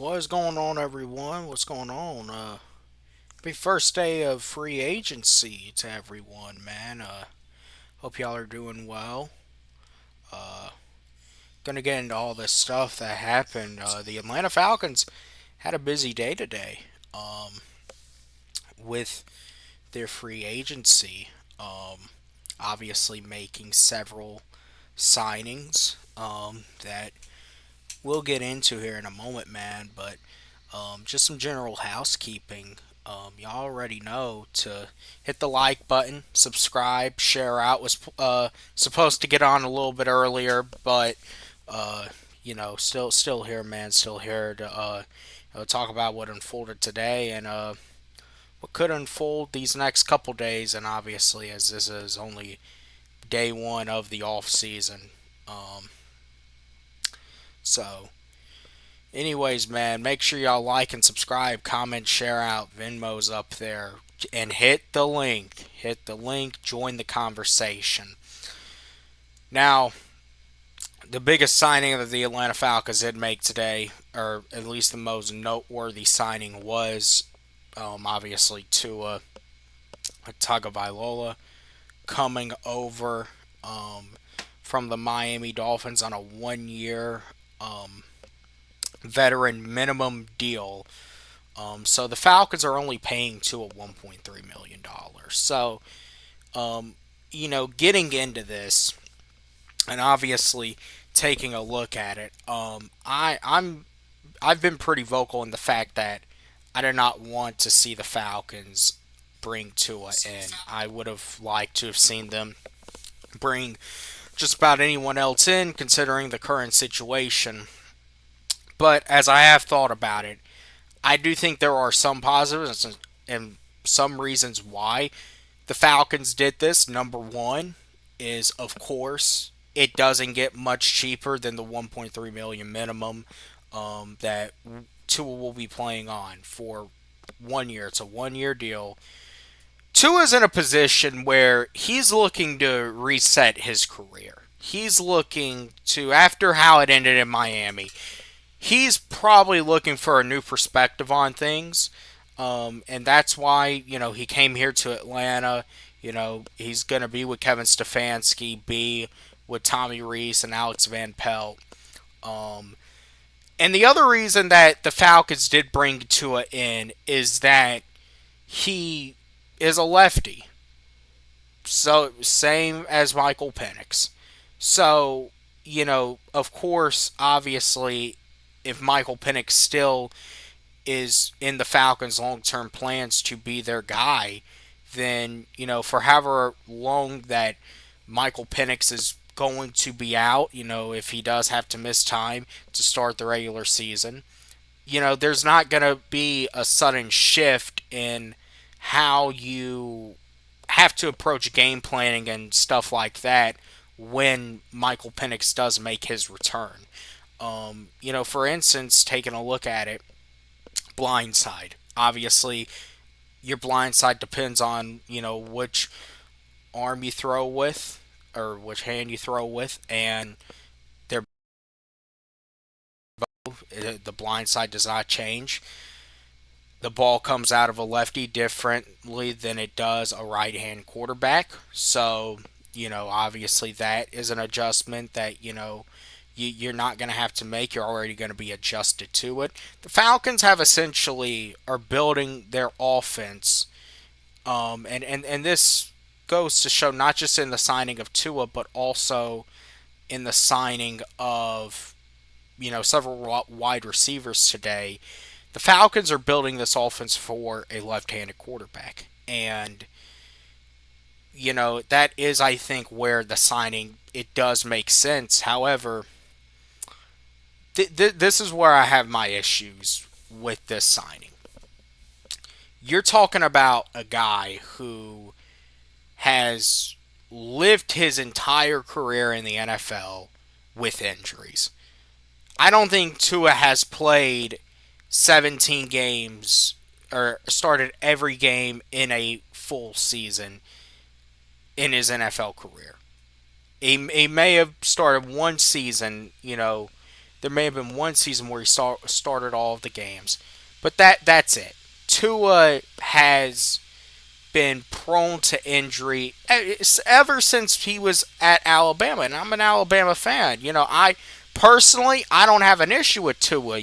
What is going on, everyone? What's going on? Happy first day of free agency to everyone, man. Hope y'all are doing well. Uh, gonna get into all this stuff that happened. The Atlanta Falcons had a busy day today, with their free agency. Obviously making several signings. That we'll get into here in a moment, man. But just some general housekeeping. Y'all already know to hit the like button, subscribe, share out. Was supposed to get on a little bit earlier, but uh, still here, man. Still here to talk about what unfolded today and what could unfold these next couple days. And obviously, as this is only day one of the off season, um, so anyways, man, make sure y'all like and subscribe, comment, share out. Venmo's up there. And hit the link. Hit the link. Join the conversation. Now, the biggest signing that the Atlanta Falcons did make today, or at least the most noteworthy signing, was obviously Tua Tagovailoa coming over from the Miami Dolphins on a 1 year veteran minimum deal. So the Falcons are only paying to a $1.3 million. So, getting into this and obviously taking a look at it, I've been pretty vocal in the fact that I did not want to see the Falcons bring Tua in. I would have liked to have seen them bring just about anyone else in, considering the current situation. But as I have thought about it, I do think there are some positives and some reasons why the Falcons did this. Number one is, of course, it doesn't get much cheaper than the 1.3 million minimum that Tua will be playing on for 1 year. It's a 1 year deal. Tua is in a position where he's looking to reset his career. He's looking to, after how it ended in Miami, he's probably looking for a new perspective on things. And that's why, he came here to Atlanta. He's going to be with Kevin Stefanski, be with Tommy Reese and Alex Van Pelt. And the other reason that the Falcons did bring Tua in is that he is a lefty. So, same as Michael Penix. So, of course, obviously, if Michael Penix still is in the Falcons' long-term plans to be their guy, then for however long that Michael Penix is going to be out, if he does have to miss time to start the regular season, there's not going to be a sudden shift in how you have to approach game planning and stuff like that when Michael Penix does make his return. For instance, taking a look at it, blindside. Obviously, your blindside depends on, which arm you throw with or which hand you throw with, and they're both, the blindside does not change. The ball comes out of a lefty differently than it does a right hand quarterback. So, obviously that is an adjustment that, you're not going to have to make. You're already going to be adjusted to it. The Falcons have essentially are building their offense, and this goes to show not just in the signing of Tua, but also in the signing of several wide receivers today. The Falcons are building this offense for a left-handed quarterback, and that is, I think, where the signing it does make sense. However, this is where I have my issues with this signing. You're talking about a guy who has lived his entire career in the NFL with injuries. I don't think Tua has played 17 games or started every game in a full season in his NFL career. He may have started one season, There may have been one season where he started all of the games, but that's it. Tua has been prone to injury ever since he was at Alabama, and I'm an Alabama fan. I personally I don't have an issue with Tua.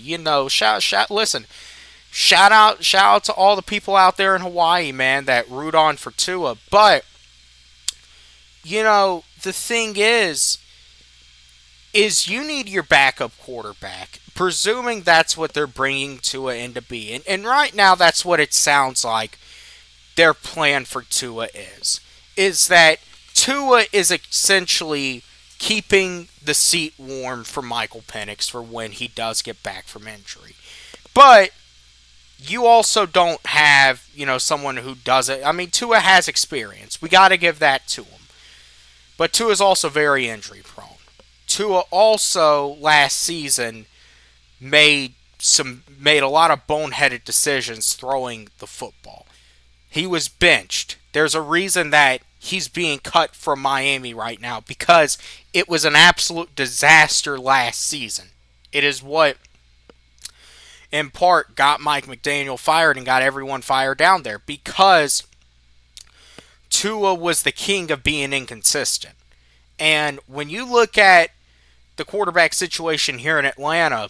Listen, shout out to all the people out there in Hawaii, man, that root on for Tua. But the thing is you need your backup quarterback, presuming that's what they're bringing Tua in to be. And right now, that's what it sounds like their plan for Tua is that Tua is essentially keeping the seat warm for Michael Penix for when he does get back from injury. But you also don't have, someone who does it. I mean, Tua has experience. We got to give that to him. But Tua is also very injury prone. Tua also last season made a lot of boneheaded decisions throwing the football. He was benched. There's a reason that he's being cut from Miami right now because it was an absolute disaster last season. It is what, in part, got Mike McDaniel fired and got everyone fired down there because Tua was the king of being inconsistent. And when you look at the quarterback situation here in Atlanta,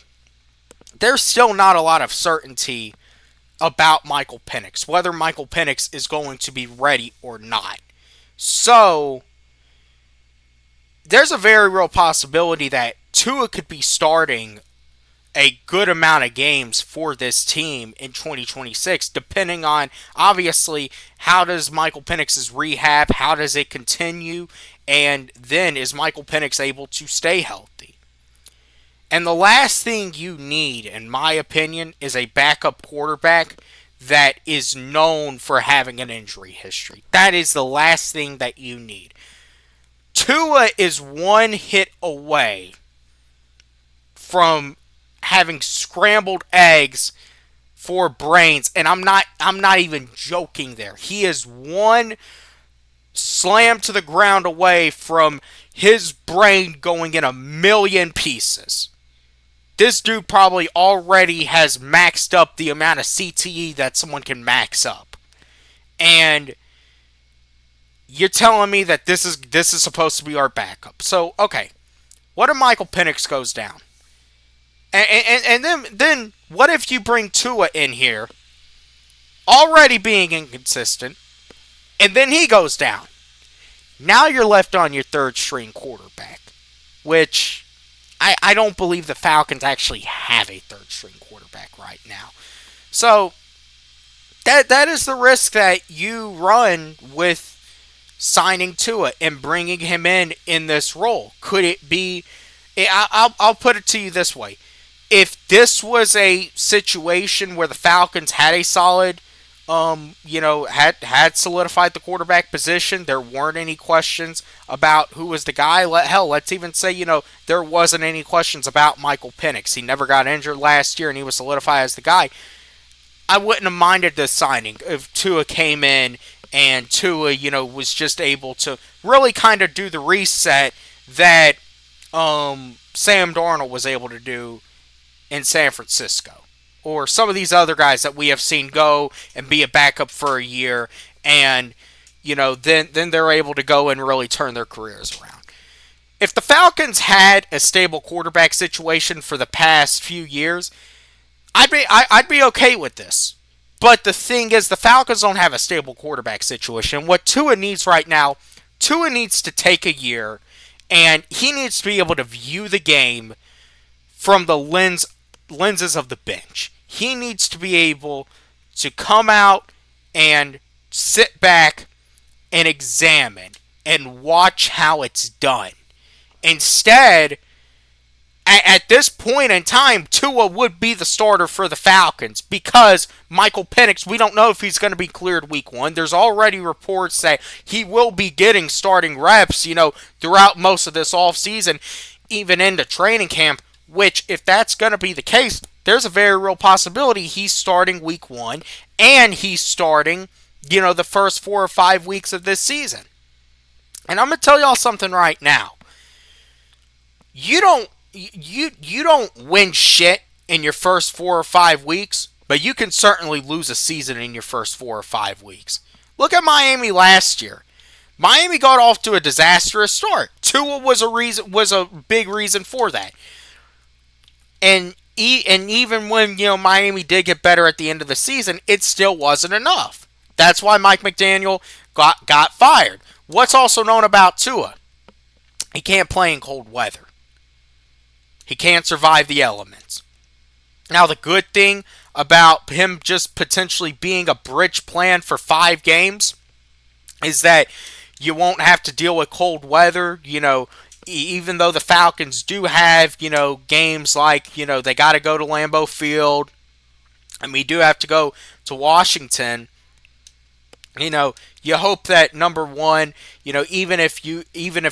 there's still not a lot of certainty about Michael Penix, whether Michael Penix is going to be ready or not. So, there's a very real possibility that Tua could be starting a good amount of games for this team in 2026, depending on, obviously, how does Michael Penix's rehab, how does it continue, and then is Michael Penix able to stay healthy? And the last thing you need, in my opinion, is a backup quarterback that is known for having an injury history. That is the last thing that you need. Tua is one hit away from having scrambled eggs for brains, and I'm not even joking there. He is one slam to the ground away from his brain going in a million pieces. This dude probably already has maxed up the amount of CTE that someone can max up. And you're telling me that this is supposed to be our backup. So, okay. What if Michael Penix goes down? And then what if you bring Tua in here, already being inconsistent, and then he goes down? Now you're left on your third string quarterback, which I don't believe the Falcons actually have a third string quarterback right now. So that is the risk that you run with signing Tua and bringing him in this role. Could it be? I'll put it to you this way: if this was a situation where the Falcons had a solid, had solidified the quarterback position, there weren't any questions about who was the guy. Let's even say, there wasn't any questions about Michael Penix. He never got injured last year and he was solidified as the guy. I wouldn't have minded this signing if Tua came in and Tua, was just able to really kind of do the reset that Sam Darnold was able to do in San Francisco. Or some of these other guys that we have seen go and be a backup for a year, and then they're able to go and really turn their careers around. If the Falcons had a stable quarterback situation for the past few years, I'd be okay with this. But the thing is, the Falcons don't have a stable quarterback situation. What Tua needs right now, Tua needs to take a year, and he needs to be able to view the game from the lenses of the bench. He needs to be able to come out and sit back and examine and watch how it's done. Instead, at this point in time, Tua would be the starter for the Falcons because Michael Penix, we don't know if he's going to be cleared week 1. There's already reports that he will be getting starting reps, throughout most of this offseason, even into training camp. Which, if that's going to be the case, there's a very real possibility he's starting week 1 and he's starting, the first 4 or 5 weeks of this season. And I'm going to tell y'all something right now. You don't You don't win shit in your first 4 or 5 weeks, but you can certainly lose a season in your first 4 or 5 weeks. Look at Miami last year. Miami got off to a disastrous start. Tua was a big reason for that. And even when Miami did get better at the end of the season, it still wasn't enough. That's why Mike McDaniel got fired. What's also known about Tua? He can't play in cold weather. He can't survive the elements. Now, the good thing about him just potentially being a bridge plan for 5 games is that you won't have to deal with cold weather. Even though the Falcons do have, games like, they got to go to Lambeau Field, and we do have to go to Washington. You hope that, number one, even if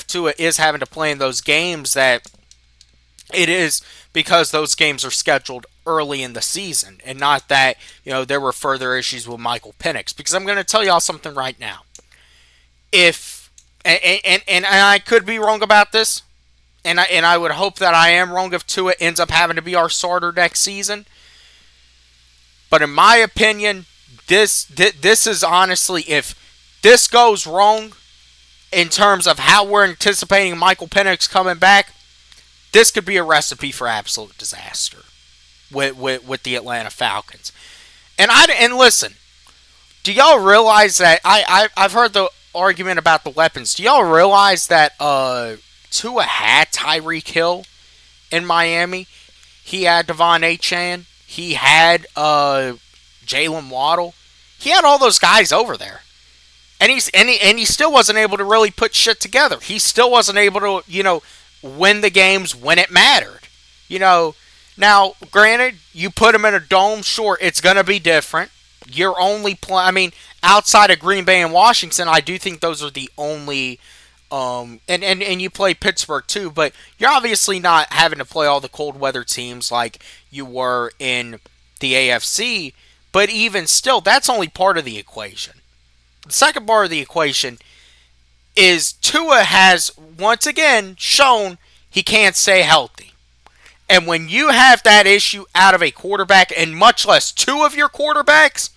Tua is having to play in those games, that it is because those games are scheduled early in the season, and not that, there were further issues with Michael Penix. Because I'm going to tell y'all something right now. And I could be wrong about this, and I would hope that I am wrong if Tua ends up having to be our starter next season. But in my opinion, this is honestly, if this goes wrong in terms of how we're anticipating Michael Penix coming back, this could be a recipe for absolute disaster with the Atlanta Falcons. And listen, do y'all realize that I've heard the argument about the weapons? Do y'all realize that Tua had Tyreek Hill in Miami? He had Devon Achane. He had Jalen Waddle. He had all those guys over there. And he still wasn't able to really put shit together. He still wasn't able to, win the games when it mattered. Now, granted, you put him in a dome, sure, it's going to be different. You're only outside of Green Bay and Washington, I do think those are the only, and you play Pittsburgh too, but you're obviously not having to play all the cold weather teams like you were in the AFC, but even still, that's only part of the equation. The second part of the equation is Tua has, once again, shown he can't stay healthy. And when you have that issue out of a quarterback, and much less two of your quarterbacks,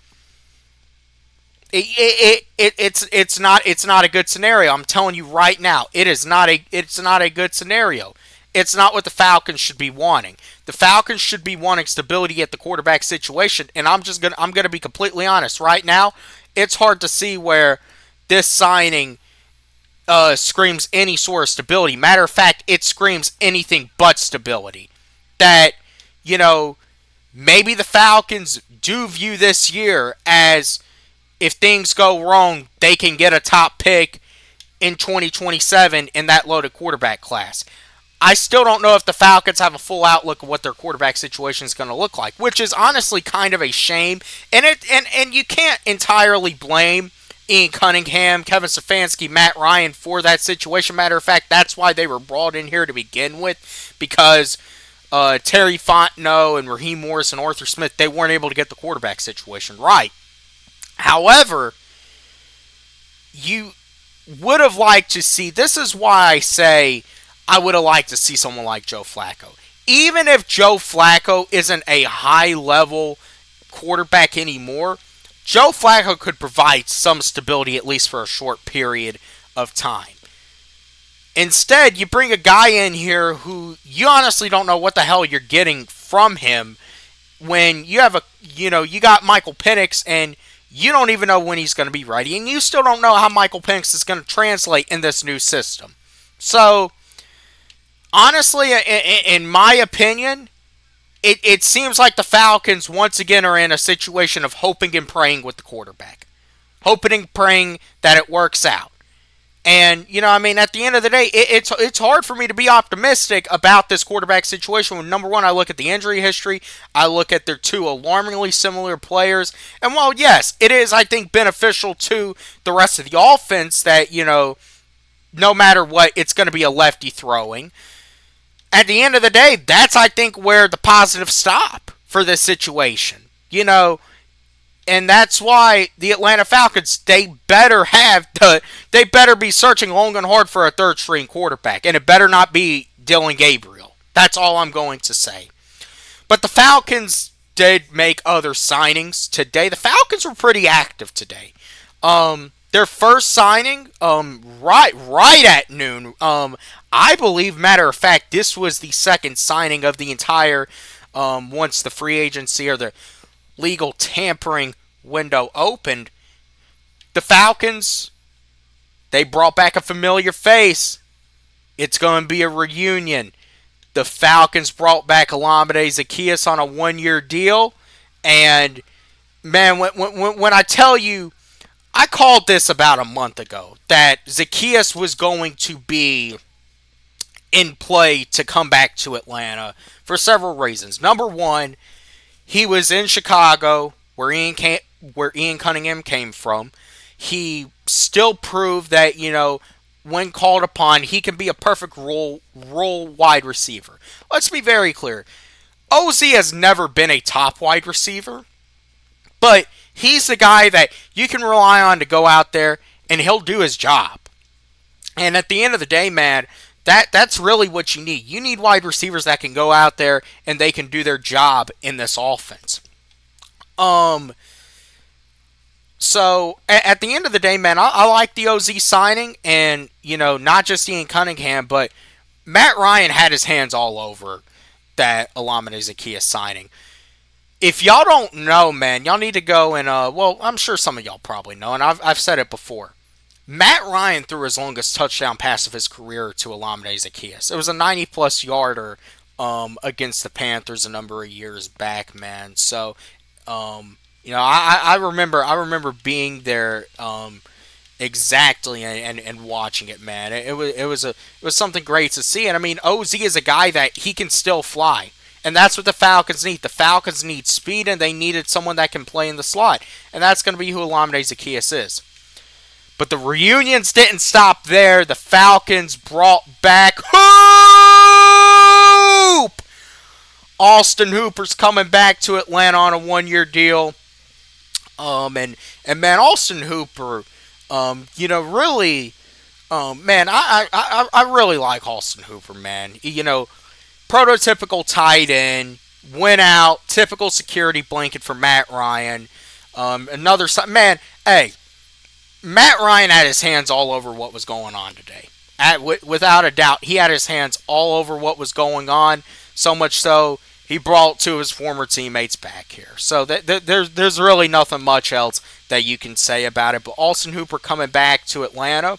it's not a good scenario. I'm telling you right now, it's not a good scenario. It's not what the Falcons should be wanting. The Falcons should be wanting stability at the quarterback situation, and I'm gonna be completely honest right now. It's hard to see where this signing screams any sort of stability. Matter of fact, it screams anything but stability. That, maybe the Falcons do view this year as, if things go wrong, they can get a top pick in 2027 in that loaded quarterback class. I still don't know if the Falcons have a full outlook of what their quarterback situation is going to look like, which is honestly kind of a shame. And you can't entirely blame Ian Cunningham, Kevin Stefanski, Matt Ryan for that situation. Matter of fact, that's why they were brought in here to begin with, because Terry Fontenot and Raheem Morris and Arthur Smith, they weren't able to get the quarterback situation right. However, you would have liked to see, this is why I say I would have liked to see someone like Joe Flacco. Even if Joe Flacco isn't a high-level quarterback anymore, Joe Flacco could provide some stability, at least for a short period of time. Instead, you bring a guy in here who you honestly don't know what the hell you're getting from him, when you have you got Michael Penix, and you don't even know when he's going to be ready, and you still don't know how Michael Penix is going to translate in this new system. So, honestly, in my opinion, it seems like the Falcons once again are in a situation of hoping and praying with the quarterback. Hoping and praying that it works out. And, at the end of the day, it's hard for me to be optimistic about this quarterback situation. When, number one, I look at the injury history, I look at their two alarmingly similar players, and while, yes, it is, I think, beneficial to the rest of the offense that, no matter what, it's going to be a lefty throwing. At the end of the day, that's, I think, where the positives stop for this situation. And that's why the Atlanta Falcons, they better be searching long and hard for a third-string quarterback. And it better not be Dylan Gabriel. That's all I'm going to say. But the Falcons did make other signings today. The Falcons were pretty active today. Their first signing, right at noon. I believe, matter of fact, this was the second signing of the entire. Once the free agency or the legal tampering window opened, the Falcons, they brought back a familiar face. It's going to be a reunion. The Falcons brought back Olamide Zaccheaus on a 1-year deal. And, man, when I tell you, I called this about a month ago, that Zaccheaus was going to be in play to come back to Atlanta for several reasons. Number one, he was in Chicago, where Ian Cunningham came from. He still proved that, when called upon, he can be a perfect role wide receiver. Let's be very clear. OZ has never been a top wide receiver, but he's the guy that you can rely on to go out there and he'll do his job. And at the end of the day, man, that's really what you need. You need wide receivers that can go out there and they can do their job in this offense. So at the end of the day, man, I like the OZ signing, and not just Ian Cunningham, but Matt Ryan had his hands all over that Olamide Zaccheaus signing. If y'all don't know, man, y'all need to go and well, I'm sure some of y'all probably know, and I've said it before. Matt Ryan threw his longest touchdown pass of his career to Olamide Zaccheaus. It was a 90-plus yarder against the Panthers a number of years back, man. So, I remember being there exactly and watching it, man. It was something great to see. And I mean, OZ is a guy that he can still fly. And that's what the Falcons need. The Falcons need speed, and they needed someone that can play in the slot. And that's going to be who Olamide Zaccheaus is. But the reunions didn't stop there. The Falcons brought back Hoop! Austin Hooper's coming back to Atlanta on a 1-year deal. And man, Austin Hooper, really, man, I really like Austin Hooper, man. Prototypical tight end, went out, typical security blanket for Matt Ryan. Man, hey, Matt Ryan had his hands all over what was going on today. Without a doubt, he had his hands all over what was going on, so much so he brought 2 of his former teammates back here. So there's really nothing much else that you can say about it. But Austin Hooper coming back to Atlanta,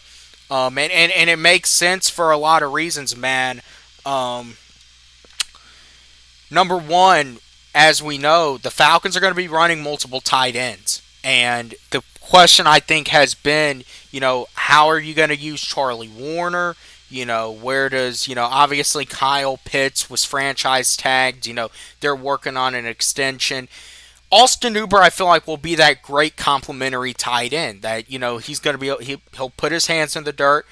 and it makes sense for a lot of reasons, man. Number one, as we know, the Falcons are going to be running multiple tight ends. And the question, I think, has been, how are you going to use Charlie Warner? Where does, obviously Kyle Pitts was franchise tagged. They're working on an extension. Austin Hooper, I feel like, will be that great complementary tight end that, he's going to be, he'll put his hands in the dirt.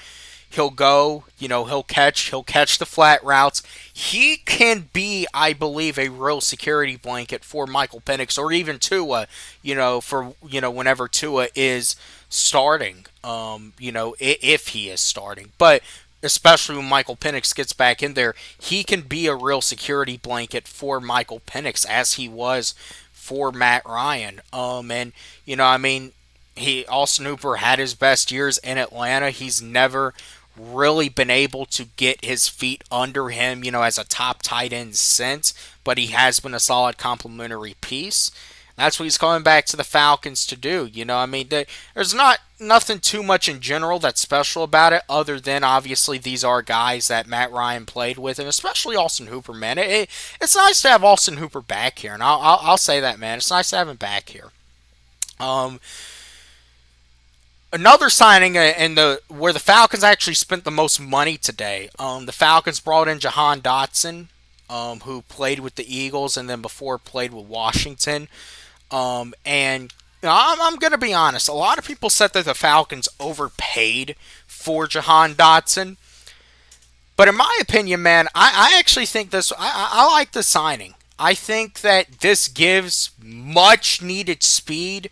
He'll go, he'll catch the flat routes. He can be, I believe, a real security blanket for Michael Penix or even Tua, for, whenever Tua is starting, if he is starting. But especially when Michael Penix gets back in there, he can be a real security blanket for Michael Penix as he was for Matt Ryan. And, Austin Hooper had his best years in Atlanta. He's never really been able to get his feet under him, as a top tight end since, but he has been a solid complementary piece. That's what he's coming back to the Falcons to do. There's nothing too much in general that's special about it, other than obviously these are guys that Matt Ryan played with, and especially Austin Hooper, man. It's nice to have Austin Hooper back here, and I'll say that, man. It's nice to have him back here. Another signing where the Falcons actually spent the most money today. The Falcons brought in Jahan Dotson, who played with the Eagles and then before played with Washington. And I'm going to be honest. A lot of people said that the Falcons overpaid for Jahan Dotson. But in my opinion, man, I actually think I like the signing. I think that this gives much needed speed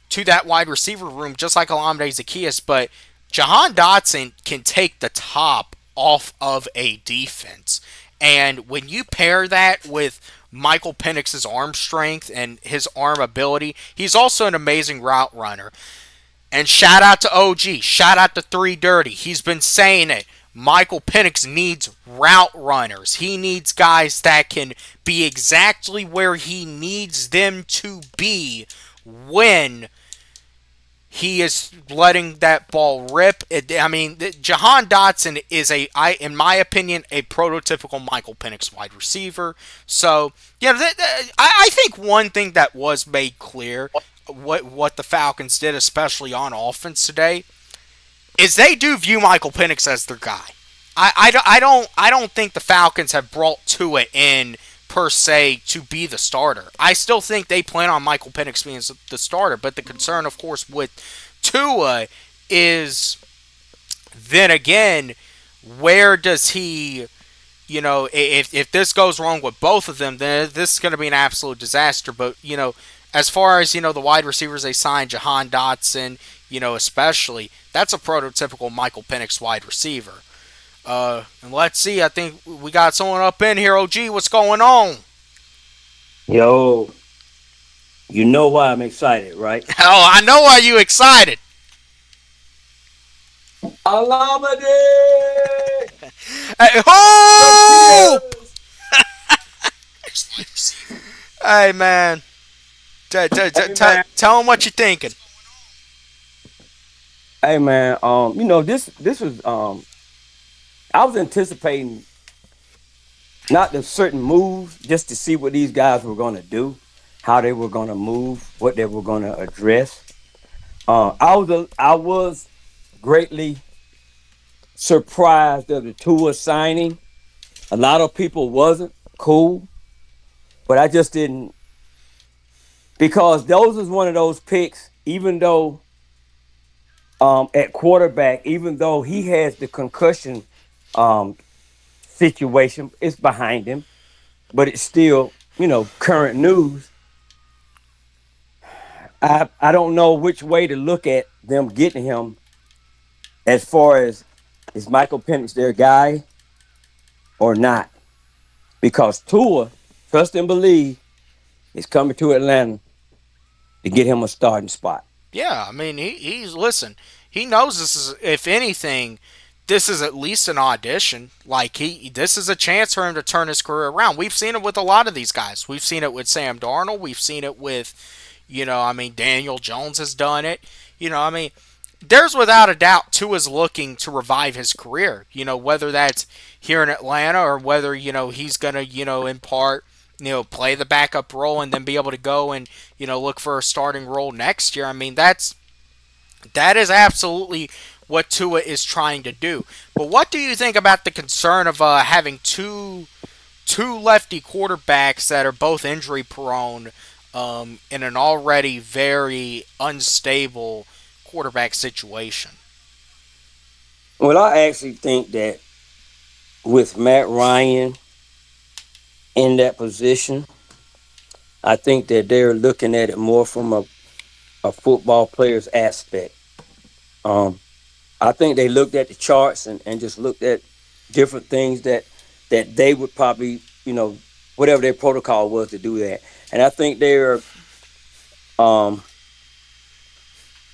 to that wide receiver room, just like Olamide Zaccheaus, but Jahan Dotson can take the top off of a defense. And when you pair that with Michael Penix's arm strength and his arm ability, he's also an amazing route runner. And shout out to OG, shout out to 3 Dirty. He's been saying it. Michael Penix needs route runners. He needs guys that can be exactly where he needs them to be when he is letting that ball rip. I mean, Jahan Dotson is in my opinion, a prototypical Michael Penix wide receiver. So, yeah, I think one thing that was made clear, what the Falcons did, especially on offense today, is they do view Michael Penix as their guy. I don't think the Falcons have brought Tua in per se to be the starter. I still think they plan on Michael Penix being the starter, but the concern, of course, with Tua is then again, where does he, if this goes wrong with both of them, then this is going to be an absolute disaster. But, as far as, the wide receivers they signed, Jahan Dotson, especially, that's a prototypical Michael Penix wide receiver. And let's see, I think we got someone up in here. OG, what's going on? Yo, you know why I'm excited, right? Oh, I know why you excited. Alameda! Hey, The ho! Bears! Hey, man. Hey man, Tell him what you're thinking. hey man. This was I was anticipating not the certain moves, just to see what these guys were gonna do, how they were gonna move, what they were gonna address. I was greatly surprised of the Tua signing. A lot of people wasn't cool, but I just didn't, because those was one of those picks. Even though at quarterback, even though he has the concussion um, situation, it's behind him, but it's still current news. I don't know which way to look at them getting him, as far as, is Michael Penix their guy or not? Because Tua, trust and believe, is coming to Atlanta to get him a starting spot. Yeah, I mean, he's listen. He knows this is, if anything, this is at least an audition. Like this is a chance for him to turn his career around. We've seen it with a lot of these guys. We've seen it with Sam Darnold. We've seen it with, I mean, Daniel Jones has done it. I mean, there's without a doubt Tua's looking to revive his career. Whether that's here in Atlanta or whether he's gonna in part play the backup role and then be able to go and look for a starting role next year. I mean that is absolutely what Tua is trying to do. But what do you think about the concern of having two lefty quarterbacks that are both injury prone in an already very unstable quarterback situation? Well, I actually think that with Matt Ryan in that position, I think that they're looking at it more from a football player's aspect. Um, I think they looked at the charts and just looked at different things that they would probably, whatever their protocol was to do that. And I think they're um,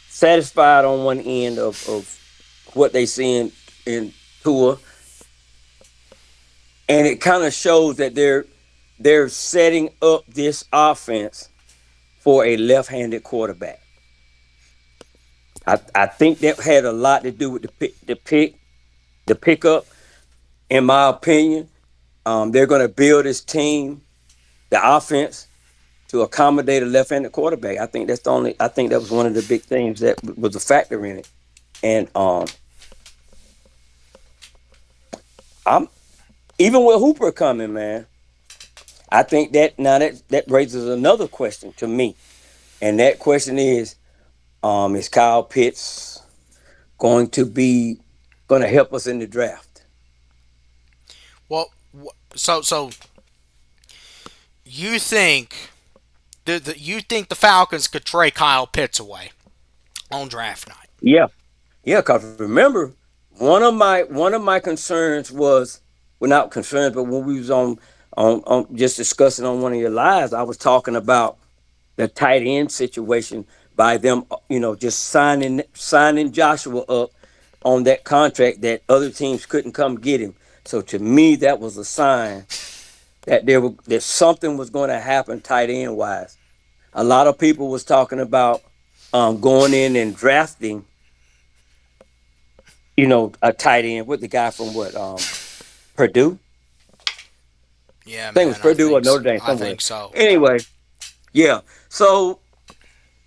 satisfied on one end of what they see in Tua, and it kind of shows that they're setting up this offense for a left-handed quarterback. I think that had a lot to do with the pickup. In my opinion, they're going to build this team, the offense, to accommodate a left-handed quarterback. I think that's the only. I think that was one of the big things that was a factor in it. And I'm even with Hooper coming, man. I think that now that raises another question to me, and that question is Kyle Pitts going to be going to help us in the draft? Well, so you think you think the Falcons could trade Kyle Pitts away on draft night? Yeah, yeah. Because remember, one of my concerns was well, not concerns, but when we was on just discussing on one of your lives, I was talking about the tight end situation by them, just signing Joshua up on that contract that other teams couldn't come get him. So to me, that was a sign that that something was going to happen tight end wise. A lot of people was talking about going in and drafting, a tight end with the guy from what Purdue. Yeah, I think it was man, I Purdue or think Notre Dame I somewhere. think so. Anyway, yeah. So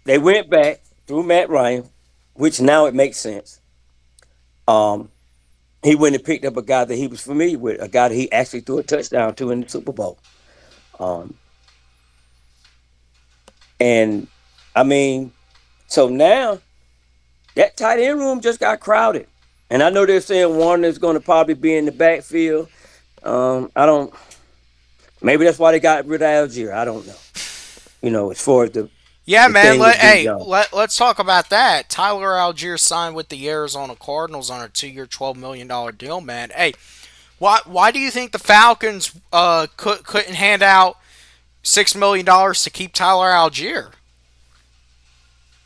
they went back through Matt Ryan, which now it makes sense. Um, he went and picked up a guy that he was familiar with, a guy that he actually threw a touchdown to in the Super Bowl. Um, and I mean, so now that tight end room just got crowded. And I know they're saying Warner's going to probably be in the backfield. I don't. Maybe that's why they got rid of Algier. I don't know. As far as Yeah, the man. thing with Bijan. Let's talk about that. Tyler Algier signed with the Arizona Cardinals on a 2-year, $12 million deal, man. Hey, why do you think the Falcons couldn't hand out $6 million to keep Tyler Algier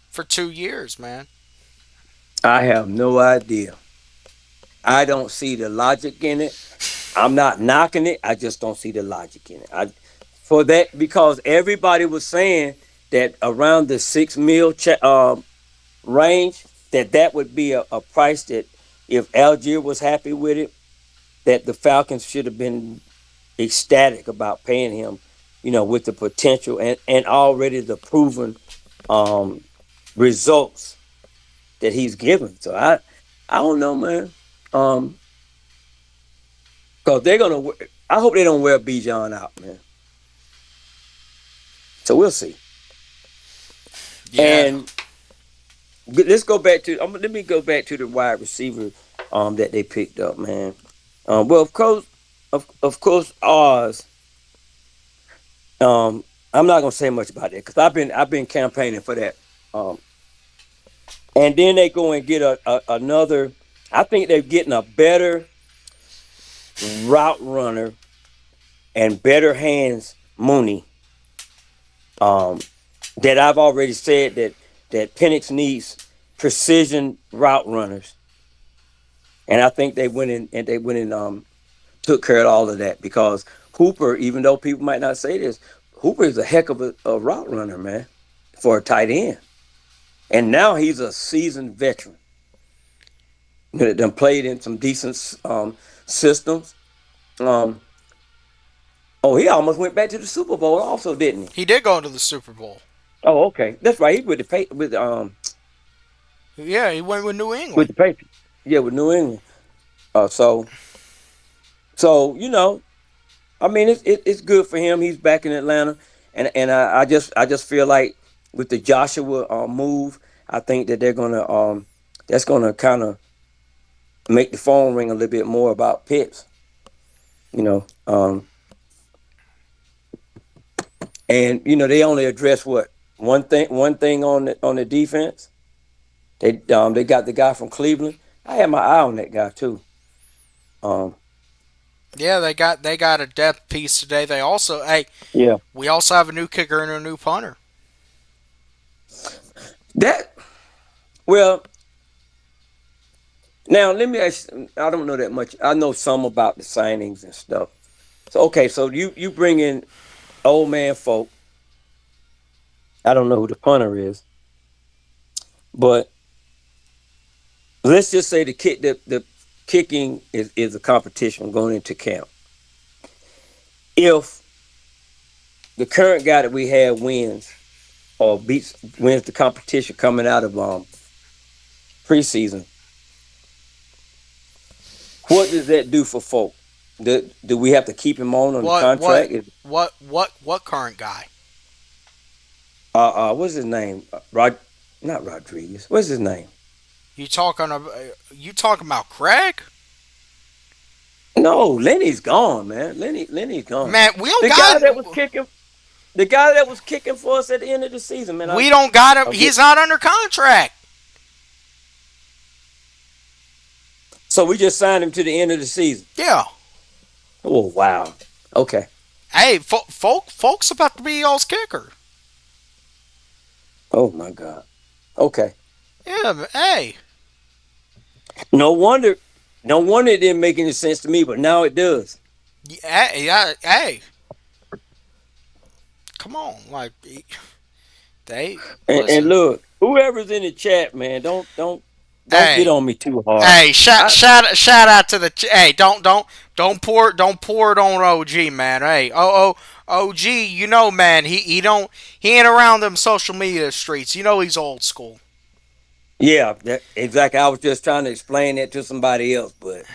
for 2 years, man? I have no idea. I don't see the logic in it. I'm not knocking it. I just don't see the logic in it. For that, because everybody was saying that around the 6 mil range, that would be a price that if Algier was happy with it, that the Falcons should have been ecstatic about paying him, with the potential and already the proven um, results that he's given. So I don't know, man. Um, because they're gonna. I hope they don't wear Bijan out, man. So we'll see. Yeah, And let's go back to. Let me go back to the wide receiver that they picked up, man. Well, of course, Oz. I'm not gonna say much about that because I've been campaigning for that. Um, and then they go and get another. I think they're getting a better route runner and better hands Mooney. Um, that I've already said that Penix needs precision route runners, and I think they went and took care of all of that because Hooper, even though people might not say this, Hooper is a heck of a route runner, man, for a tight end, and now he's a seasoned veteran. Done played in some decent systems. Um, oh, he almost went back to the Super Bowl, also, didn't he? he did go into the Super Bowl. Oh, okay, that's right. He Yeah, he went with New with England. the Patriots. Yeah, with New England. So I mean, it's good for him. He's back in Atlanta, and I just feel like with the Joshua move, I think that they're gonna that's gonna kind of make the phone ring a little bit more about Pitts. You know, and they only address what one thing on the defense. They got the guy from Cleveland. I had my eye on that guy too. Um, Yeah, they got a depth piece today. They also, hey, yeah, we also have a new kicker and a new punter. that well. Now let me ask. I don't know that much. I know some about the signings and stuff. So okay, so you bring in old man folk. I don't know who the punter is, but let's just say the kicking is a competition going into camp. If the current guy that we have wins or wins the competition coming out of preseason, what does that do for folk? Do we have to keep him on the What what contract? what current guy? What's his name? Not Rodriguez. What's his name? You talking about Craig? No, Lenny's gone, man. Lenny's gone. Man, we don't The guy got that was kicking, the guy that was kicking for us at the end of the season, man. we don't got him. I'll get. He's not under contract. So we just signed him to the end of the season. Yeah. Oh wow. Okay. Hey, folks about to be y'all's kicker. Oh my God. Okay. Yeah, hey, No wonder. No wonder it didn't make any sense to me, but now it does. hey, come on, like they And listen. look, whoever's in the chat, man, don't get Hey, on me too hard. hey, I shout out to the hey, don't pour it on OG, man. Hey, OG, you know, man, he ain't around them social media streets. You know he's old school. yeah, exactly. I was just trying to explain that to somebody else, but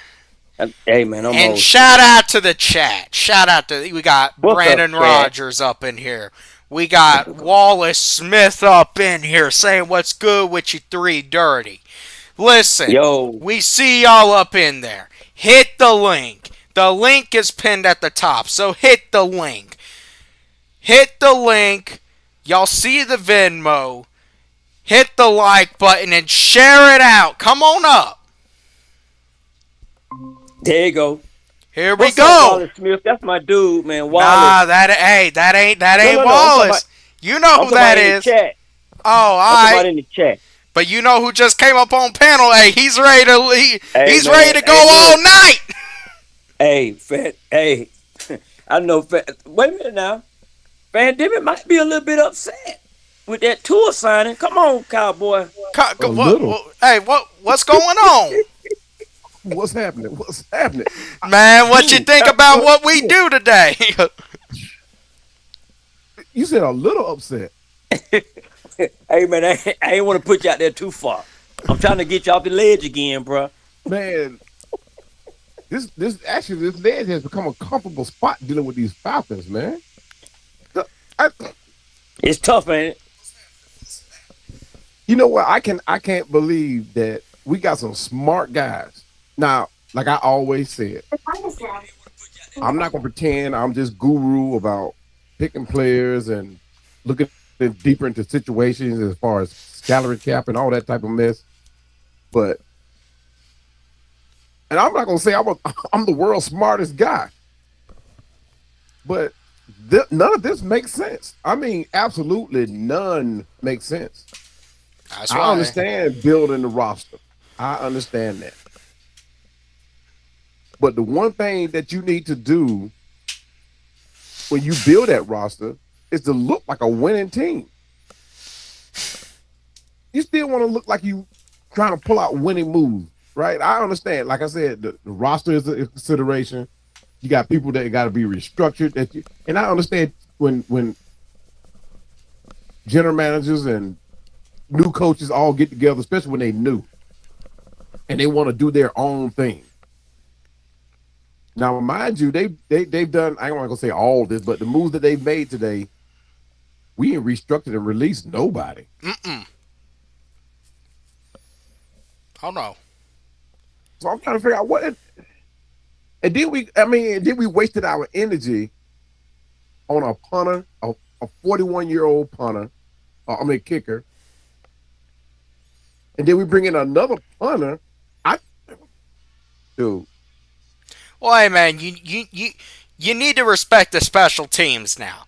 hey, man, I'm And old shout school. out to the chat. Shout out to we got What's up, Brandon chat? Rogers up in here. We got Wallace Smith up in here saying what's good with you three dirty. Listen, Yo, we see y'all up in there. Hit the link. The link is pinned at the top, so hit the link. Hit the link. Y'all see the Venmo. Hit the like button and share it out. Come on up. there you go. Here we What's up, go. Wallace Smith? That's my dude, man. Nah, Wallace. that No, ain't no, no. I'm talking about. Wallace. You know I'm who talking that about in the is. chat. Oh, I'm talking alright. about in the chat. But you know who just came up on panel? Hey, Hey, he's ready man. to go Hey, all look. night. Hey, Fat. Hey, I know. Wait a minute now. Van Diemen might be a little bit upset with that tour signing. Come on, cowboy. A little. Hey, what's going on, What's happening? What's happening? man? What you Dude, think about look, what we look, do today? you said a little upset. Hey, man, I ain't want to put you out there too far. I'm trying to get you off the ledge again, bro. Man, this ledge has become a comfortable spot dealing with these Falcons, man. I, It's tough, ain't it? you know what? I can't believe that we got some smart guys. Now, like I always said, I'm not gonna pretend I'm just guru about picking players and looking deeper into situations as far as salary cap and all that type of mess. But and I'm not gonna say I'm the world's smartest guy, but none of this makes sense. I mean, absolutely none makes sense. That's I right. understand building the roster. I understand that. But the one thing that you need to do when you build that roster is to look like a winning team. You still want to look like you trying to pull out winning moves, right? I understand. Like I said, the roster is a consideration. You got people that got to be restructured. And I understand when general managers and new coaches all get together, especially when they new and they want to do their own thing. Now, mind you, they've done. I don't want to say all this, but the moves that they've made today, we ain't restructured and released nobody. Mm-mm. Oh no. So I'm trying to figure out what. And did we? I mean, did we wasted our energy on a punter, a 41-year-old punter? I mean, kicker, and then we bring in another punter. I dude, Well, hey man, you need to respect the special teams now.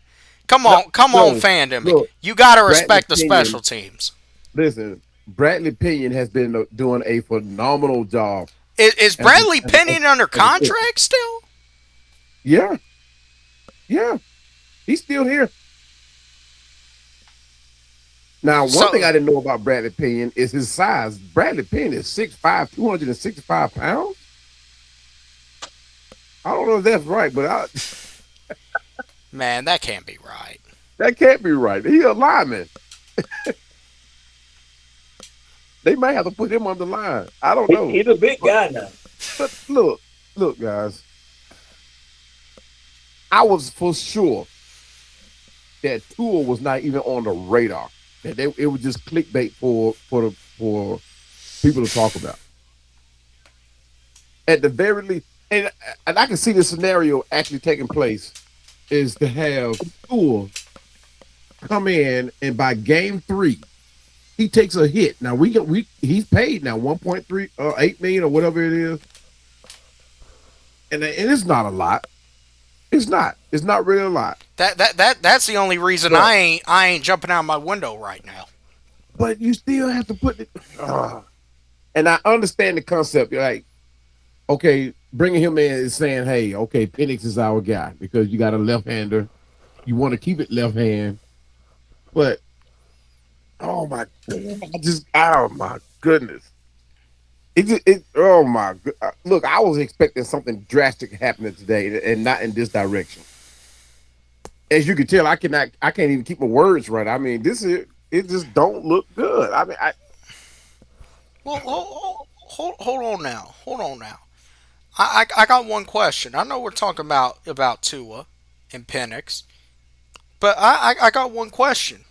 no, Come on, no, fandom. look, You gotta Bradley respect the special Pinion. teams. Listen, Bradley Pinion has been doing a phenomenal job Is as Bradley Pinion under as a kicker. contract still? Yeah, yeah, he's still here. Now, one thing So I didn't know about Bradley Pinion is his size. Bradley Pinion is 6'5", 265 pounds. I don't know if that's right, but man, that can't be right. that can't be right. He a lineman. They might have to put him on the line. I don't know. He's a big But guy now. but look, guys. I was for sure that Tua was not even on the radar. It was just clickbait for people to talk about. At the very least, and I can see the scenario actually taking place is to have Tua come in and by game 3 he takes a hit. Now he's paid now 1.3 8 million or whatever it is. and it's not a lot. It's not. It's not really a lot. That's the only reason But I ain't jumping out my window right now. but you still have to put it. And I understand the concept. You're like, okay, bringing him in is saying, hey, okay, Penix is our guy because you got a left hander. You want to keep it left hand, but oh my, oh my goodness. Oh my, look, I was expecting something drastic happening today and not in this direction. As you can tell, I can't even keep my words right. I mean, it just don't look good. I mean, Well, hold on now. Hold on now. I got one question. I know we're talking about Tua and Penix, but I got one question.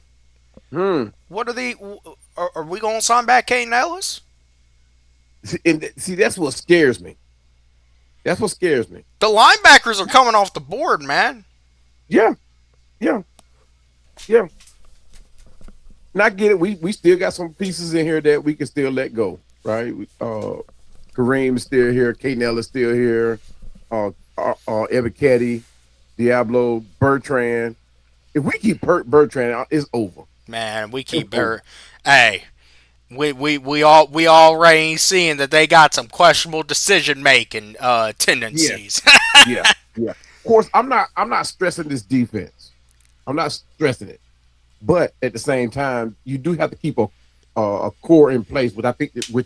hmm. What are the are we going to sign back Kane Ellis? See, that's what scares me. That's what scares me. The linebackers are coming off the board, man. Yeah, yeah, yeah. And I get it. We still got some pieces in here that we can still let go, right? Kareem is still here. Caden is still here. Ebiketie, Diablo, Bertrand. If we keep Bertrand, it's over. Man, we It's keep over. better. Hey, we already seeing that they got some questionable decision making Yeah, tendencies. yeah, yeah. Of course, I'm not stressing this defense. I'm not stressing it. But at the same time, you do have to keep a core in place, which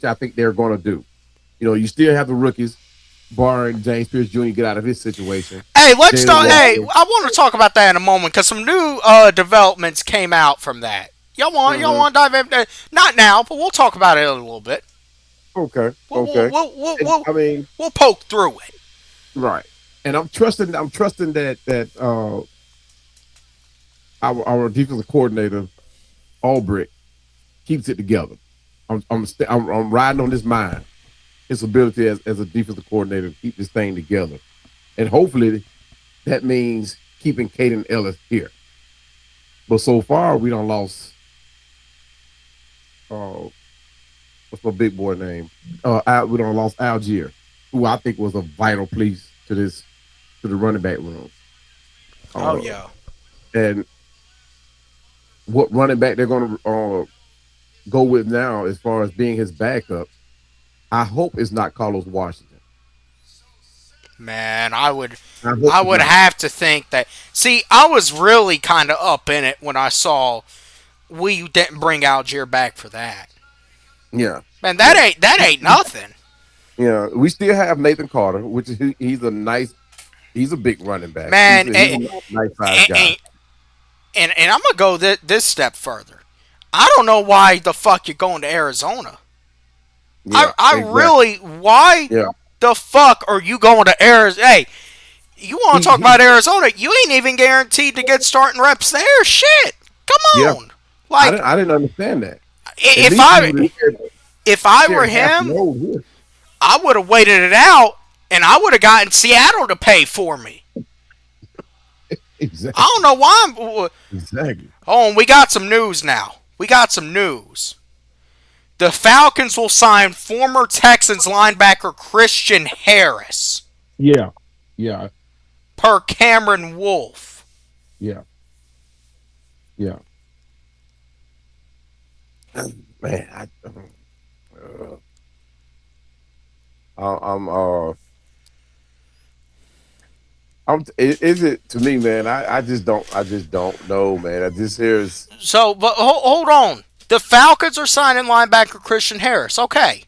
I think they're going to do. You still have the rookies, barring James Pierce Jr. get out of his situation. Hey, let's Jalen start. Hey, Walker. I want to talk about that in a moment because some new developments came out from that. Y'all Mhm. want to dive in? Not now, but we'll talk about it in a little bit. Okay, We'll we'll okay. we'll we'll, And, we'll, I mean, we'll poke through it. right. And I'm trusting that our defensive coordinator Albrecht keeps it together. I'm riding on his mind, his ability as a defensive coordinator to keep this thing together, and hopefully that means keeping Caden Ellis here. But so far, we don't lost. Uh, what's my big boy name? We don't lost Algier, who I think was a vital piece to the running back room. Oh Uh, yeah, and what running back they're going to go with now, as far as being his backup, I hope it's not Carlos Washington. man, I hope I it's would not. have to think that. See, I was really kind of up in it when I saw we didn't bring Algier back for that. Yeah, Man, yeah, that ain't nothing. yeah. We still have Nathan Carter, which is he's a big running back. He's Man, a, he's a nice sized guy. and, and I'm gonna go this step further. I don't know why the fuck you're going to Arizona. Yeah, I exactly. really why Yeah, the fuck are you going to Arizona? Hey, you want to talk he about Arizona? You ain't even guaranteed to get starting reps there. Shit, come yeah. on. Like I didn't understand that. At if least you I would have if I were shared half the him, load here. I would have waited it out, and I would have gotten Seattle to pay for me. I Exactly. don't know why I'm. Exactly. Oh, and we got some news now. We got some news. The Falcons will sign former Texans linebacker Christian Harris Yeah. Yeah. per Cameron Wolf. Yeah. Yeah. Man, uh, I'm is it to me, man? I just don't know, man. I just here's So, but hold on. The Falcons are signing linebacker Christian Harris. Okay.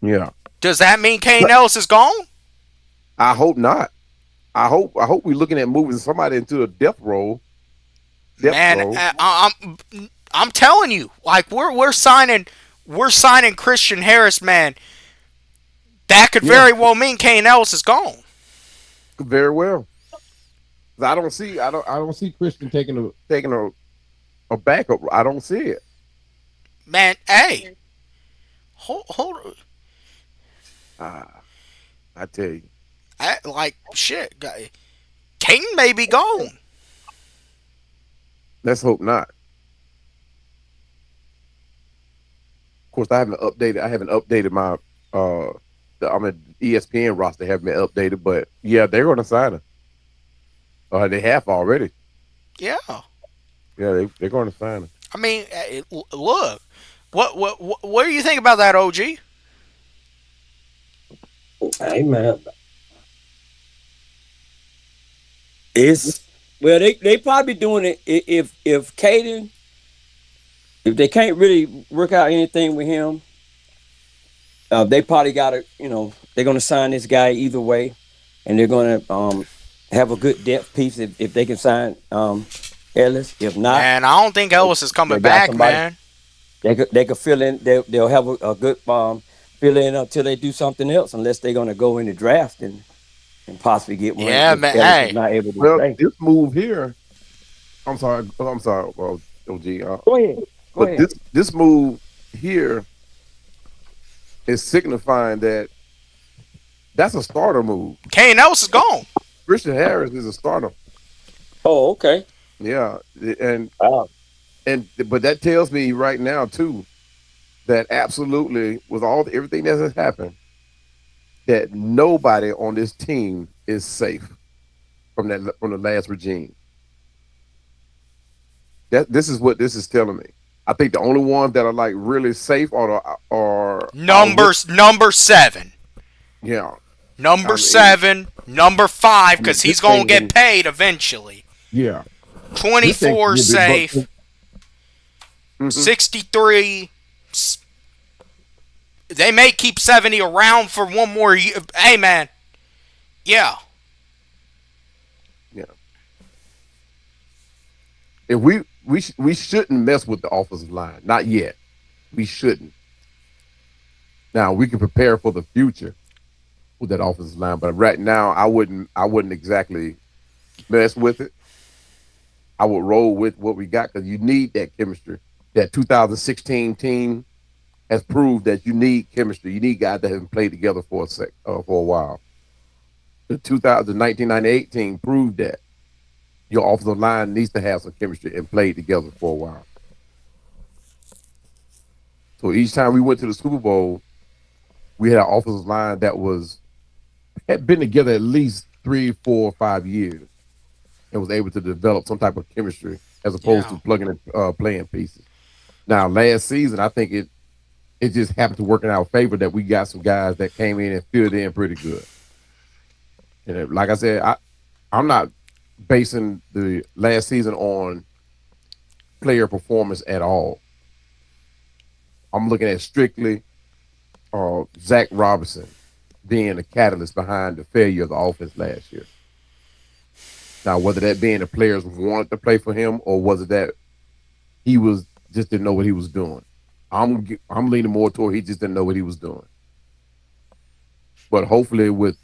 yeah. Does that mean Kane But Ellis is gone? I hope not. I hope we're looking at moving somebody into a depth Man, role. I'm telling you, like we're signing Christian Harris, man. That could Yeah, very well mean Kane Ellis is gone. very well. I don't see Christian taking a backup. I don't see it. Man, hey, hold Ah, I tell you. like shit. Kane may be gone. Let's hope not. Of course, I haven't updated my uh I mean, ESPN roster haven't been updated, but yeah, they're going to sign him. They have already. Yeah. Yeah, they're going to sign him. I mean, look. What do you think about that, OG? Hey man, it's well they probably doing it if Caden, if they can't really work out anything with him, they probably got to, they're going to sign this guy either way, and they're going to have a good depth piece if they can sign Ellis. If not, Man, I don't think they, Ellis is coming they got back, somebody man. they could fill in. They'll have a good fill in until they do something else, unless they're going to go in the draft and possibly get one Yeah, if man. Ellis is Hey, not able to Well, stay. this move here, I'm sorry. I'm sorry. Well, OG. Go ahead, go But ahead. this move here is signifying that that's a starter move. Kane Ellis is gone. Christian Harris is a starter. Oh, okay. Yeah, and Wow. but that tells me right now too that absolutely with everything that has happened, that nobody on this team is safe from the last regime. That this is what this is telling me. I think the only ones that are like really safe are with Number seven. yeah. I Number mean, seven. Number five, I mean because this he's gonna thing get can paid eventually. yeah. This thing 24 can get big. safe. Mm-hmm. 63. They may keep 70 around for one more year. Hey, man. Yeah. Yeah. If we shouldn't mess with the offensive line. Not yet. We shouldn't. Now we can prepare for the future with that offensive line, but right now I wouldn't exactly mess with it. I would roll with what we got because you need that chemistry. That 2016 team has proved that you need chemistry. You need guys that have played together for a while. The 1998 team proved that your offensive line needs to have some chemistry and play together for a while. So each time we went to the Super Bowl, we had an offensive line that had been together at least 3, 4, 5 years and was able to develop some type of chemistry as opposed Yeah. to plugging and playing pieces. Now, last season, I think it just happened to work in our favor that we got some guys that came in and filled in pretty good. And like I said, I'm not basing the last season on player performance at all. I'm looking at strictly Zach Robinson being the catalyst behind the failure of the offense last year. Now, whether that being the players wanted to play for him or was it that he was just didn't know what he was doing. I'm leaning more toward he just didn't know what he was doing. But hopefully, with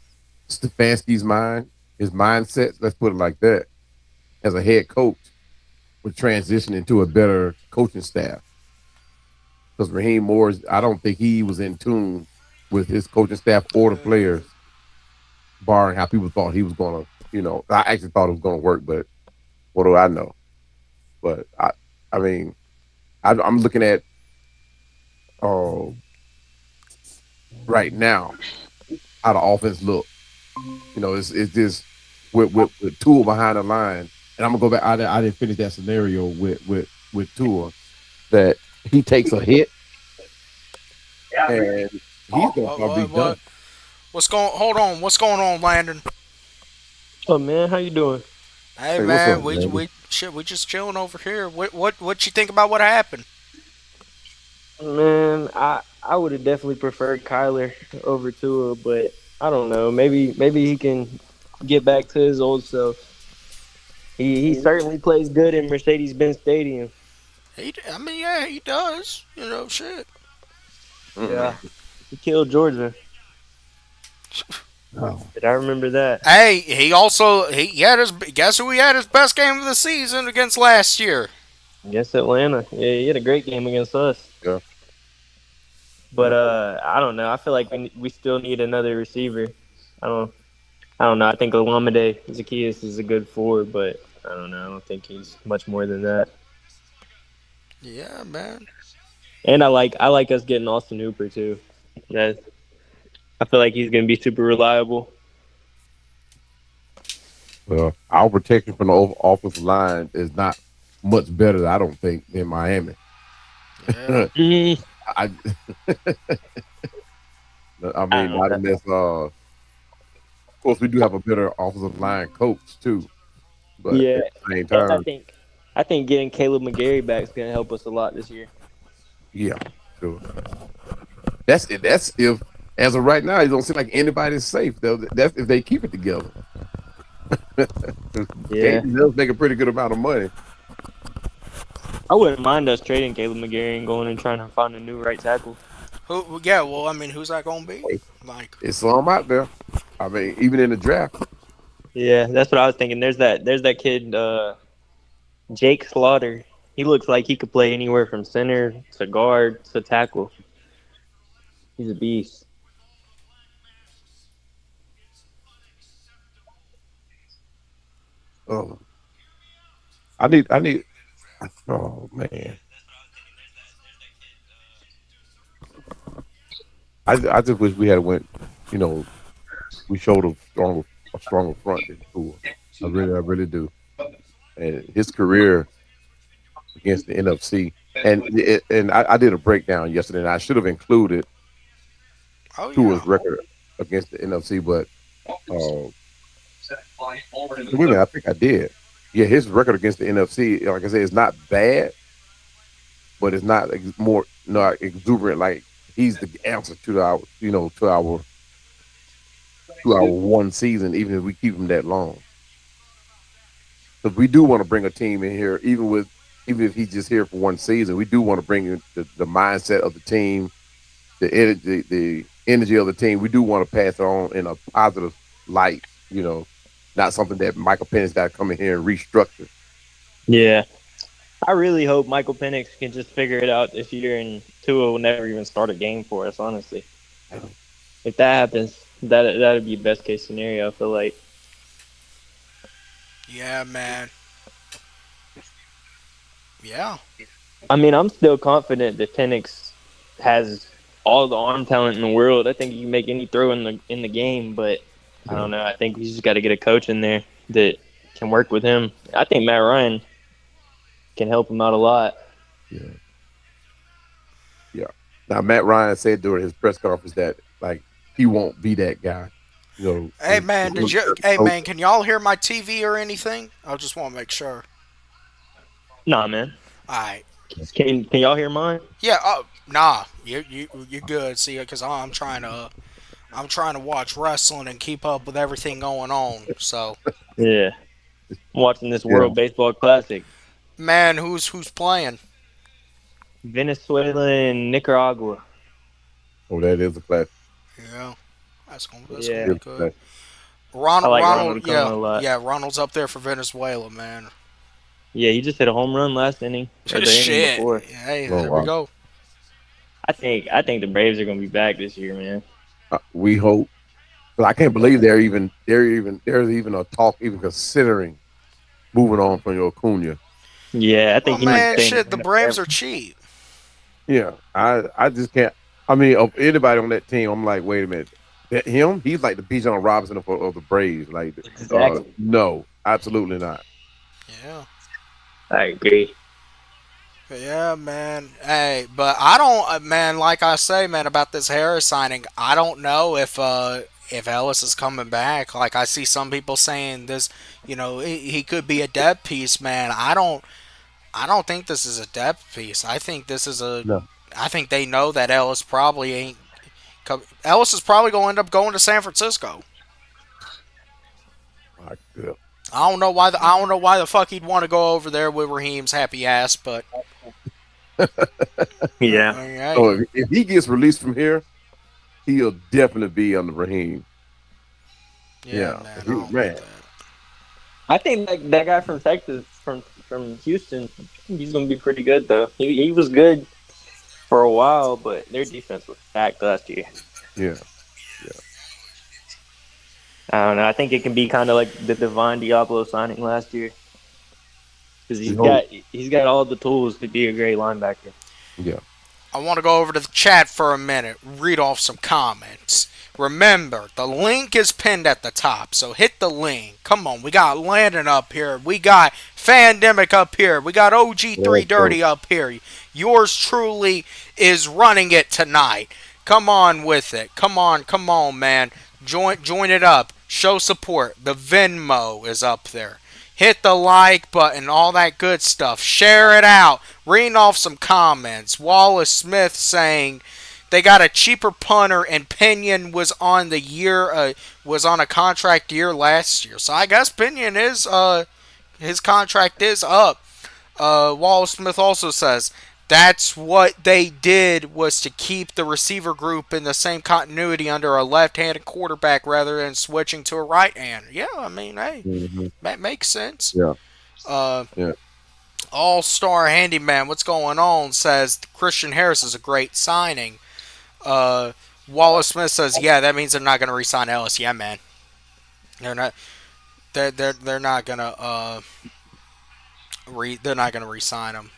Stefanski's his mindset, let's put it like that, as a head coach, would transition into a better coaching staff. Because Raheem Morris, I don't think he was in tune with his coaching staff or the players, barring how people thought he was going to. I actually thought it was going to work, but what do I know? But I mean, I'm looking at uh, right now how the offense look. It's just with Tua behind the line, and I'm gonna go back. I didn't finish that scenario with Tua that he takes a hit and he's gonna probably be done. What's going? Hold on. What's going on, Landon? Oh man, how you doing? Hey, Hey, what's man. up, We man? we shit. We just chilling over here. What you think about what happened? Man, I would have definitely preferred Kyler over Tua, but I don't know. Maybe he can get back to his old self. He certainly plays good in Mercedes-Benz Stadium. I mean, yeah, he does. Shit. Yeah, Mm-mm. he killed Georgia. No. Did I remember that? Hey, he had his guess who he had his best game of the season against last year. Against Atlanta. Yeah, he had a great game against us. Yeah, But I don't know. I feel like we still need another receiver. I don't I don't know. I think Olamide Zacchaeus is a good forward, but I don't know. I don't think he's much more than that. Yeah, man. And I like us getting Austin Hooper too. That I feel like he's gonna be super reliable. Well, our protection from the offensive line is not much better, I don't think, than Miami. Yeah. Mm, I I I mean, don't not know. unless of course we do have a better offensive line coach too, but Yeah, at the same and time, I think getting Caleb McGarry back is gonna help us a lot this year. yeah, sure. That's it. That's if as of right now, it don't seem like anybody's safe though. That's if they keep it together. Yeah, Gaines does make a pretty good amount of money. I wouldn't mind us trading Caleb McGarry and going and trying to find a new right tackle. Who? Yeah. Well, I mean, who's that gonna be? Like, It's some out there. I mean, even in the draft. Yeah, that's what I was thinking. There's that kid, Jake Slaughter. He looks like he could play anywhere from center to guard to tackle. He's a beast. Oh, I need. Oh man, I just wish we had went. You know, we showed a stronger front than Tua. I really do. And his career against the NFC, and I did a breakdown yesterday, and I should have included oh Tua's yeah. record against the NFC, but uh, wait a minute, I think I did. Yeah, his record against the NFC, like I said, is not bad, but it's not not exuberant. Like he's the answer to our one season, even if we keep him that long. Because we do want to bring a team in here, even if he's just here for one season. We do want to bring in the mindset of the team, the energy of the team. We do want to pass it on in a positive light. Not something that Michael Penix got to come in here and restructure. Yeah, I really hope Michael Penix can just figure it out this year and Tua will never even start a game for us. Honestly, if that happens, that'd be best case scenario. I feel like. Yeah, man. Yeah. I mean, I'm still confident that Penix has all the arm talent in the world. I think he can make any throw in the game, but I Yeah, don't know. I think we just got to get a coach in there that can work with him. I think Matt Ryan can help him out a lot. yeah, yeah. Now Matt Ryan said during his press conference that like he won't be that guy. Hey man, did you? Hey Oh, man, can y'all hear my TV or anything? I just want to make sure. Nah, man. All right. Can y'all hear mine? Yeah. Oh, nah. You good? See, because I'm trying to watch wrestling and keep up with everything going on. So, Yeah. I'm watching this yeah. World Baseball Classic. man, who's playing? Venezuela and Nicaragua. Oh, that is a classic. Yeah, that's gonna Yeah. be That is a good. classic. I Ronald, like Ronald, Ronald Acuna yeah, a lot. yeah, Ronald's up there for Venezuela, man. Yeah, he just hit a home run last inning or the inning Shit. before. Hey, Oh there we wow. go. I think the Braves are gonna be back this year, man. We hope. But I can't believe there's even a talk even considering moving on from your Acuna. Yeah, I Well, think he needs to man, stay in shit, the Atlanta Braves forever. are cheap. Yeah, I just can't. I mean, of anybody on that team, I'm like, wait a minute, him? He's like the Bijan Robinson of the Braves. Like, Exactly. no, absolutely not. Yeah. I agree. Yeah, man. Hey, but I don't, man. Like I say, man, about this Harris signing, I don't know if Ellis is coming back. Like I see some people saying this, he could be a depth piece, man. I don't think this is a depth piece. I think this is a. No, I think they know that Ellis probably ain't. Ellis is probably going to end up going to San Francisco. like, yeah. I don't know why the fuck he'd want to go over there with Raheem's happy ass, but Yeah. hey, So if he gets released from here, he'll definitely be under Raheem. yeah, Yeah, man, I don't get man. that. I think that guy from Texas, from Houston, he's gonna be pretty good though. He was good for a while, but their defense was stacked last year. Yeah, yeah. I don't know. I think it can be kind of like the Divine Diablo signing last year because We hope. he's got all the tools to be a great linebacker. Yeah. I want to go over to the chat for a minute, read off some comments. Remember, the link is pinned at the top, so hit the link. Come on, we got Landon up here. We got Fandemic up here. We got OG3 Dirty up here. Yours truly is running it tonight. Come on with it. Come on, man. Join it up. Show support. The Venmo is up there. Hit the like button, all that good stuff. Share it out. Reading off some comments. Wallace Smith saying they got a cheaper punter, and Pinion was on a contract year last year. So I guess Pinion is his contract is up. Wallace Smith also says that's what they did, was to keep the receiver group in the same continuity under a left-handed quarterback rather than switching to a right-hander. Yeah, I mean, hey, that makes sense. Yeah. Yeah. All-Star Handyman, what's going on, says Christian Harris is a great signing. Wallace Smith says, yeah, that means they're not going to re-sign Ellis. Yeah, man. They're not. They're not gonna they're not gonna re-sign him.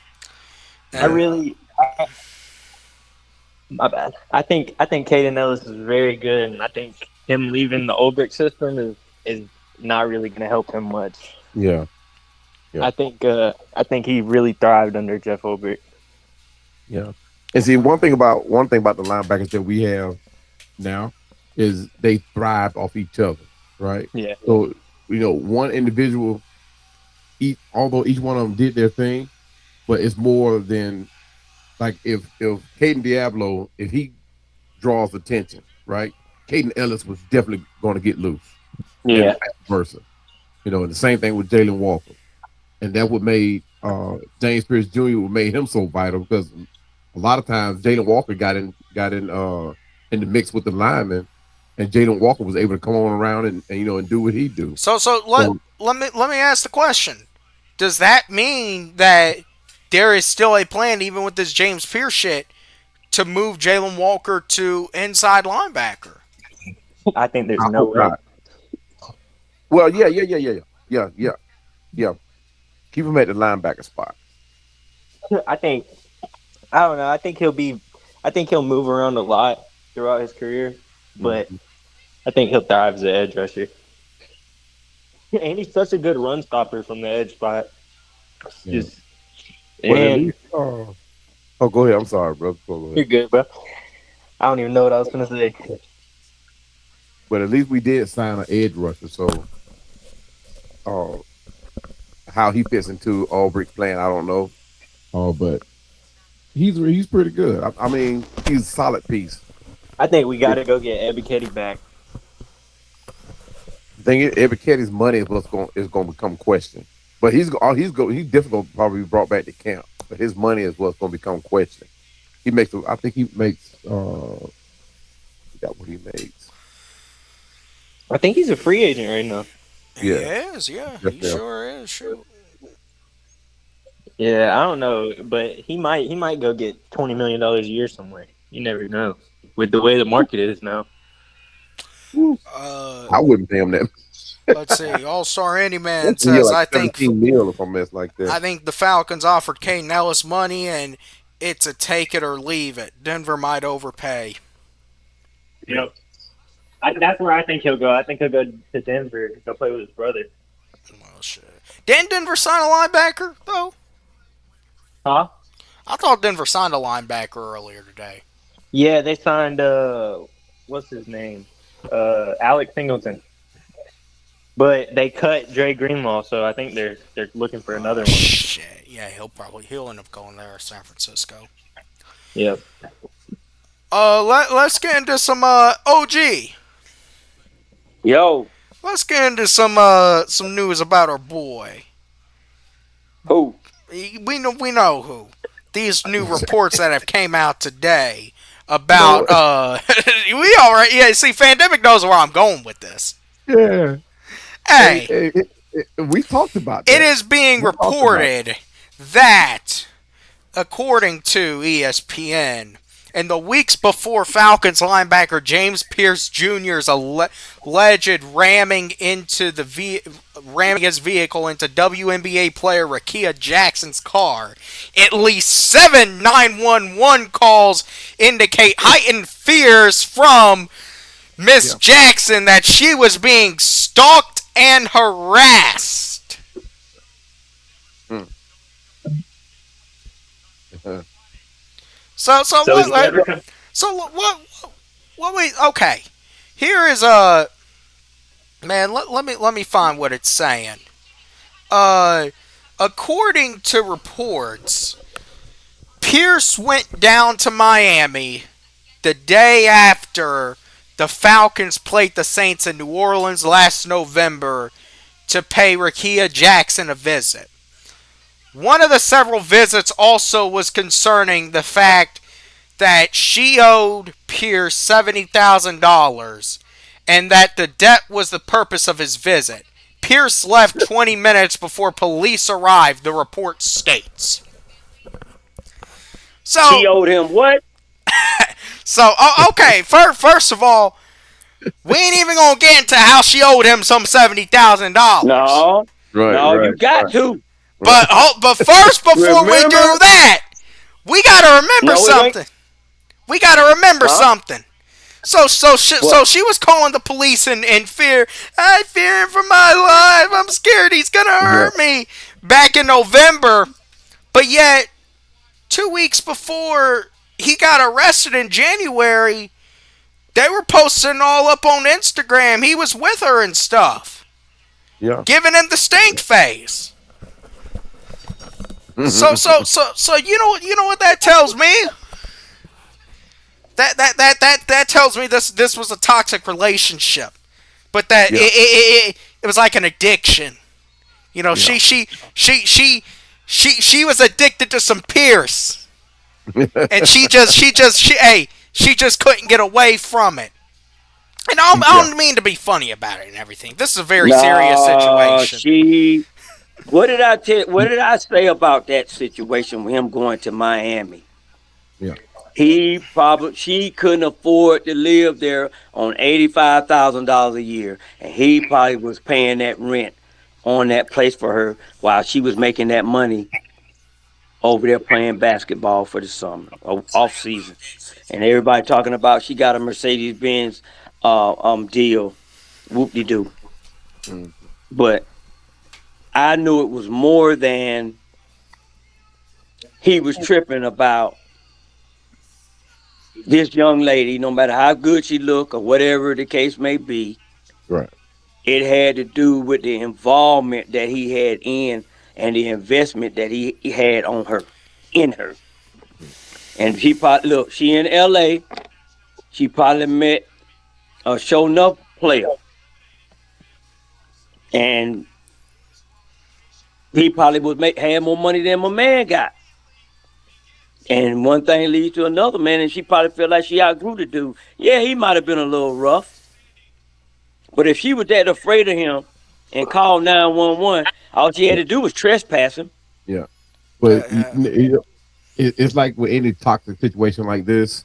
My bad. I think Caden Ellis is very good, and I think him leaving the Ulbrich system is not really going to help him much. Yeah. I think he really thrived under Jeff Ulbrich. Yeah. And see, one thing about the linebackers that we have now is they thrive off each other, right? Yeah. So, one individual, although each one of them did their thing, but it's more than, like, if Caden Diablo, if he draws attention, right? Caden Ellis was definitely going to get loose. Yeah. And vice versa. And the same thing with Jalen Walker. And that what made James Pierce Jr. made him so vital, because a lot of times Jalen Walker got in the mix with the linemen, and Jalen Walker was able to come on around and do what he do. So let me ask the question: does that mean that there is still a plan, even with this James Pierce shit, to move Jalen Walker to inside linebacker? I think there's no way. Well, yeah. Keep him at the linebacker spot. I don't know. I think he'll move around a lot throughout his career, but I think he'll thrive as an edge rusher. And he's such a good run stopper from the edge spot. Yeah. Go ahead. I'm sorry, bro. Go ahead. You're good, bro. I don't even know what I was going to say. But at least we did sign an edge rusher, so how he fits into Ulbricht's plan, I don't know. But he's pretty good. I mean, he's a solid piece. I think we got to go get Ebiketie back. The thing is, Ebiketie's money is going to become questioned. But he's definitely going to probably be brought back to camp. But his money is what's going to become questioned. I think he makes. Forgot what he makes. I think he's a free agent right now. Yeah. He is. Yeah, he sure is. Sure. Yeah, I don't know, but he might go get $20 million a year somewhere. You never know with the way the market is now. I wouldn't pay him that. Let's see. All-Star Handyman says, I think the Falcons offered Caden Ellis money, and it's a take it or leave it. Denver might overpay. Yep. That's where I think he'll go. I think he'll go to Denver to go play with his brother. Well, shit. Didn't Denver sign a linebacker, though? Huh? I thought Denver signed a linebacker earlier today. Yeah, they signed, what's his name? Alex Singleton. But they cut Dre Greenlaw, so I think they're looking for another one. Shit. Yeah, he'll end up going there, San Francisco. Yep. Let's get into some OG. Yo. Let's get into some news about our boy. Who? We know who. These new reports that have came out today about we all right. Yeah, see, Fandemic knows where I'm going with this. Yeah. Hey, we talked about that. It is being reported that, according to ESPN, in the weeks before Falcons linebacker James Pierce Jr.'s alleged ramming his vehicle into WNBA player Rakia Jackson's car, at least 7 911 calls indicate heightened fears from Miss Yeah. Jackson that she was being stalked and harassed. Mm. So So what? is he ever come? So what? We okay. Here is man. Let me find what it's saying. Uh, according to reports, Pierce went down to Miami the day after the Falcons played the Saints in New Orleans last November to pay Rakia Jackson a visit. One of the several visits also was concerning the fact that she owed Pierce $70,000 and that the debt was the purpose of his visit. Pierce left 20 minutes before police arrived, the report states. She So, owed him what? okay, first of all, we ain't even gonna get into how she owed him some $70,000. No, Right, no, you right, got right, to. right. But first, before we do Remember? that, we gotta remember No, it ain't. something. We gotta remember Huh? something. So What? she was calling the police in fear. I fear for my life. I'm scared he's gonna Yeah. hurt me. Back in November, but yet 2 weeks before he got arrested in January, they were posting all up on Instagram. He was with her and stuff, Yeah. giving him the stink face. So you know what that tells me? That tells me this was a toxic relationship, but that Yeah. it was like an addiction. You know, Yeah. she was addicted to some Pierce, and she just couldn't get away from it. And I Yeah. don't mean to be funny about it and everything. This is a very serious No, situation. she. What did I tell? What did I say about that situation with him going to Miami? Yeah. She couldn't afford to live there on $85,000 a year, and he probably was paying that rent on that place for her while she was making that money over there playing basketball for the summer, off season, and everybody talking about she got a Mercedes Benz deal, whoop de doo. Mm. But I knew it was more than he was tripping about this young lady, no matter how good she look or whatever the case may be. Right. It had to do with the involvement that he had in and the investment that he had on her, in her. And she probably look, she in LA, she probably met a show enough player. And he probably had more money than my man got. And one thing leads to another, man, and she probably felt like she outgrew the dude. Yeah, he might have been a little rough. But if she was that afraid of him and called 911, all she had to do was trespass him. Yeah. Uh, But uh, it's like with any toxic situation like this,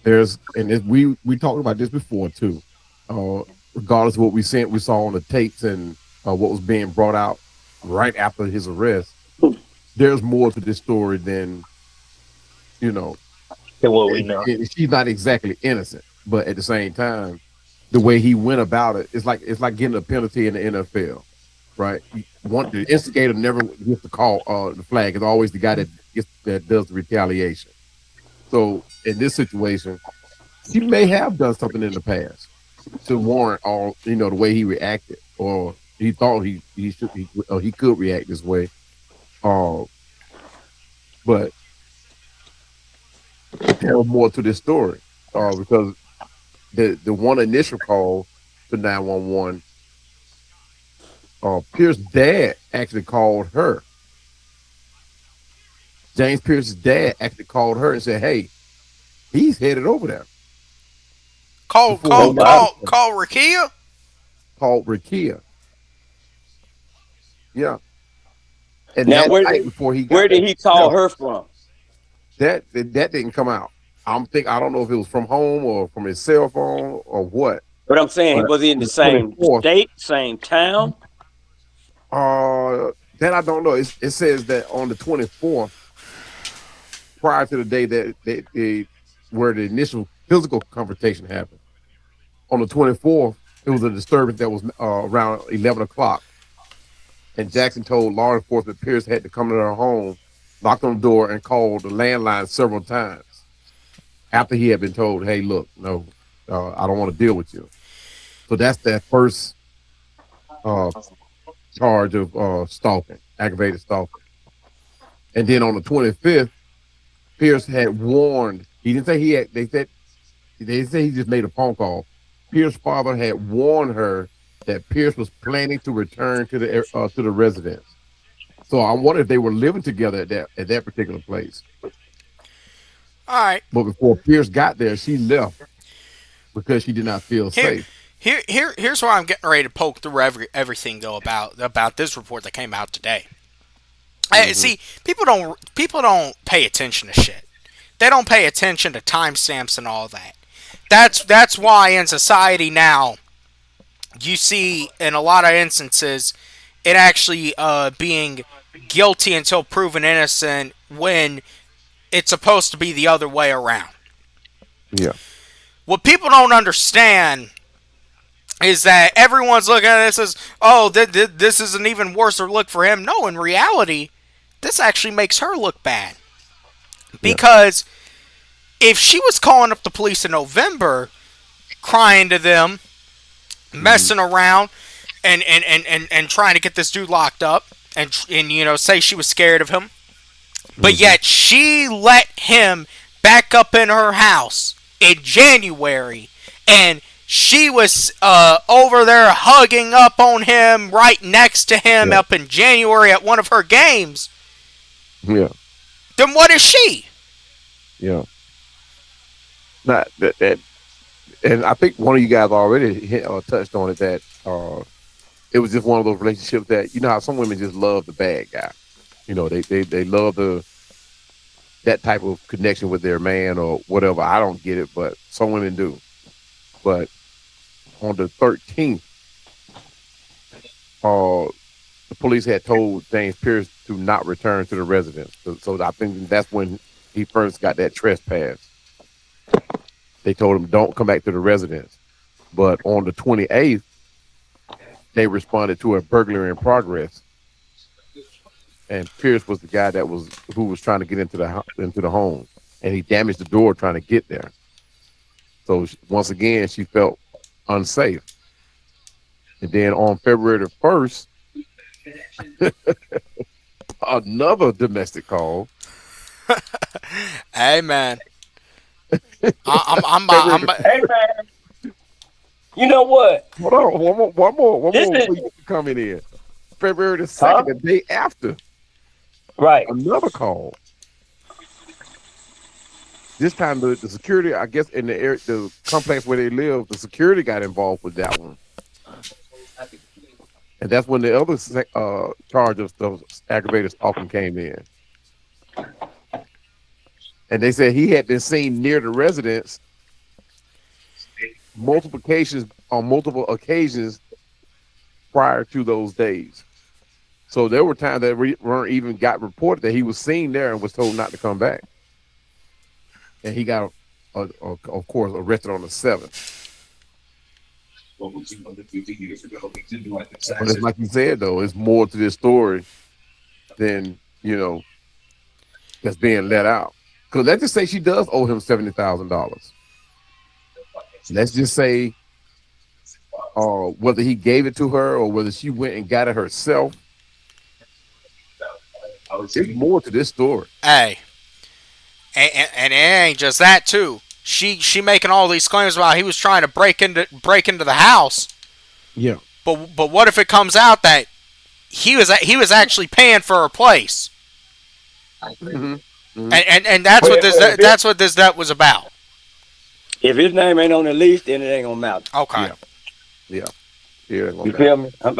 we talked about this before too. Uh, Regardless of what we saw on the tapes and what was being brought out right after his arrest, there's more to this story than you know. Than what we know. She's not exactly innocent, but at the same time, the way he went about it, it's like getting a penalty in the NFL, right? The instigator never gets to call the flag. It's always the guy that does the retaliation. So in this situation, he may have done something in the past to warrant all the way he reacted, or he thought he could react this way. Uh, but there was more to this story because the one initial call to 911, Pierce's dad actually called her. James Pierce's dad actually called her and said, "Hey, he's headed over there." call Before he call Oh, got wow. call call Rakia. called Rakia, yeah, and Now, that night before he where got did there, he call yeah, her from? that didn't come out. I don't know if it was from home or from his cell phone or what, But I'm saying, but was he in on the the same 24th, state, same town? that I don't know. It says that on the 24th, prior to the day that where the initial physical confrontation happened, On the 24th, it was a disturbance that was around 11 o'clock. And Jackson told law enforcement Pierce had to come to her home, knocked on the door, and called the landline several times after he had been told, hey, look, no, I don't want to deal with you. So that's that first uh, charge of stalking, aggravated stalking. And then on the 25th, Pierce had warned, he didn't say he had, they say he just made a phone call. Pierce's father had warned her that Pierce was planning to return to the residence. So I wonder if they were living together at that particular place. All right. But before Pierce got there, she left because she did not feel Here, safe. here's where I'm getting ready to poke through everything though about this report that came out today. Mm-hmm. See, people don't pay attention to shit. They don't pay attention to timestamps and all that. That's why in society now you see in a lot of instances it actually being guilty until proven innocent when it's supposed to be the other way around. Yeah. What people don't understand is that everyone's looking at this as, oh, this is an even worse look for him. No, in reality, this actually makes her look bad. Yeah. Because if she was calling up the police in November, crying to them, messing around, and trying to get this dude locked up, and say she was scared of him, but yet she let him back up in her house in January, and she was over there hugging up on him, right next to him, Yeah. up in January at one of her games. Yeah. Then what is she? Yeah. Not that, and I think one of you guys already touched on it, that it was just one of those relationships that, you know how some women just love the bad guy. They love that type of connection with their man or whatever. I don't get it, but some women do. But on the 13th, the police had told James Pierce to not return to the residence. So I think that's when he first got that trespass. They told him, don't come back to the residence. But on the 28th, they responded to a burglary in progress. And Pierce was the guy who was trying to get into the home, and he damaged the door trying to get there. So once again, she felt unsafe. And then on February the 1st, another domestic call. Hey man, I'm Hey man, you know what? Hold on, one more This before is you come in here. February the 2nd, the day after, right. another call. This time the security, I guess, in the complex where they live, the security got involved with that one. And that's when the other charge of aggravated stalking came in. And they said he had been seen near the residence on multiple occasions prior to those days. So there were times that weren't even got reported that he was seen there and was told not to come back. And he got, of course, arrested on the 7th. But it's like you said, though, it's more to this story than, that's being let out. Because let's just say she does owe him $70,000. Let's just say whether he gave it to her or whether she went and got it herself. There's more to this story. hey, and it ain't just that too. She making all these claims about he was trying to break into the house. Yeah. But what if it comes out that he was actually paying for her place? Mm-hmm. Mm-hmm. And that's what this debt was about. If his name ain't on the lease, then it ain't gonna matter. Okay. Yeah. You feel me? I'm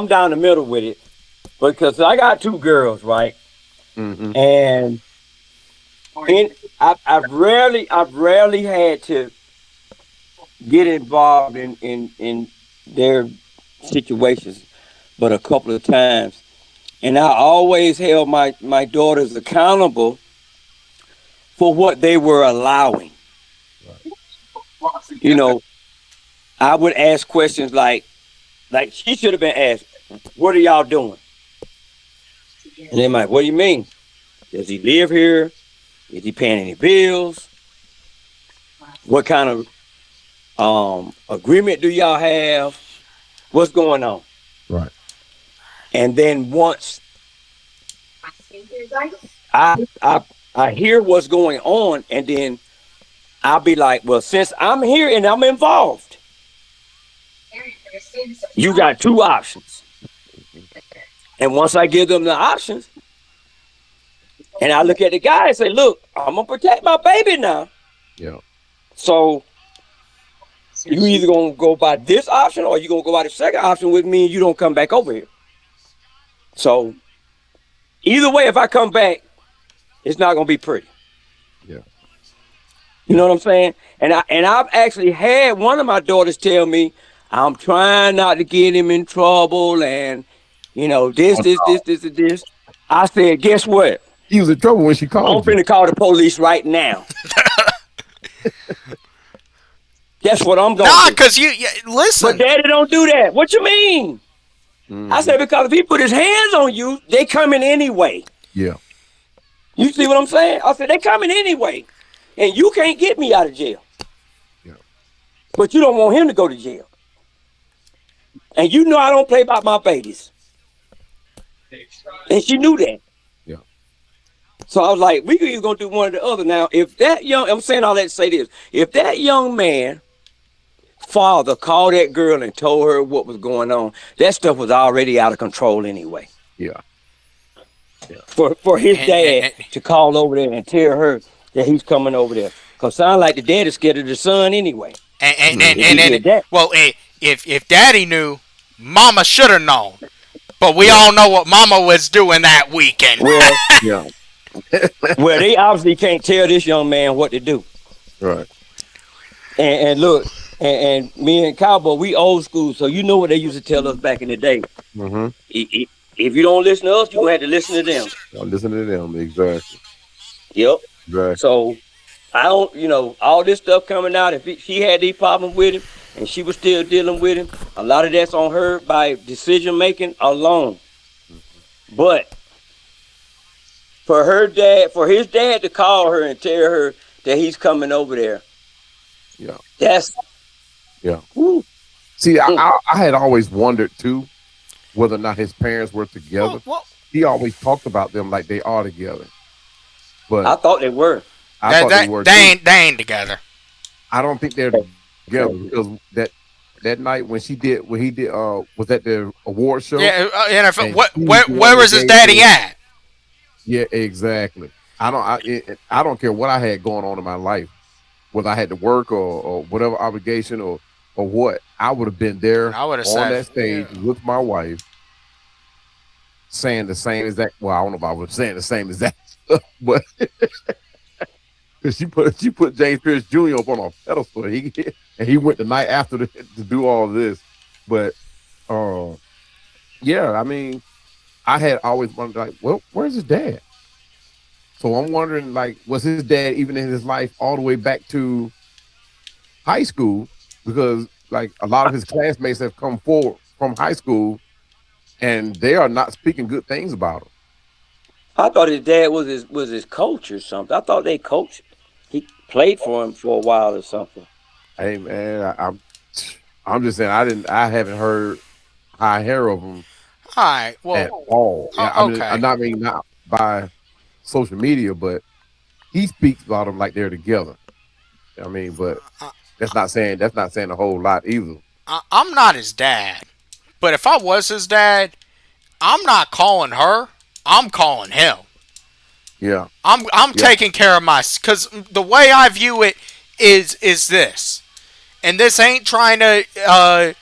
down the middle with it, because I got two girls, right? Mm-hmm. And I've rarely had to get involved in their situations, but a couple of times. And I always held my daughters accountable for what they were allowing. I would ask questions like she should have been asked, "What are y'all doing?" And they're like, "What do you mean? Does he live here? Is he paying any bills? What kind of agreement do y'all have? What's going on?" Right. And then once I I I hear what's going on, and then I'll be like, "Well, since I'm here and I'm involved, you got two options." And once I give them the options, and I look at the guy and say, "Look, I'm gonna protect my baby now. Yeah. So you either gonna go by this option or you gonna go by the second option with me and you don't come back over here. So either way, if I come back, it's not gonna be pretty." Yeah. You know what I'm saying? And I've actually had one of my daughters tell me, "I'm trying not to get him in trouble, and this, Oh, this, this, no. this, and this." I said, "Guess what? He was in trouble when she I'm called you. finna call the police right now. That's what I'm gonna Nah, do." cause you But listen. daddy don't do that. What you mean? I Hmm. said, "Because if he put his hands on you, they coming anyway." Yeah. You see what I'm saying? I said, "They coming anyway. And you can't get me out of jail. Yeah. But you don't want him to go to jail. And you know I don't play about my babies." And she knew that. Yeah. So I was like, we could either gonna do one or the other. Now, if that young, I'm saying all that to say this, if that young man father called that girl and told her what was going on, that stuff was already out of control anyway. Yeah. Yeah. For his And, dad and, to call over there and tell her that he's coming over there. Cause sound like the dad is scared of the son anyway. and, and, and, If Hmm. he and, and did that. well, if Daddy knew, Mama should have known. But we Yeah. all know what Mama was doing that weekend. Well, Yeah. well, they obviously can't tell this young man what to do. Right. And look, and me and Cowboy, we old school, so you know what they used to tell us back in the day. Mm-hmm. If you don't listen to us, you had to listen to them. Y'all listen to them. Exactly. Yep. Exactly. So I don't, all this stuff coming out. If she had these problems with him and she was still dealing with him, a lot of that's on her by decision making alone. But for his dad to call her and tell her that he's coming over there, Yeah. that's Yeah. whew, See, mm. I had always wondered too whether or not his parents were together. Well, He always talked about them like they are together, but I thought they were. I thought they were too. they ain't together. I don't think they're together because that night when he did was at the award show Yeah, and if, and what, he was the one where that was his gave daddy the at? yeah, exactly. I don't care what I had going on in my life, whether I had to work or whatever obligation or what, I would have been there I would have on said, that stage with my wife saying the same exact. Well, I don't know if I was saying the same exact stuff, but she put James Pierce Jr. up on a pedestal. He went the night after to do all of this, but uh, yeah, I mean, I had always wondered like, well, where's his dad? So I'm wondering like, was his dad even in his life all the way back to high school? Because like a lot of his classmates have come forward from high school and they are not speaking good things about him. I thought his dad was his coach or something. I thought they coached. He played for him for a while or something. Hey man, I'm just saying I haven't heard high hair of him all right, at well, all. Yeah, I mean, okay. not by social media, but he speaks about them like they're together. I mean, but Uh, that's not saying a whole lot either. I'm not his dad, but if I was his dad, I'm not calling her. I'm calling him. Yeah, I'm yeah, taking care of my, because the way I view it is this, and this ain't trying to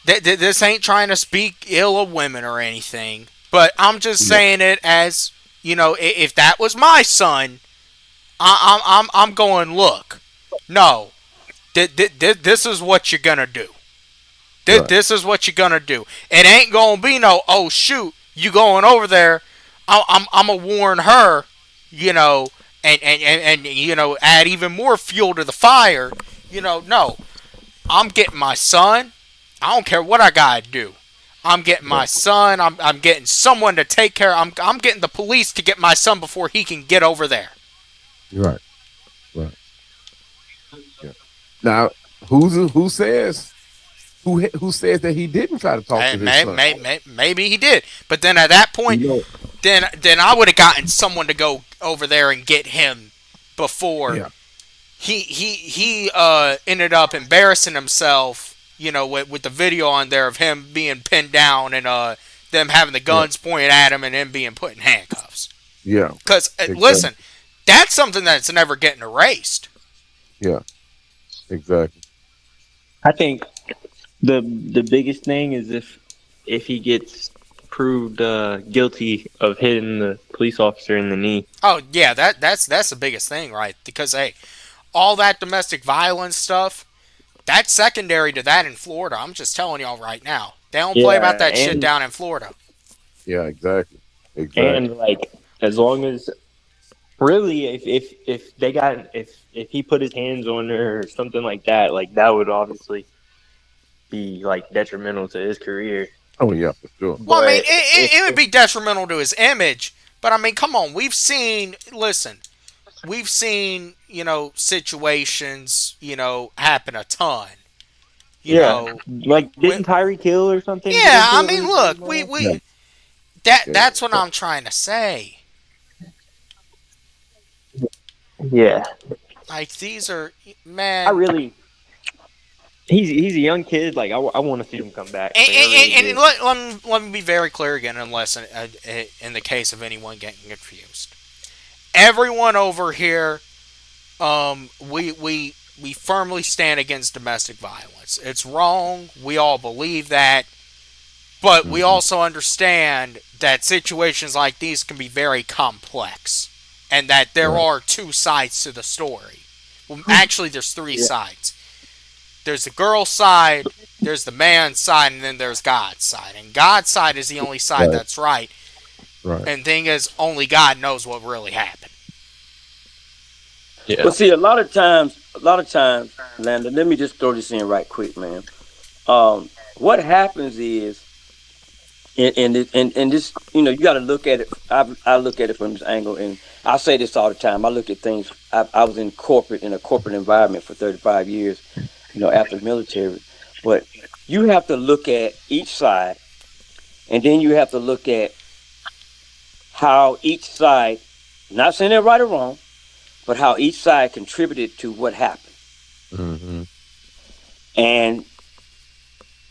this ain't trying to speak ill of women or anything, but I'm just yeah, saying it as, if that was my son, I'm going, look, no, this is what you're gonna do. right, This is what you're gonna do. It ain't gonna be no, oh shoot, you going over there. I'm gonna warn her, and add even more fuel to the fire. No. I'm getting my son. I don't care what I gotta do. I'm getting my Right. son. I'm getting someone to take care. I'm getting the police to get my son before he can get over there. Right. Right. Yeah. Now, who says that he didn't try to talk to his son? Maybe he did, but then at that You point, know. then I would have gotten someone to go over there and get him before Yeah. he ended up embarrassing himself. With the video on there of him being pinned down and them having the Yeah. guns pointed at him and him being put in handcuffs. Yeah. Because Exactly. listen, that's something that's never getting erased. Yeah. Exactly. I think the biggest thing is if he gets proved guilty of hitting the police officer in the knee. Oh yeah, that's the biggest thing, right? Because hey, all that domestic violence stuff, that's secondary to that in Florida. I'm just telling y'all right now. They don't play about Yeah, that shit down in Florida. Yeah. Exactly. Exactly. and like as long as really if they got if he put his hands on her or something like that would obviously be like detrimental to his career. Oh yeah, for sure. Well, I mean, But it would be detrimental to his image. But I mean, come on, we've seen situations happen a ton. You yeah, know, like when, didn't Tyreek Hill or something get yeah, into I it mean, recently, look, man? Yeah. Yeah. that's what I'm trying to say. Yeah, Like these are I man. really he's a young kid. Like I want to see him come back. Like, I really And do. let me be very clear again, unless in the case of anyone getting confused, everyone over here, we firmly stand against domestic violence. It's wrong. We all believe that, but we Mhm. also understand that situations like these can be very complex, and that there Right. are two sides to the story. Well, actually, there's three Yeah. sides. There's the girl's side, there's the man's side, and then there's God's side. And God's side is the only side Right. that's right. Right. And thing is, only God knows what really happened. But see, a lot of times, Landon, let me just throw this in right quick, man. What happens is, and this, you got to look at it. I look at it from this angle, and I say this all the time. I look at things. I was in a corporate environment for 35 years, after the military. But you have to look at each side, and then you have to look at how each side, not saying they're right or wrong, but how each side contributed to what happened. Hmm. And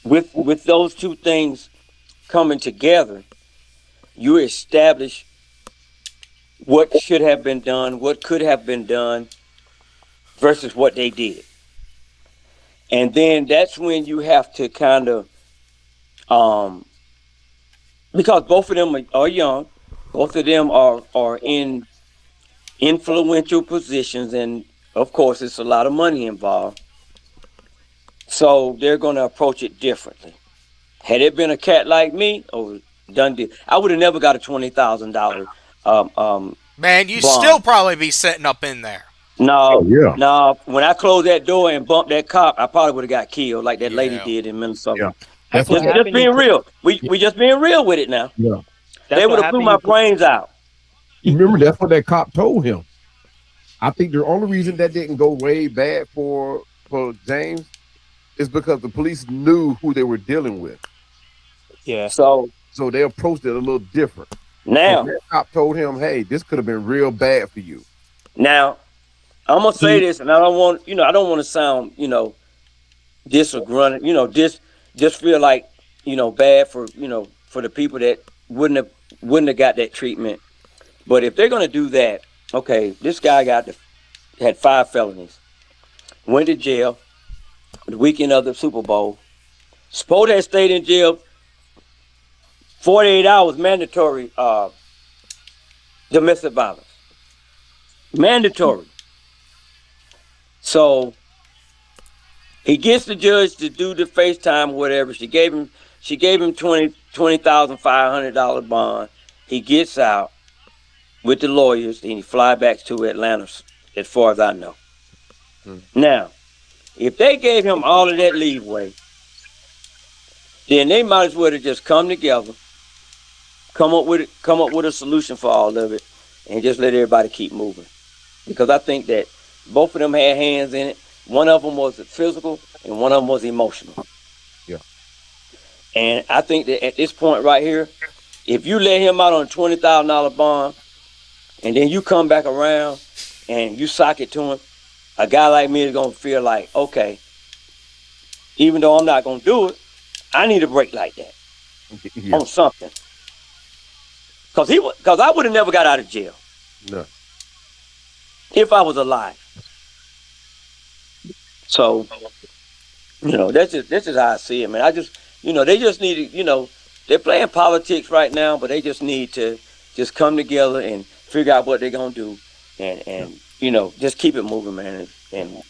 with those two things coming together, you establish what should have been done, what could have been done versus what they did. And then that's when you have to kind of, um, because both of them are young, both of them are in influential positions, and of course, it's a lot of money involved. So they're going to approach it differently. Had it been a cat like me, oh, done deal. I would have never got a $20,000 Man, you still bond. probably be sitting up in there. Oh No, yeah. no. When I closed that door and bumped that cop, I probably would have got killed like that lady Yeah. did in Minnesota. Yeah. That's That's what what. Just happened. being real. We just being real with it now. Yeah. They That's would what have blew happened. my brains out. Remember, that's what that cop told him. I think the only reason that didn't go way bad for James is because the police knew who they were dealing with, Yeah. So so they approached it a little different. So now, that cop told him, "Hey, this could have been real bad for you." now I'm gonna say He, this, and I don't want to sound, disagreeing, just feel like, bad for, for the people that wouldn't have got that treatment. But if they're gonna do that, okay, this guy had 5 felonies, went to jail the weekend of the Super Bowl. Supposed to have stayed in jail 48 hours mandatory, domestic violence. Mandatory. So he gets the judge to do the FaceTime or whatever. She gave him $20,500 bond. He gets out with the lawyers and he fly back to Atlanta, as far as I know. Mm. Now, If they gave him all of that leeway, then they might as well have just come together, come up with a solution for all of it, and just let everybody keep moving. Because I think that both of them had hands in it. One of them was physical, and one of them was emotional. Yeah. And I think that at this point right here, if you let him out on a $20,000 bond, and then you come back around and you sock it to him, a guy like me is gonna feel like, okay, even though I'm not gonna do it, I need a break like that Yeah. on something. Because I would have never got out of jail No. if I was alive. So, that's just how I see it, man. They just need to, they're playing politics right now, but they just need to just come together and figure out what they're gonna do, and just keep it moving, man. And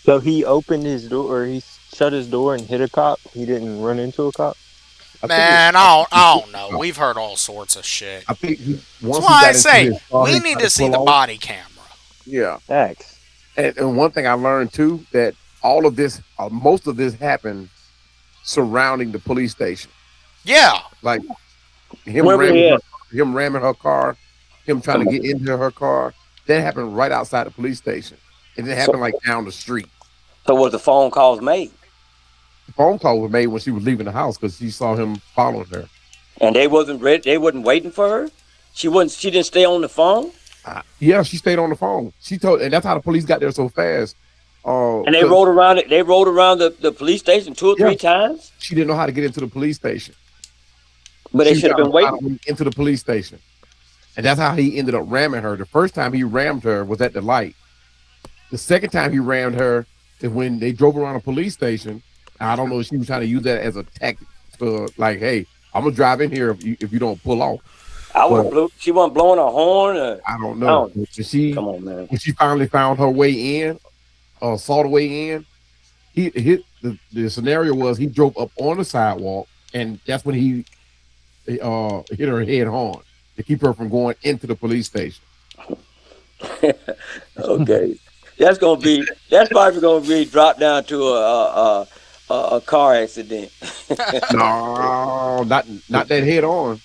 So he opened his door, or he shut his door and hit a cop. He didn't run into a cop. I think Man, I don't know. We've heard all sorts of shit. I think That's once he why I got into say his car, we he need tried to see pull the off. body camera. Yeah. Facts. And one thing I learned too, that all of this, most of this happened surrounding the police station. Yeah. Like him where we at? ramming her car, him trying to get into her car. That happened right outside the police station. It didn't happen like down the street. So was the phone calls made? The phone call was made when she was leaving the house because she saw him following her. And they wasn't ready. They wasn't waiting for her. She didn't stay on the phone. Yeah, she stayed on the phone. And that's how the police got there so fast. And they rode around it. They rode around the police station 2 or 3 times. She didn't know how to get into the police station. But they should have been waiting into the police station. And that's how he ended up ramming her. The first time he rammed her was at the light. The second time he rammed her is when they drove around a police station. I don't know if she was trying to use that as a tactic to like, hey, I'm gonna drive in here if you don't pull off. She wasn't blowing a horn. I don't know. Come on, man. When she finally found her way in, saw the way in, he hit the scenario was he drove up on the sidewalk, and that's when he hit her head on to keep her from going into the police station. Okay, that's probably gonna be dropped down to a car accident. No, not that head on.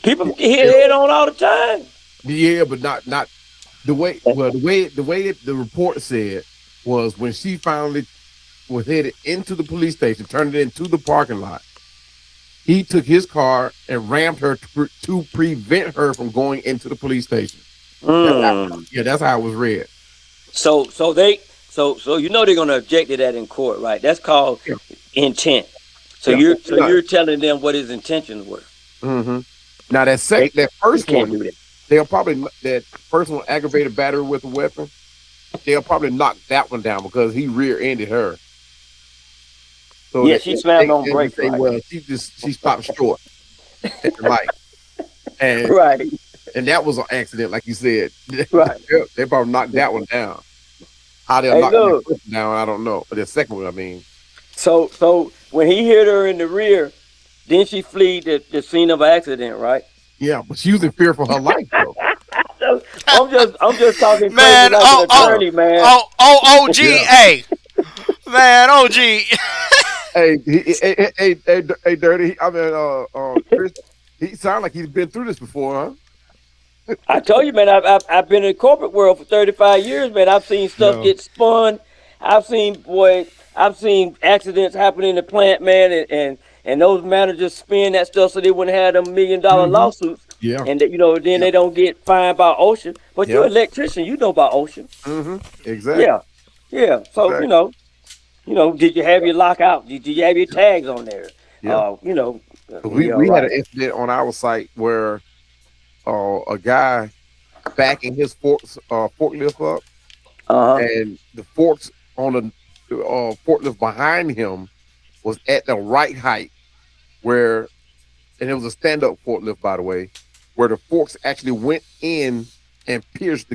People hit head on all the time. Yeah, but not the way. Well, the way the report said was when she finally was headed into the police station, turned it into the parking lot. He took his car and rammed her to prevent her from going into the police station. That's how it was read. So they're gonna object to that in court, right? That's called intent. So you're telling them what his intentions were. Mm-hmm. Now that first one, they'll probably that first one aggravated battery with a weapon. They'll probably knock that one down because he rear-ended her. So she slammed on brakes. Right? Well, she stopped short at the light, and right. And that was an accident, like you said. Right. They probably knocked that one down. How they'll knock that one down, I don't know. But the second one, I mean. So when he hit her in the rear, then she flee the scene of an accident, right? Yeah, but she was in fear for her life, though. I'm just talking man, like an attorney, man. OG, hey. Man, OG. hey, Dirty. Chris, he sounded like he's been through this before, huh? I told you, man, I've been in the corporate world for 35 years, man. I've seen stuff get spun. I've seen accidents happen in the plant, man, and those managers spin that stuff so they wouldn't have them $1 million lawsuits. Yeah. And then they don't get fined by OSHA. But you're an electrician, you know about OSHA. Mm-hmm. Exactly. Yeah. So exactly. Did you have your lockout? Did you have your tags on there? Yeah. We had an incident on our site where a guy backing his forklift up, and the forks on the forklift behind him was at the right height, and it was a stand-up forklift, by the way, where the forks actually went in and pierced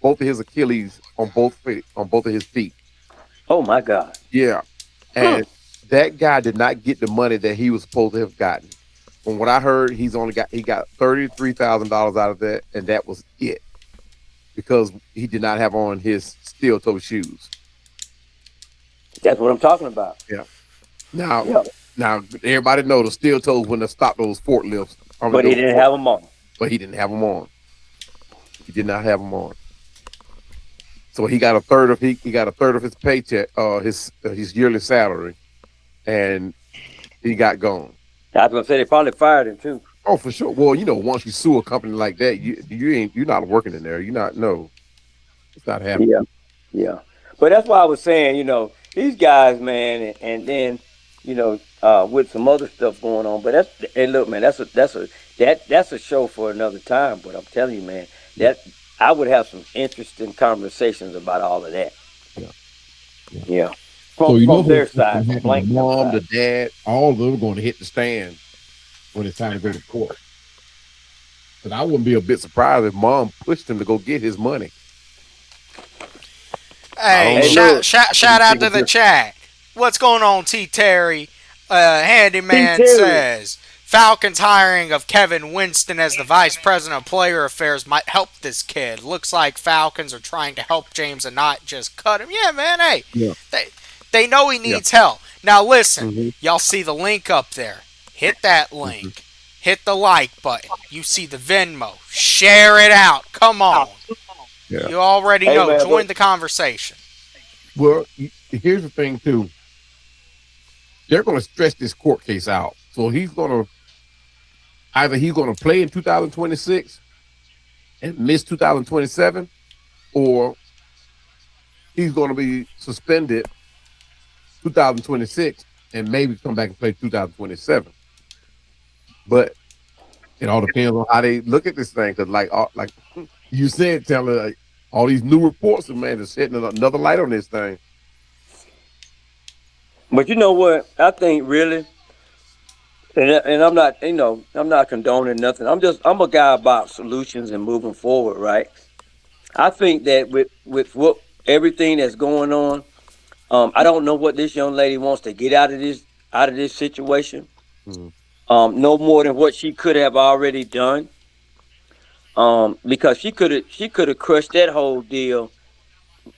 both of his Achilles on both of his feet. Oh my God! Yeah, and that guy did not get the money that he was supposed to have gotten. From what I heard, he got $33,000 out of that, and that was it. because he did not have on his steel toe shoes. That's what I'm talking about. Yeah. Now, Yeah. now everybody knows the steel toes wouldn't have stopped those forklifts. But he didn't have them on. But he didn't have them on. He did not have them on. So he got a third of his paycheck, his yearly salary, and he got gone. I was gonna say they probably fired him too. Oh, for sure. Well, once you sue a company like that, you're not working in there. It's not happening. Yeah, yeah. But that's why I was saying, these guys, man, and then, with some other stuff going on. But look, man, that's a show for another time. But I'm telling you, man, that I would have some interesting conversations about all of that. Yeah. From their side, from the mom, the dad, all of them are going to hit the stand when it's time to go to court. But I wouldn't be a bit surprised if mom pushed him to go get his money. Hey, shout out to the chat. What's going on, T. Terry? Handyman says Falcons hiring of Kevin Winston as the vice president of player affairs might help this kid. Looks like Falcons are trying to help James and not just cut him. Yeah, man. Hey, they know he needs help. Now listen, y'all see the link up there. Hit that link. Hit the like button. You see the Venmo. Share it out. Come on. Yeah. You already know. Man, join the conversation. Well, here's the thing, too. They're going to stretch this court case out. So he's going to play in 2026 and miss 2027, or he's going to be suspended 2026 and maybe come back and play 2027. But it all depends on how they look at this thing. Because, like you said, Taylor, like, all these new reports, man, is setting another light on this thing. But you know what? I think really, and I'm not, I'm not condoning nothing. I'm a guy about solutions and moving forward, right? I think that with what everything that's going on, I don't know what this young lady wants to get out of this situation. No more than what she could have already done. Because she could have crushed that whole deal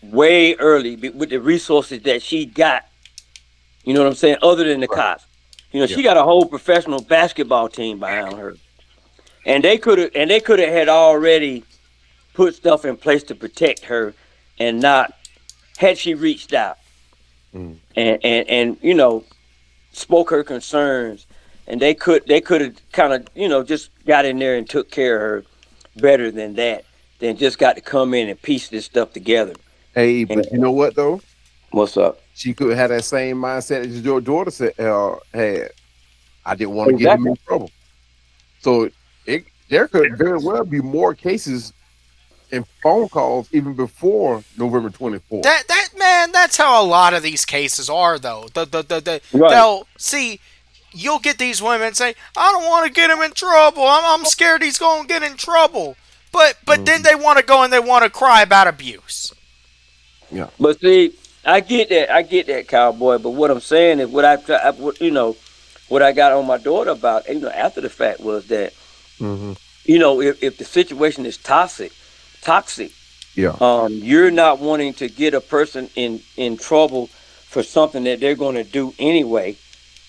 way early with the resources that she got. You know what I'm saying? Other than the cops, she got a whole professional basketball team behind her, and they could have had already put stuff in place to protect her, and not had she reached out and spoke her concerns, and they could have kind of just got in there and took care of her better than just got to come in and piece this stuff together. Hey, but you know what though? What's up? She could have that same mindset as your daughter had. I didn't want to get him in trouble. So there could very well be more cases and phone calls even before November 24th. That's how a lot of these cases are, though. Right. They'll see. You'll get these women say, I don't want to get him in trouble. I'm scared he's going to get in trouble. But then they want to go and they want to cry about abuse. Yeah. But see, I get that, Cowboy. But what I'm saying is what I got on my daughter about, after the fact was that, if the situation is toxic, you're not wanting to get a person in trouble for something that they're going to do anyway.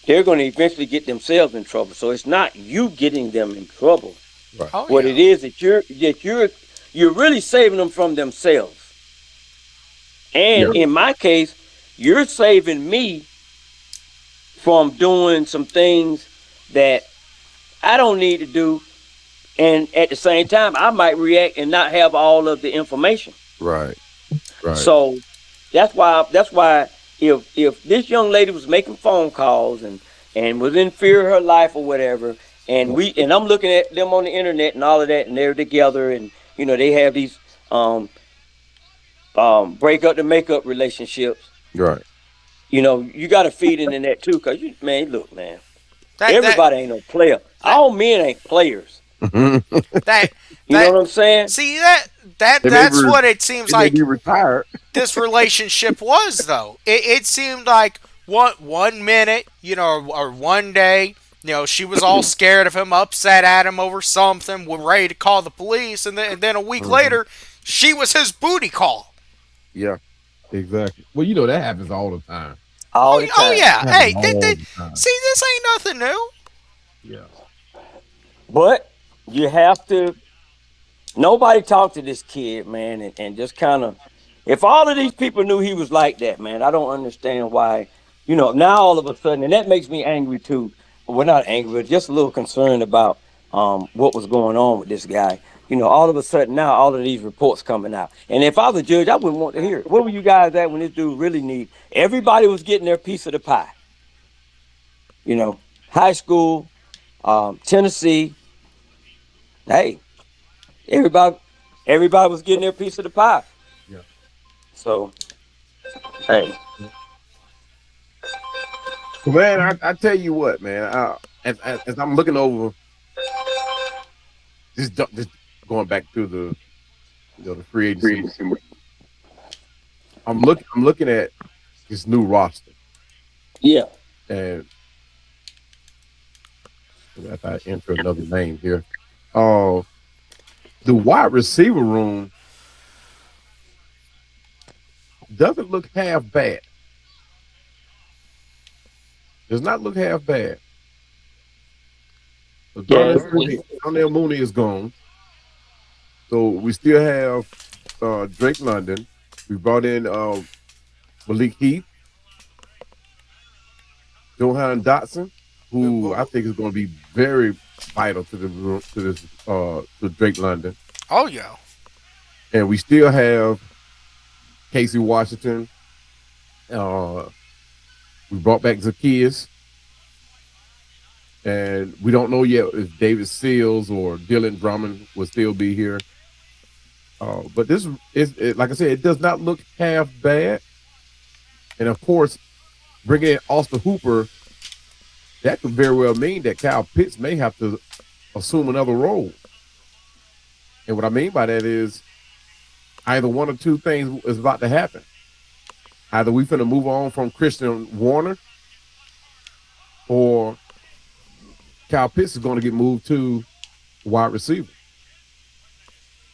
They're going to eventually get themselves in trouble. So it's not you getting them in trouble. Right. Oh, what it is that you're really saving them from themselves. And in my case, you're saving me from doing some things that I don't need to do. And at the same time, I might react and not have all of the information. Right. So that's why if this young lady was making phone calls and was in fear of her life or whatever, and I'm looking at them on the internet and all of that, and they're together, and they have these break up to make up relationships. Right. You got to feed into that too, because look, man, everybody ain't no player. All men ain't players. You know what I'm saying? See that's what it seems like. Be retired. This relationship was, though. It seemed like one minute, or one day She was all scared of him, upset at him over something, was ready to call the police, and then a week Mhm. later, she was his booty call. Yeah, exactly. Well, that happens all the time. all the Oh time. yeah. It happens Hey, all the time. see, this ain't nothing new. Yeah. But you have to. Nobody talked to this kid, man, and just kind of. If all of these people knew he was like that, man, I don't understand why. Now all of a sudden, and that makes me angry too. We're not angry, but just a little concerned about what was going on with this guy. All of a sudden now all of these reports coming out. And if I was a judge, I wouldn't want to hear it. Where were you guys at when this dude really need? Everybody was getting their piece of the pie. High school, Tennessee. Hey, everybody, everybody was getting their piece of the pie. Yeah. So, hey, So, man, I tell you what, man. As I'm looking over, just going back to the free agency, I'm looking at this new roster, yeah, and if I enter another name here, uh, the wide receiver room doesn't look half bad. Does not look half bad. So yeah. Darnell Mooney is gone. So we still have Drake London. We brought in Malik Heath, Johan Dotson, who I think is going to be very vital to Drake London. Oh yeah. And we still have Casey Washington. Uh, we brought back Zacchaeus. And we don't know yet if David Seals or Dylan Drummond will still be here. But this is, like I said, it does not look half bad. And of course, bringing in Austin Hooper, that could very well mean that Kyle Pitts may have to assume another role. And what I mean by that is either one or two things is about to happen. Either we finna move on from Christian Warner, or Kyle Pitts is going to get moved to wide receiver.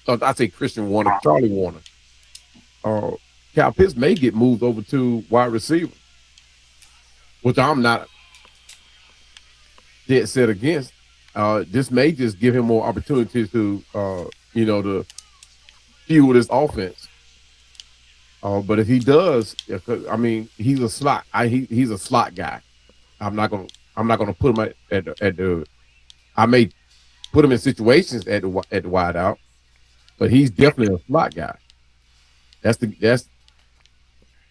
I say Christian Warner, Charlie Warner. Kyle Pitts may get moved over to wide receiver, which I'm not dead set against. This may just give him more opportunities to fuel this offense. But if he does, I mean, he's a slot. He's a slot guy. I'm not gonna put him at the. I may put him in situations at the wide out, but he's definitely a slot guy. That's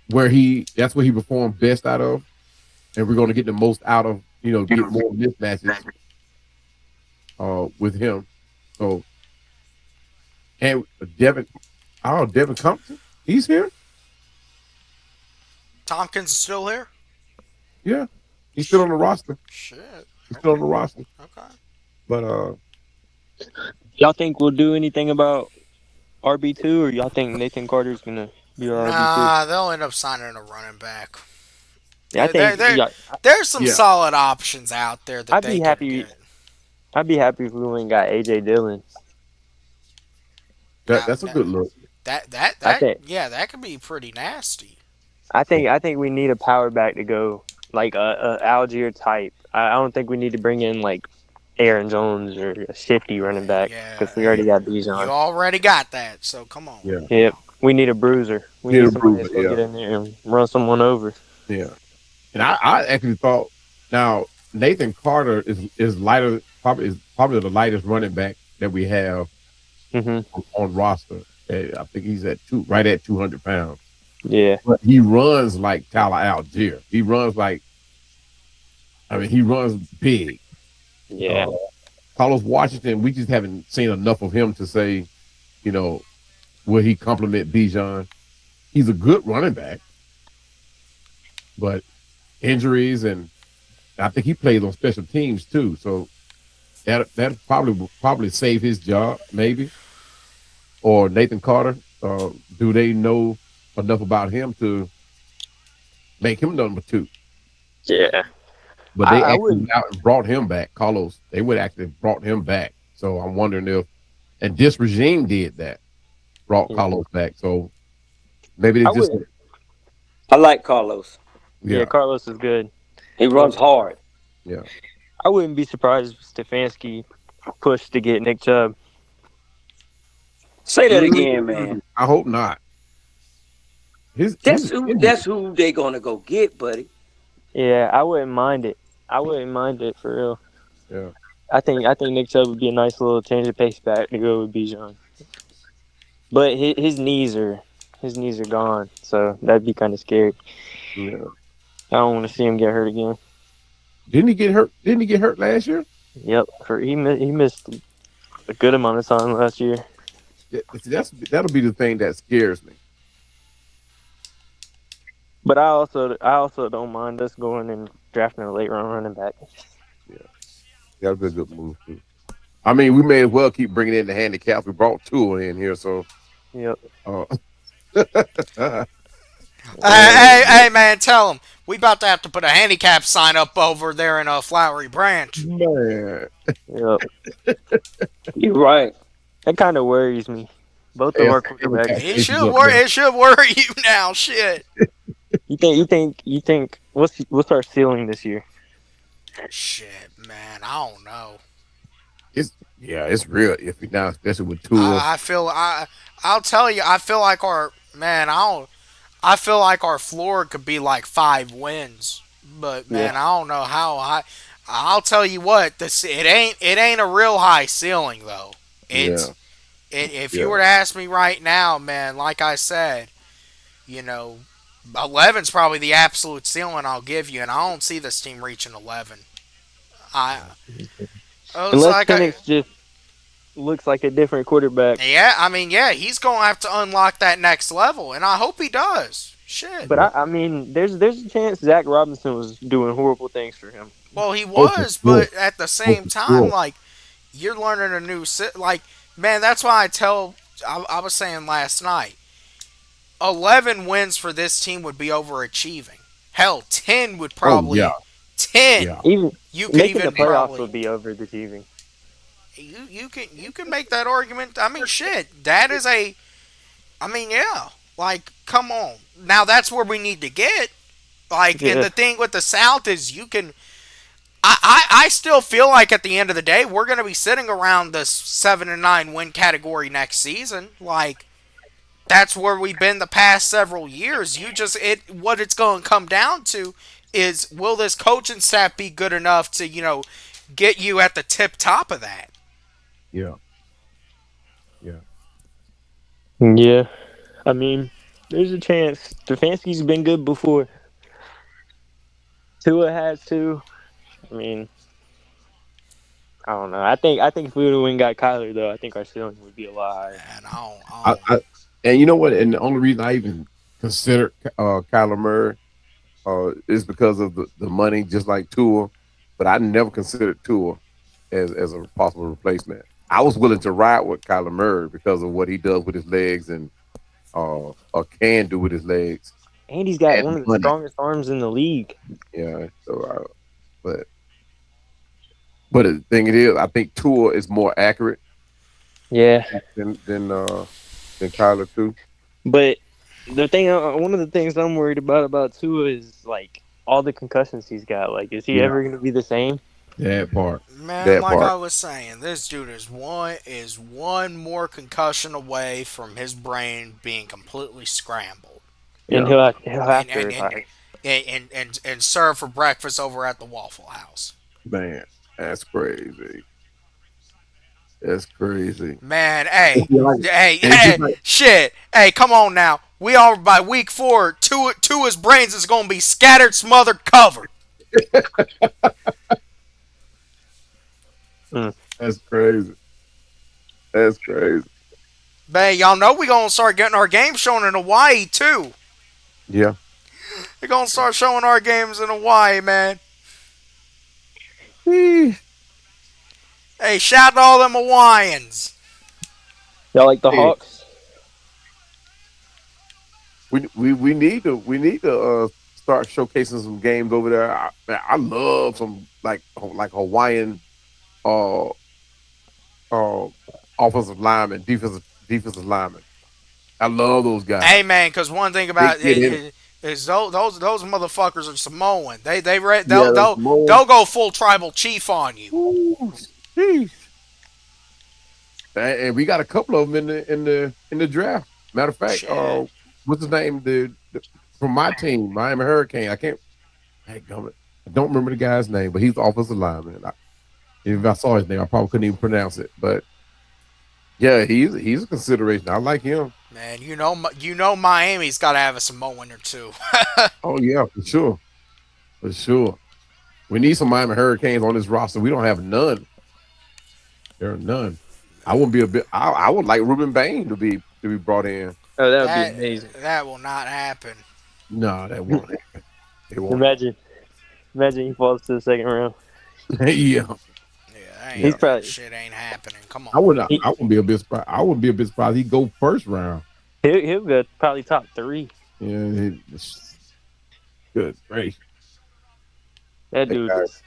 where he performed best out of, and we're going to get the most out of. Get more mismatches with him. So, and Devin Compton, he's here. Tompkins is still here. Yeah, he's still on the roster. Shit. He's still on the roster. Okay. But Y'all think we'll do anything about RB2, or y'all think Nathan Carter's gonna be our RB2? Nah, they'll end up signing a running back. Yeah, I think yeah, There's some Yeah. solid options out there that I'd they be could happy. get. I'd be happy if we went and got AJ Dillon. that's a good look. I think Yeah, that could be pretty nasty. I think we need a power back to go like a Algier type. I don't think we need to bring in like Aaron Jones or a shifty running back because we already got You Bijan. already got that, so come on. Yeah. Yep, we need a bruiser. We Need need a somebody bruiser, that's gonna yeah. get in there and run someone over. Yeah. And I actually thought now Nathan Carter is lighter, probably the lightest running back that we have Hmm. on roster. I think he's right at 200 pounds. Yeah, But he runs like Tyler Algier. He runs big. yeah. Carlos Washington, we just haven't seen enough of him to say, will he complement Bijan? He's a good running back, but injuries, and I think he plays on special teams too. So that probably save his job, maybe. Or Nathan Carter. Do they know enough about him to make him number two? Yeah. but they I actually wouldn't. went out and brought him back. Carlos, they would actually brought him back. So I'm wondering if, and this regime did that, brought Yeah, Carlos back. So maybe they I just, wouldn't. I like Carlos. Yeah, yeah, Carlos is good. He Uh, runs hard. yeah. I wouldn't be surprised if Stefanski pushed to get Nick Chubb. Say that again, man. I hope not. His That's who they gonna go get, buddy. Yeah, I wouldn't mind it. I wouldn't mind it for real. yeah. I think Nick Chubb would be a nice little change of pace back to go with Bijan. But his knees are gone, so that'd be kind of scary. Yeah. I don't want to see him get hurt again. Didn't he get hurt? Didn't he get hurt last year? Yep, he missed a good amount of time last year. That'll be the thing that scares me. But I also don't mind us going and drafting a late round running back. Yeah, that'll be a good move too. I mean, we may as well keep bringing in the handicaps. We brought Tua in here, so. Yep. Uh, Hey, man, tell him we about to have to put a handicap sign up over there in a Flowery Branch. man, Yep. You're right. That kind of worries me. Both of our quarterbacks. It should worry you now. Shit. You think what's our ceiling this year? Shit, man. I don't know. it's real iffy now, especially with Tua. I'll tell you. I feel like our man. I feel like our floor could be like 5 wins, but man, Yeah. I don't know how high. I'll tell you what. It ain't a real high ceiling though. Yeah, If yeah, you were to ask me right now, man, like I said, you know, 11's probably the absolute ceiling I'll give you, and I don't see this team reaching 11. I it's Unless like Penix just looks like a different quarterback. yeah, I mean, yeah, he's gonna have to unlock that next level, and I hope he does. Shit. But I mean, there's a chance Zach Robinson was doing horrible things for him. Well, he Oh, for was, sure. but at the Oh, same for time, sure. like you're learning a new like man. That's why I was saying last night. 11 wins for this team would be overachieving. Hell, 10 would Oh yeah, probably 10. yeah, Even You could making the even playoffs probably would be overachieving. you can make that argument. I mean, shit, that is a. I mean, yeah, like come on. Now that's where we need to get. Like, and Yeah. the thing with the South is you can. I still feel like at the end of the day we're going to be sitting around the 7 and 9 win category next season. Like that's where we've been the past several years. What it's going to come down to is will this coaching staff be good enough to get you at the tip top of that? yeah, yeah. Yeah. I mean, there's a chance. Stefanski's been good before. Tua has too. I mean, I don't know. I think if we would have went got Kyler though, I think our ceiling would be a lot higher. And And you know what? And the only reason I even considered Kyler Murray is because of the money, just like Tua. But I never considered Tua as a possible replacement. I was willing to ride with Kyler Murray because of what he does with his legs and or can do with his legs. And he's got And one of the money. strongest arms in the league. Yeah. So, but the thing it is, I think Tua is more accurate Yeah. than Kyler too. But one of the things I'm worried about Tua is like all the concussions he's got. Like, is he Yeah. ever going to be the same? That part. man, That like part. I was saying, this dude is one more concussion away from his brain being completely scrambled And Yeah. he'll have and to and, retire. and served for breakfast over at the Waffle House. Man, that's crazy. That's crazy. Man, hey, Yeah, like- hey, and it's hey, just like- shit, hey, come on now. We are by week 4. Tua's brains is gonna be scattered, smothered, covered. That's crazy. That's crazy. Man, y'all know we gonna start getting our games shown in Hawaii too. Yeah. They're gonna start showing our games in Hawaii, man. Eh, Hey, shout out to all them Hawaiians. Y'all like the Hey. Hawks? We need to start showcasing some games over there. Man, I love some like Hawaiian uh uh offensive linemen, defensive linemen. I love those guys. Hey man, because one thing They about get in. it is those motherfuckers are Samoan. Yeah, those more. They'll go full tribal chief on you. Ooh, sheesh. And we got a couple of them in the draft. Matter of fact, Shit, what's his name? The from my team, Miami Hurricane. I can't. Hey, I don't remember the guy's name, but he's the offensive lineman. If I saw his name, I probably couldn't even pronounce it. But yeah, he's a consideration. I like him. man, you know Miami's got to have a Samoan or two. Oh yeah, for sure, for sure. We need some Miami Hurricanes on this roster. We don't have none. There are none. I wouldn't be a bit. I would like Ruben Bain to be brought in. Oh, that would be that amazing. that will not happen. No, that won't happen. It won't. Imagine he falls to the second round. Yeah, Yeah, yeah. that shit ain't happening. Come I on. would. I wouldn't be a bit surprised. I wouldn't be a bit surprised. He'd go first round. He'll go probably top 3. Yeah, good. Great. That Hey, dude guys,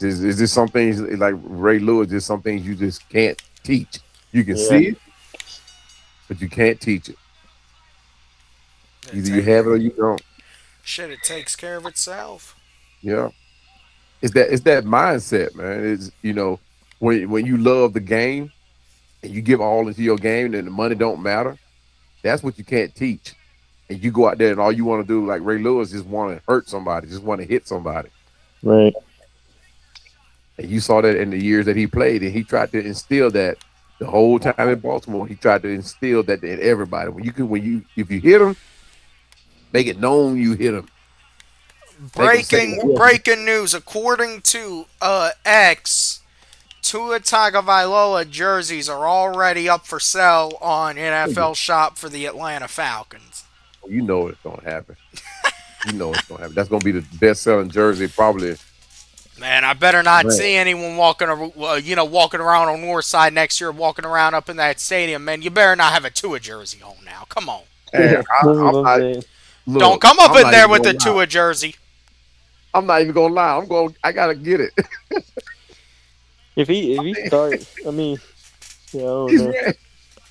is. is this some things like Ray Lewis? There's some things you just can't teach. You can Yeah. see it, but you can't teach it. It Either you have it or you don't. shit, it takes care of itself. Yeah, it's that mindset, man. It's when you love the game and you give all into your game, and the money don't matter. That's what you can't teach. And you go out there and all you want to do, like Ray Lewis, just want to hurt somebody, just want to hit somebody. Right. And you saw that in the years that he played, and he tried to instill that the whole time in Baltimore. He tried to instill that in everybody. If you hit him, make it known you hit him. Make him say, "Yeah." Breaking news. According to X, Tua Tagovailoa jerseys are already up for sale on NFL Shop for the Atlanta Falcons. You know it's gonna happen. You know it's gonna happen. That's gonna be the best selling jersey, probably. Man, I better not Man, see anyone walking around on North Side next year, walking around up in that stadium. Man, you better not have a Tua jersey on now. Come on, hey, That's what I'm saying. don't look. come up I'm in not there even with gonna the lie. Tua jersey. I'm not even gonna lie. I gotta get it. If he starts, I mean, yeah, I don't He's know. wearing,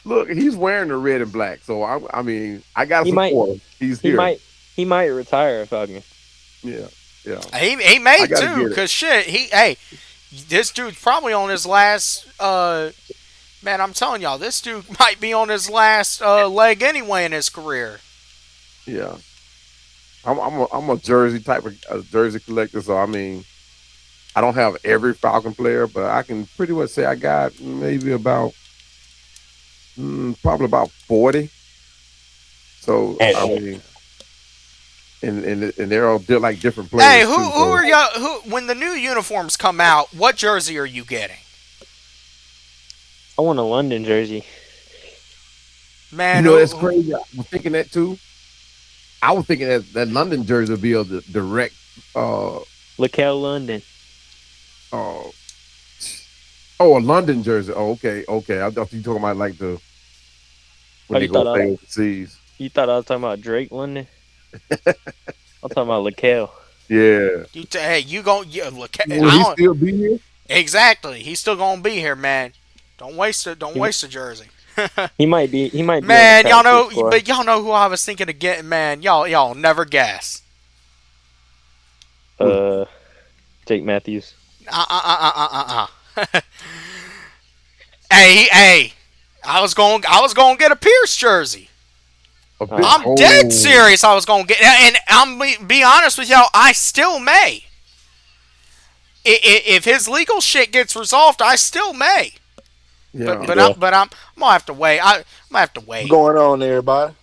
look. He's wearing the red and black. So I mean, I gotta He might support him. He's he here. might he might retire if I can. Yeah, yeah. He I may gotta too, get it. cause shit, this dude's probably on his last. Man, I'm telling y'all, this dude might be on his last leg anyway in his career. Yeah. I'm a jersey type of jersey collector. So I mean, I don't have every Falcon player, but I can pretty much say I got maybe about probably about 40. So And I mean, and they're all like different Hey, players too. who So are y'all? When the new uniforms come out, what jersey are you getting? I want a London jersey. you Man, know that's crazy. I was thinking that too. I was thinking that London jersey would be a direct uh Laquel London. uh oh, a London jersey. Oh, okay. I thought you talking about like the Oh, when they go play overseas. you thought I was talking about Drake London? I'm talking about Laquel. Yeah. hey, you gon' look. Will he still be here? Exactly. He's still gonna be here, man. Don't waste it. Don't He, waste the jersey. he might be. He might be on the Man, y'all practice know, squad. but y'all know who I was thinking of getting. Man, y'all never guess. Jake Matthews. Hey, I was going to get a Pierce jersey. A bit. I'm dead serious. I was going to get, and I'm be honest with y'all. I still may. If his legal shit gets resolved, I still may. Yeah. I'm gonna have to wait. I'm gonna have to wait. What's going on, everybody?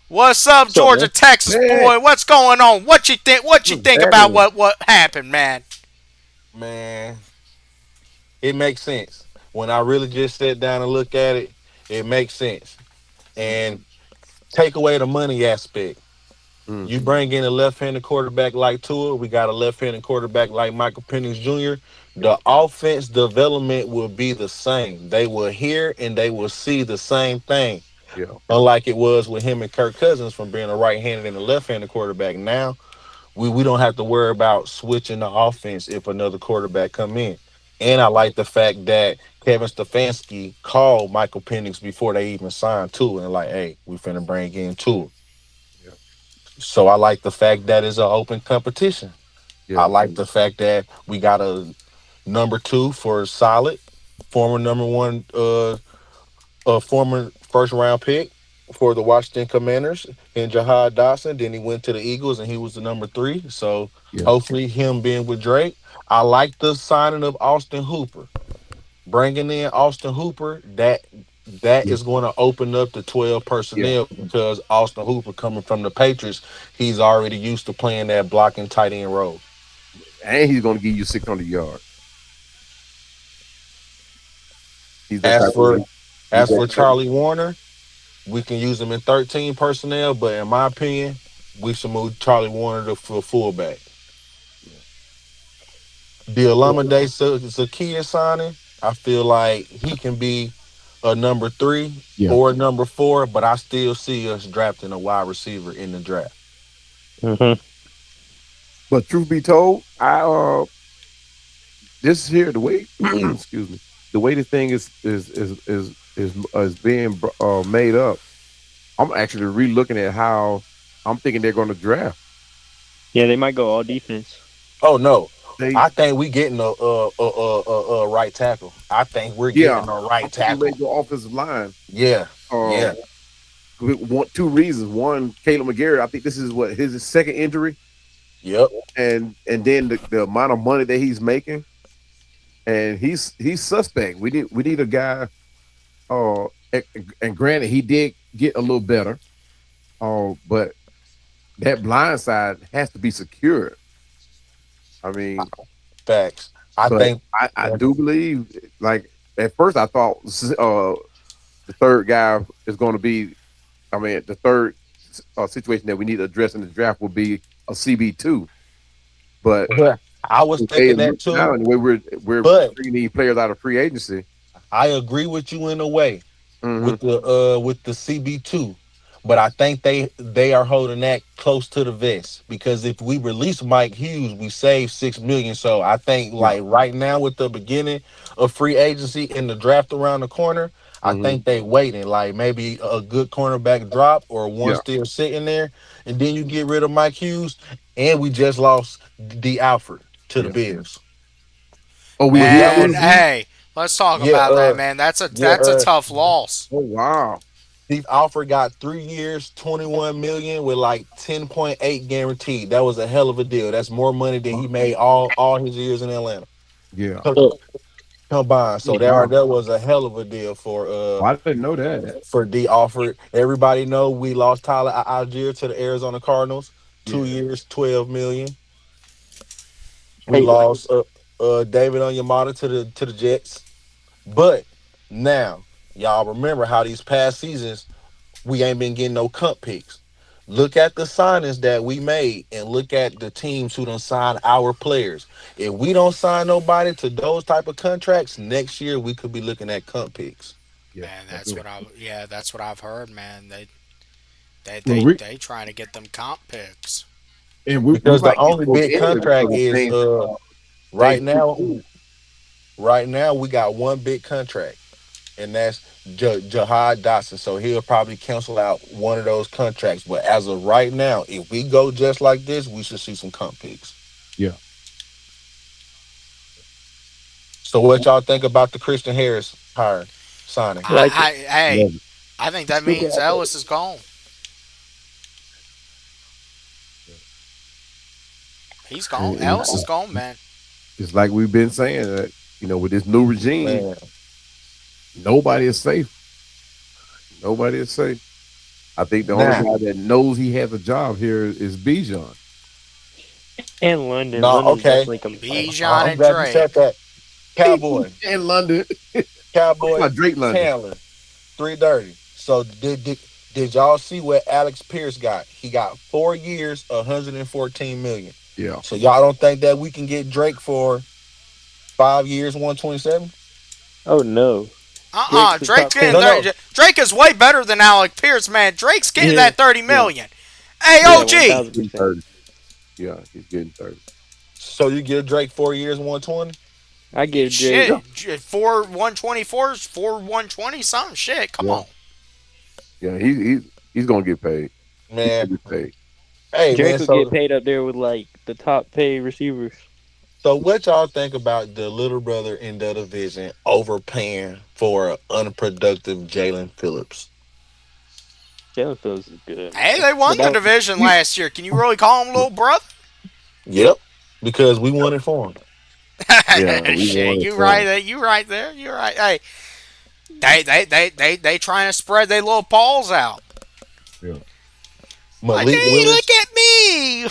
What's up, What's up, Georgia, man? Texas Hey. boy? What's going on? What you think? What you What's think about happening? what happened, man? Man, it makes sense. When I really just sit down and look at it, it makes sense. And take away the money aspect. You Mhm. bring in a left-handed quarterback like Tua. We got a left-handed quarterback like Michael Penix Jr. The offense development will be the same. They will hear and they will see the same thing. Yeah. Unlike it was with him and Kirk Cousins from being a right-handed and a left-handed quarterback. Now, We don't have to worry about switching the offense if another quarterback come in. And I like the fact that Kevin Stefanski called Michael Penix before they even signed Tua and like, hey, we finna bring in Tua. Yeah. So I like the fact that it's an open competition. I Yeah. like the fact that we got a number two for solid, former number one, a former first round pick for the Washington Commanders in Jahad Dotson. Then he went to the Eagles and he was the number three. So Yeah. hopefully him being with Drake. I like the signing of Austin Hooper. Bringing in Austin Hooper, that Yeah. is going to open up the 12 Yeah. personnel because Austin Hooper coming from the Patriots, he's already used to playing that blocking tight end role. And he's going to give you 600 yards. He's that As type of. for He's as that for type of. Charlie Warner, we can use him in 13 personnel, but in my opinion, we should move Charlie Warner to for fullback. The Alameda Zakia signing, I feel like he can be a number three Yeah. or a number four, but I still see us drafting a wide receiver in the draft. Hmm. But truth be told, this here the way excuse me, the way the thing is being made up. I'm actually re-looking at how I'm thinking they're going to draft. Yeah, they might go all defense. Oh no, They I think we getting a right tackle. I think we're Yeah, getting a I'm right thinking they tackle. go offensive line. Yeah, Uh, yeah, with two reasons. One, Caleb McGarrett. I think this is what his second injury, yep. and then the amount of money that he's making, and he's suspect. We need a guy. And, granted, he did get a little better. But that blind side has to be secured. I mean, Facts. I but think. I do believe, like at first, I thought the third guy is going to be. I mean, the third situation that we need to address in the draft will be a CB2. But I was the way thinking it that looks now, too, and the way we're but bringing these players out of free agency. I agree with you in a way Hmm. with the CB2, but I think they are holding that close to the vest because if we release Mike Hughes, we save 6 million. So I think Yeah. like right now with the beginning of free agency and the draft around the corner, I Hmm. think they waiting like maybe a good cornerback drop or one Yeah. still sitting there, and then you get rid of Mike Hughes, and we just lost D Alfred to the Yeah. Bears. Oh, we D did Man, lose Alfred, you. hey, let's talk yeah, about that, man. yeah, That's a tough loss. Oh wow. Steve Alford got 3 years, 21 million with like 10.8 guaranteed. That was a hell of a deal. That's more money than he made all his years in Atlanta Yeah. combined. Oh So wow. that was a hell of a deal Oh, I didn't know that. for D Alford. Everybody know we lost Tyler Algier to the Arizona Cardinals. Yeah. 2 years, 12 million. We Hey, lost David Onyemata to the Jets. But now y'all remember how these past seasons we ain't been getting no cup picks. Look at the signings that we made and look at the teams who don't sign our players. If we don't sign nobody to those type of contracts, next year we could be looking at cup picks. Yeah. Man, That's that's it. what I yeah, that's what I've heard, man. They Well, they they trying to get them comp picks. we Because the might get only those big in contract because of is things right things now, right now we got one big contract, and that's Jahad Dotson. So he'll probably cancel out one of those contracts. But as of right now, if we go just like this, we should see some comp picks. Yeah. So what y'all think about the Christian Harris hire signing? like it. Hey, Love it. I think that Speaking means of that, Ellis is gone. He's gone. Ellis is It's, gone, man. it's like we've been saying that with this new regime, Man, nobody is safe. Nobody is safe. I think the only nah, guy that knows he has a job here is Bijan. and London. no, London's okay. definitely come. Bijan I'm and glad you said Drake. that. Cowboy, In London. Cowboy, About Drake London. Chandler, 330. So did y'all see what Alex Pierce got? He got 4 years, 114 million. Yeah. So y'all don't think that we can get Drake for 5 years, 127? Oh no, Drake's the Drake's top getting No, pick. 30. no. Drake is way better than Alec Pierce, man. Drake's getting Yeah, that 30 Yeah. million. Hey, yeah, OG. 1000%. 330. Yeah, he's getting 30. So you give Drake 4 years, 120. I give Drake. Yeah, Shit, 4 124s, 4 120 something. Shit, come yeah, on. yeah. He's gonna get paid. He's Man, gonna get paid. hey man. Drake will get So paid up there with like the top paid receivers. what y'all think about the little brother in the division overpaying for an unproductive Jalen Phillips? Jalen Phillips is good, Hey, man. they won But the that division He- last year. Can you really call him little brother? Yep, because we won it for him. yeah, we Shit, won it you for right him. there. You right there. You right. Hey, they trying to spread their little paws out. Yeah, Like, Malik hey, look Willis, at me.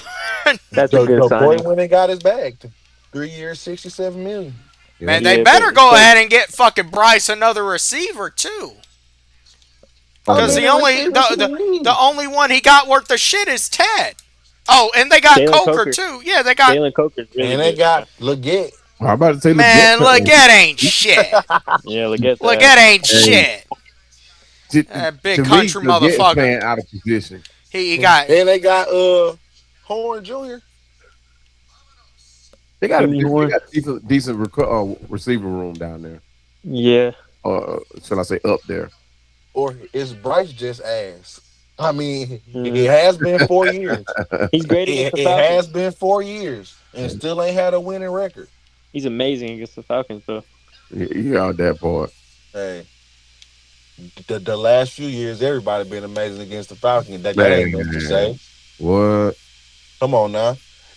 that's a the, good the boy signing. went and got his bag. 3 years, 67 million. yeah. Man, they Yeah, better but go so ahead and get fucking Bryce another receiver too. Oh How Cause yeah, the many only receivers he the need? only one he got worth of shit is Ted. Oh, and they got Jalen Coker Coker, too. Yeah, they got. Jalen Coker's really And they good. got Leggett. I'm about to say Leggett. Man, Leggett ain't shit. Yeah, Legette's Leggett ass. ain't Hey, shit. to, That big to me, country Leggett is motherfucker. playing out of position. He got. And they got Horn Jr. Jimmy They Horn. got receiver room down there. Yeah, Shall I say up there? Or is Bryce just ass? I mean, it mm. has been 4 years. He's great against It, the it has Falcons. been 4 years and still ain't had a winning record. He's amazing against the Falcons, though. You got that part. Hey, the last few years, everybody been amazing against the Falcons. That ain't nothing to Man, say. what? Come on now.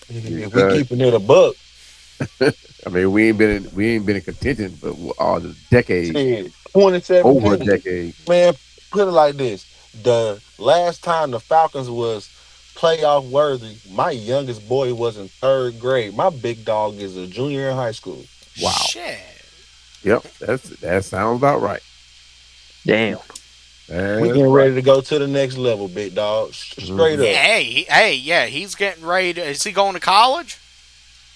You If we got- keeping it a buck, I mean, we ain't been in contention for all the decade, shit, over a 2017. decade. Man, put it like this: the last time the Falcons was playoff worthy, my youngest boy was in third grade. My big dog is a junior in high school. Wow. Shit. Yep, that sounds about right. Damn. We That's getting right. ready to go to the next level, big dog. Straight Hmm. Yeah, up. hey, yeah, he's getting ready to. Is he going to college?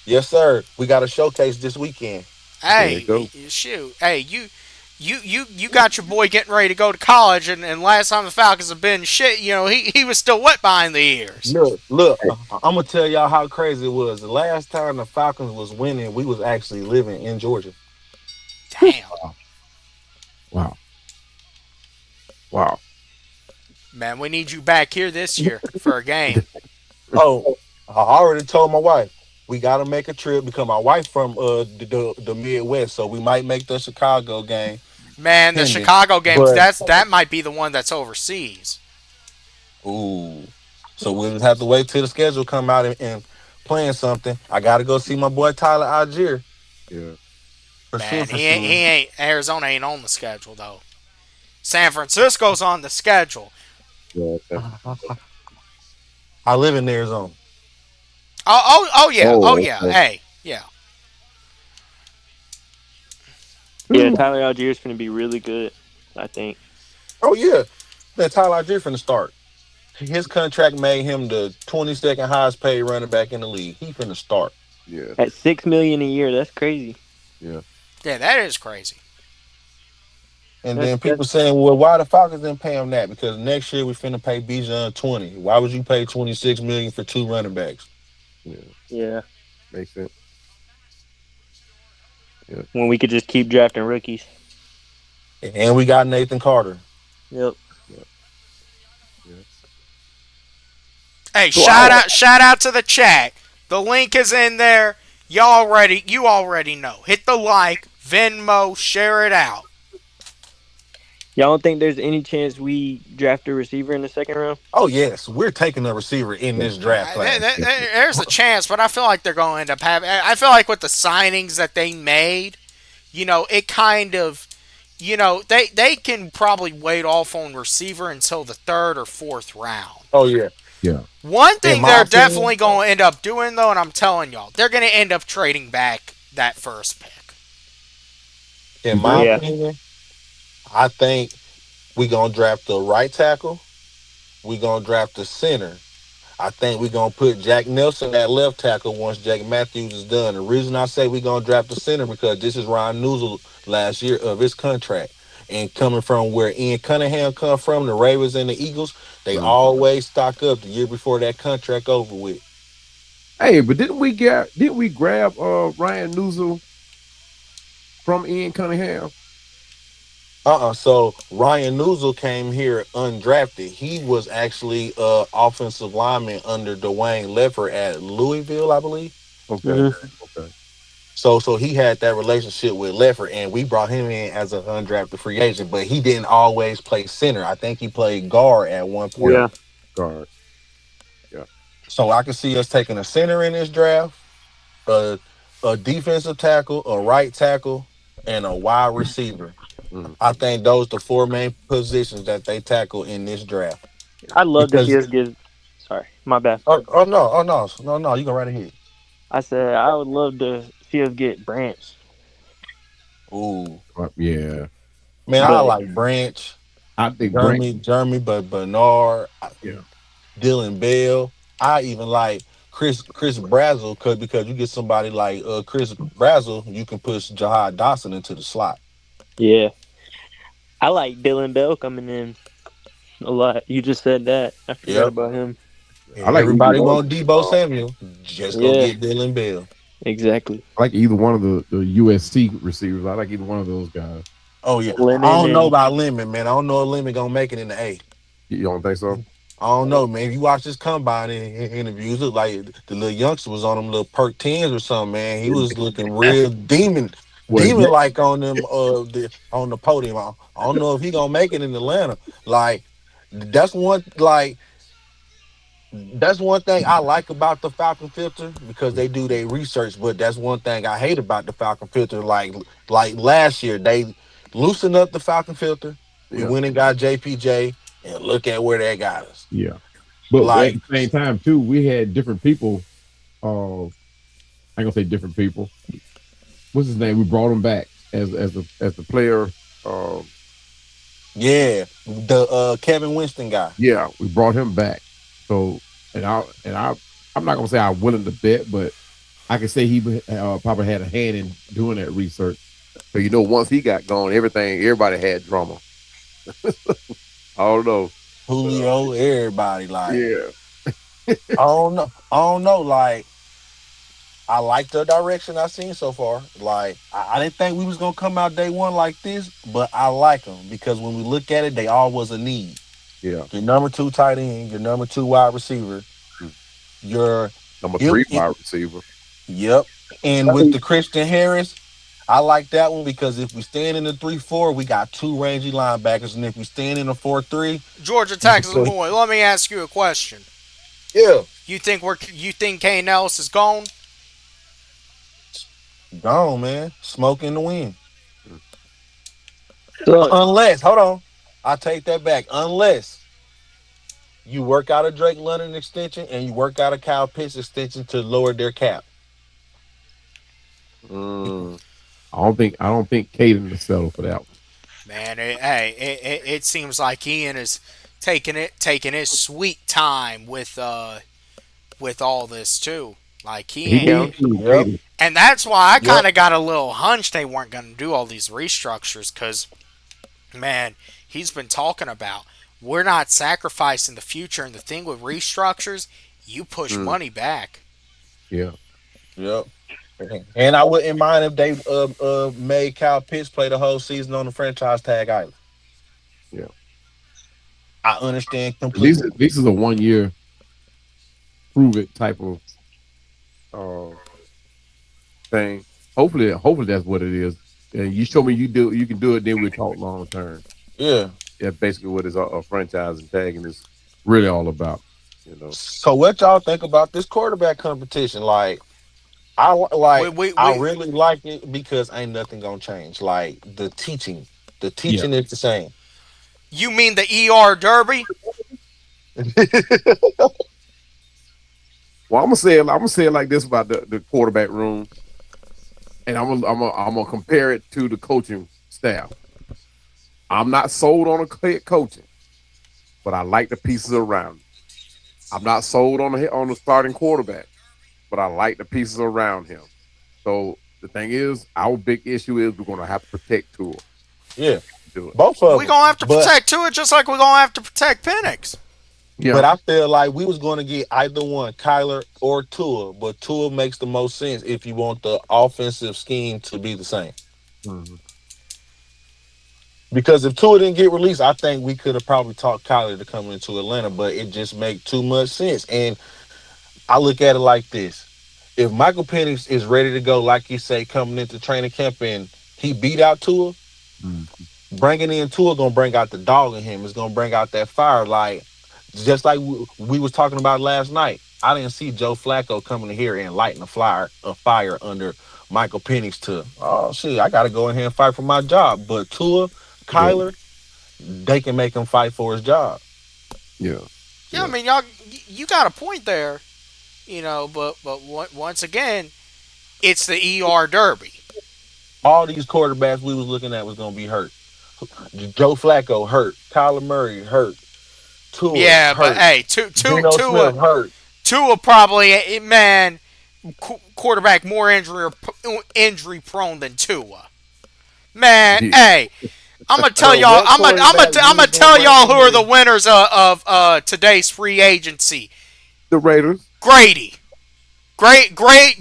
Yes, sir. We got a showcase this weekend. There you Hey, go. shoot. Hey, you got your boy getting ready to go to college, and last time the Falcons have been shit, he was still wet behind the ears. Look, I'm gonna tell y'all how crazy it was. The last time the Falcons was winning, we was actually living in Georgia. Damn, Wow. Wow. man, we need you back here this year for a game. Oh, I already told my wife we gotta make a trip because my wife from the Midwest, so we might make the Chicago game Man, the pending. Chicago games, But that might be the one that's overseas. ooh, so we'll just have to wait till the schedule come out and playing something. I gotta go see my boy Tyler Algier Yeah. for sure, Man, for he sure. ain't Arizona ain't on the schedule though. San Francisco's on the schedule. Yeah. I live in Arizona. Oh yeah, oh Oh, yeah. okay. Hey, yeah. Yeah, Tyler Algier going to be really good, I think. Oh yeah, man, Tyler Algier from the start. His contract made him the 22nd highest paid running back in the league. He finna start. Yeah. At $6 million a year, that's crazy. Yeah. Yeah, that is crazy. And That's then that's people saying, well, why the Falcons didn't pay him that? Because next year we finna pay Bijan 20. Why would you pay 26 million for two running backs? Yeah. yeah. Makes sense. Yeah. When we could just keep drafting rookies. And we got Nathan Carter. Yep. Yeah. Yeah. Hey, So shout out to the chat. The link is in there. You already know. Hit the like, Venmo, share it out. Y'all don't think there's any chance we draft a receiver in the second round? Oh yes, we're taking a receiver in this draft class. There's a chance, but I feel like they're going to end up having. I feel like with the signings that they made, it kind of, they can probably wait off on receiver until the third or fourth round. Oh yeah. Yeah. One In thing my they're opinion, definitely going to end up doing, though, and I'm telling y'all, they're going to end up trading back that first pick. in You my think? Yeah. opinion, I think we gonna draft the right tackle. We gonna draft the center. I think we're gonna put Jack Nelson at left tackle once Jack Matthews is done. The reason I say we're gonna draft the center because this is Ryan Newsel last year of his contract. And coming from where Ian Cunningham come from, the Ravens and the Eagles, they Mm. always stock up the year before that contract over with. Hey, but didn't we grab Ryan Newsom from Ian Cunningham? So Ryan Newsel came here undrafted. He was actually offensive lineman under Dwayne Leffer at Louisville, I believe. Okay, Hmm. okay, So he had that relationship with Leffer, and we brought him in as an undrafted free agent, but he didn't always play center. I think he played guard at one yeah, point. Yeah, guard, yeah, So I could see us taking a center in this draft, a a defensive tackle, a right tackle, and a wide receiver. mm, I think those the four main positions that they tackle in this draft. I'd love to see Because us get. Sorry, my bad. oh no, you go right ahead. I said I would love to see us get Branch, Ooh, yeah. man, I I but like Branch, I think Brent, But Bernard, yeah, Dylan Bell. I even like Chris Brazzle because you get somebody like Chris Brazzle, you can push Jahad Dawson into the slot. yeah, I like Dylan Bell coming in a lot. You just said that. I forgot Yep. about him. I If like either everybody one. want Debo Samuel, just go Yeah, get Dylan Bell. exactly. I like either one of the USC receivers. I like either one of those guys. Oh yeah. I Lennon don't know and about Lemon, man. I don't know if Lemon gonna make it in the A. You don't think so? I don't know, man. If you watch this combine interviews, look like the little youngster was on them little perk tens or something, man. He was looking real Well, demon like on them on the podium. I don't know if he gonna make it in Atlanta. Like that's one like that's one thing I like about the Falcon filter because they do their research, but that's one thing I hate about the Falcon filter. Like last year, they loosened up the Falcon filter. We yeah, went and got JPJ, and look at where that got us. yeah. But at Like, the same time, too, we had different people. I ain't gonna say different people. What's his name? We brought him back as the player. Um, yeah, the Kevin Winston guy. yeah, we brought him back. So, I'm not gonna say I'm willing to bet, but I can say he probably had a hand in doing that research. So once he got gone, everybody had drama. I don't know, but Julio, everybody. Like, yeah, I don't know. Like, I like the direction I've seen so far. Like, I didn't think we was gonna come out day one like this, but I like them because when we look at it, they all was a need. yeah. Your number two tight end, your number two wide receiver, Mm. your Number if, three if wide receiver. yep. And with the Christian Harris, I like that one because if we stand in the 3-4, we got two rangy linebackers, and if we stand in the 4-3, Georgia you can Texas put boy, let me ask you a question. yeah, You think Kane Ellis is gone? gone, man, smoke in the wind. Mm. so Unless, hold on, I take that back. Unless you work out a Drake London extension and you work out a Kyle Pitts extension to lower their cap. Mm. I don't think Caden will settle for that one. Man, it seems like Ian is taking his sweet time with all this too. Like he He ain't, yeah, needs to, Yep, Caden. and that's why I kind yep. of got a little hunch they weren't going to do all these restructures because man, he's been talking about we're not sacrificing the future, and the thing with restructures, you push Mm. money back. Yeah, Yep. And I wouldn't mind if they made Kyle Pitts play the whole season on the franchise tag either. yeah. I understand This completely. is this is a 1 year prove it type of uh, thing. Hopefully that's what it is. And you show me you can do it, then we talk long term. Yeah. That's basically what is a franchise and tagging is really all about. You know. So what y'all think about this quarterback competition? Like We we, I we really like it because ain't nothing gonna change. Like the Yeah. teaching is the same. you mean the ER Derby? Well, I'm gonna say it like this about the quarterback room, and I'm gonna compare it to the coaching staff. I'm not sold on a head coaching, but I like the pieces around him. I'm not sold on the starting quarterback, but I like the pieces around him. So the thing is, our big issue is we're gonna have to protect Tua. Yeah, Do it. both of We them. gonna have to But protect Tua just like we gonna have to protect Penix. But Yeah. I feel like we was going to get either one, Kyler or Tua. But Tua makes the most sense if you want the offensive scheme to be the same. Mhm. Because if Tua didn't get released, I think we could have probably talked Kyler to come into Atlanta, but it just make too much sense. And I look at it like this: if Michael Penix is ready to go, like you say, coming into training camp and he beat out Tua, Mhm. bringing in Tua gonna bring out the dog in him. It's gonna bring out that fire, like just like we was talking about last night. I didn't see Joe Flacco coming in here and lighting a fire under Michael Penix to, oh shit, I gotta go in here and fight for my job. But Tua, Yeah. Kyler, they can make him fight for his job. Yeah. Yeah, I Yeah. mean, y'all, you got a point there, but once again, it's the Derby. All these quarterbacks we was looking at was gonna be hurt. Joe Flacco hurt, Kyler Murray hurt, Tua Yeah, but hurt, hey, Geno Smith hurt. Tua probably man quarterback more injury prone than Tua. Man, Yeah. hey, I'm gonna tell But y'all. what quarterback I'm we gonna was gonna tell bring y'all in who are the here? winners today's free agency. The Raiders. Grady,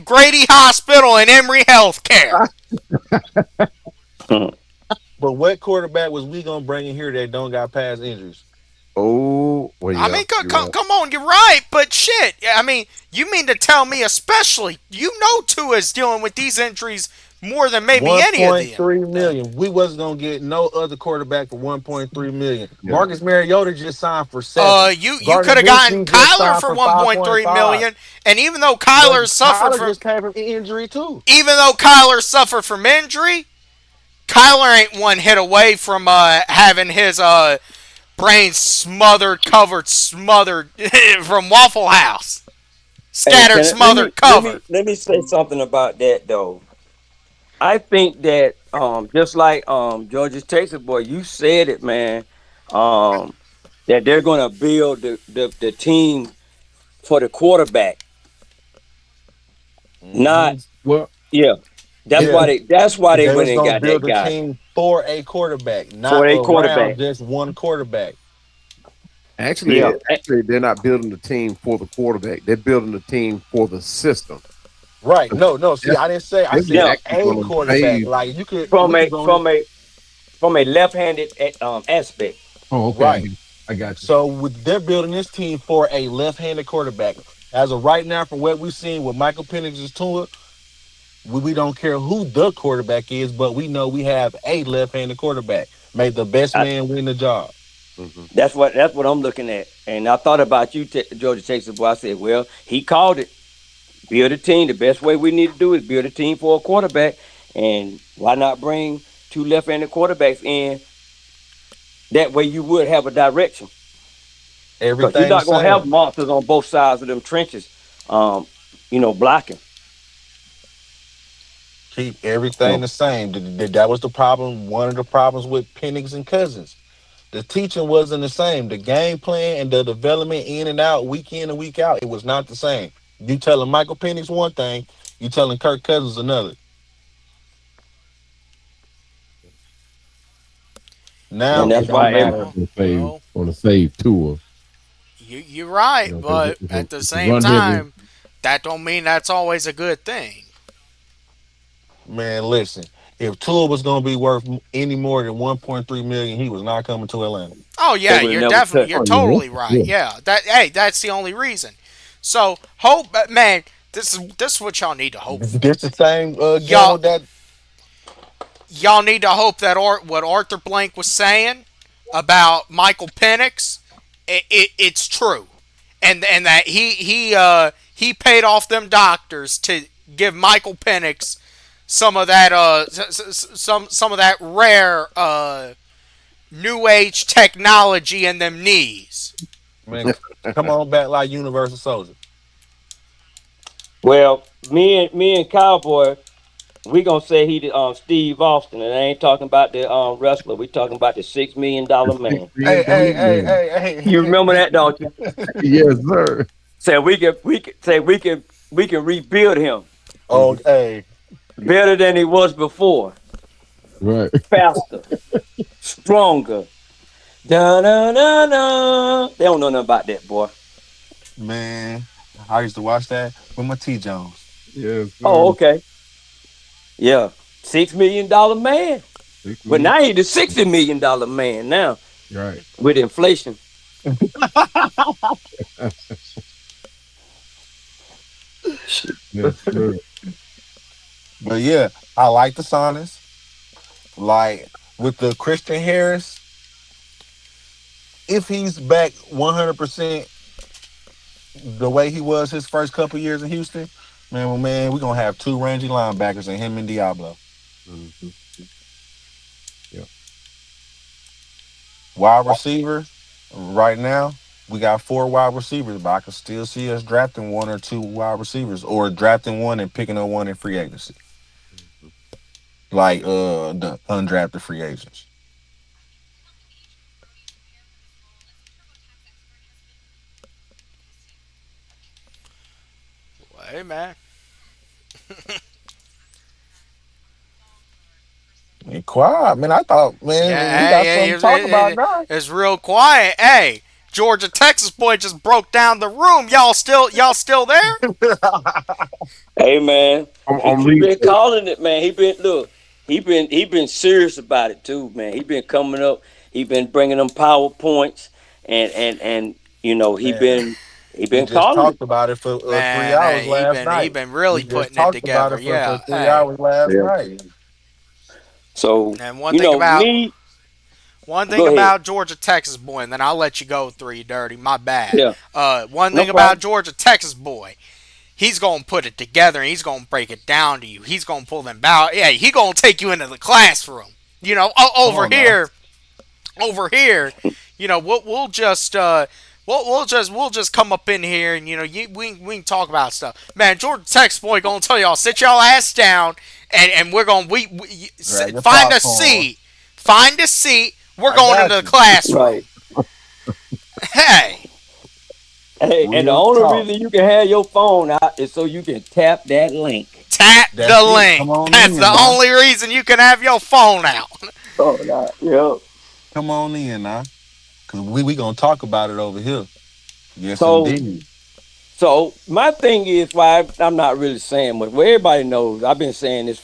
Grady Hospital and Emory Healthcare. But what quarterback was we gonna bring in here that don't got past injuries? Oh, well, I yeah, mean, you're right. come on, you're right, but shit. I mean, you mean to tell me, especially, Tua is dealing with these injuries more than maybe One any of point them. three million. We wasn't gonna get no other quarterback for 1.3 million. Yeah. Marcus Mariota just signed for 7. You Gardner could have gotten Minshew just Kyler signed for for 1.3 5.5. million, and But Kyler just came from injury too. Even though Kyler suffered from injury, Kyler ain't one hit away from having his brain smothered from Waffle House, Hey, scattered, let me smothered, let me covered. let me say something about that though. I think that just like Georgia Texas boy, you said it, man. Um, that they're gonna build the team for the quarterback. Hmm. Not Well, yeah. That's it, why Yeah, they they went was and gonna got build that a guy team for a quarterback, not for a around quarterback. just one quarterback. actually, Yeah. actually, they're not building the team for the quarterback. They're building the team for the system. Right. No, no. See, That's, I didn't say I this is said Yeah. actually a going to quarterback. save. Like From we could a go in. from a from a left-handed aspect. Oh, okay. Right. I got you. So they're building this team for a left-handed quarterback. As of right now, from what we've seen with Michael Penix' tour, we don't care who the quarterback is, but we know we have a left-handed quarterback. May the best I, man win the job. Hmm. that's what I'm looking at. And I thought about you, Georgia Texas boy. I said, well, he called it. Build a team. The best way we need to do is build a team for a quarterback. And why not bring two left-handed quarterbacks in? That way you would have a direction. Because you're Everything the not gonna have same. monsters on both sides of them trenches, um, blocking. Keep everything So, the same. That was the problem. One of the problems with Penix and Cousins. The teaching wasn't the same. The game plan and the development in and out, week in and week out, it was not the same. You telling Michael Penix one thing, you telling Kirk Cousins another. And Now that's it I don't why think every, they're Well, matter. going to save well, Tua. you're right, Because but at the it's a same run heavy. time, that don't mean that's always a good thing. Man, listen. If Tua was gonna be worth any more than 1.3 million, he was not coming to Atlanta. Oh they yeah, would have never you're Oh yeah, totally right. yeah. Yeah, that's the only reason. So hope, man, this is what y'all need to hope for. This the same Y'all gamble that y'all need to hope that what Arthur Blank was saying about Michael Penix, it's true, and that he paid off them doctors to give Michael Penix some of that some of that rare new age technology in them knees. man, come on back like Universal Soldier. well, me and Cowboy, we gonna say he the Steve Austin, and I ain't talking about the wrestler. We talking about the $6 million Six man. million Hey, hey, dollar hey, man. You hey, remember that, don't you? hey. Yes, sir. Say we can rebuild him Oh, hey. better than he was before, Right. faster, stronger, Da da da da. They don't know nothing about that, boy. Man, I used to watch that with my T Jones. Yes, sir. Oh, okay. Yeah. $6 million man. Six But million. now he's the $60 million man now Right. with inflation. Shit. Yes, sir. But yeah, I like the Sonics. Like with the Christian Harris, if he's back 100% the way he was his first couple years in Houston, man, well, man, we're gonna have two rangy linebackers and him and Diablo. Mm-hmm. Yeah. Wide receiver, right now, we got four wide receivers, but I could still see us drafting one or two wide receivers, or drafting one and picking up one in free agency, Mhm. like the undrafted free agents. Hey man. And quiet, man. I thought, man, we Yeah, got hey, something to talk about now. it's real quiet. Hey, Georgia Texas boy just broke down the room. Y'all still there? Hey man, I'm he reading. been calling it, man. He been serious about it too, man. He been coming up. He been bringing them PowerPoints, and he Man, been we just calling it. talked about it for 3 hours Man, last he night. been We really just putting it talked about together. it for Yeah. three Hey, hours last Yeah. night. So and me. one thing Go ahead. about Georgia Texas boy, and then I'll let you go, three dirty. My bad. Yeah, One no thing about problem. Georgia Texas boy, he's gonna put it together and he's gonna break it down to you. He's gonna pull them out. Yeah, he gonna take you into the classroom. Come on now. Over here, we'll just we'll just come up in here and we can talk about stuff. Man, Georgia Tech's boy gonna tell y'all sit y'all ass down and we're gonna Grab your find a popcorn. seat, find a seat. We're I going into got the you. classroom. Right. Hey, Hey, and the Real only talk. reason you can have your phone out is so you can tap that link. tap That's the it. link. Come on That's the in now. only reason you can have your phone out. Oh, no. Yeah. Come on in now. Cause we gonna talk about it over here. Yes, So indeed. So my thing is why I'm not really saying much. Well, everybody knows I've been saying this,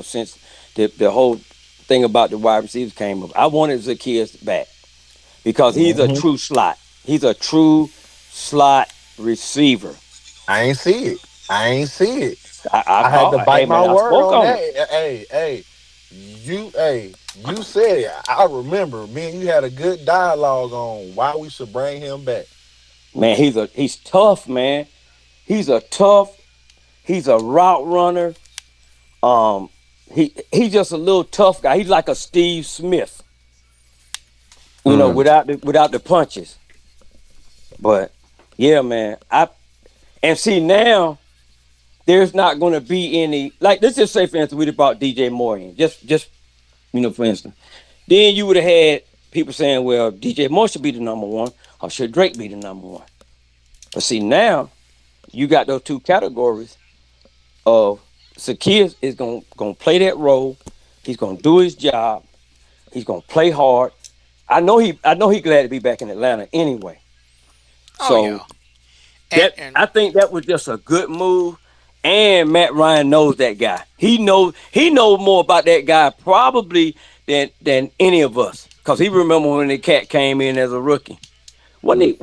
since the whole thing about the wide receivers came up. I wanted Zacchaeus back because he's a Hmm. true slot. He's a true slot receiver. I ain't see it. I ain't see it. I I had to call. Hey bite my man, I word spoke on on it. that. You said it. I remember. Me and you had a good dialogue on why we should bring him back. Man, he's tough, man. He's a tough. He's a route runner. He's just a little tough guy. He's like a Steve Smith, Mm. without the punches. But yeah, man. And see now there's not going to be any, like, let's just say for instance we brought DJ Moore in, just for instance. Then you would have had people saying, well, DJ Moore should be the number one, or should Drake be the number one? But see now you got those two categories of Zacchaeus is gonna play that role. He's gonna do his job. He's gonna play hard. I know he glad to be back in Atlanta anyway. Oh yeah, So and that and I think that was just a good move. And Matt Ryan knows that guy. He knows more about that guy probably than any of us. Cause he remember when the cat came in as a rookie. Wasn't he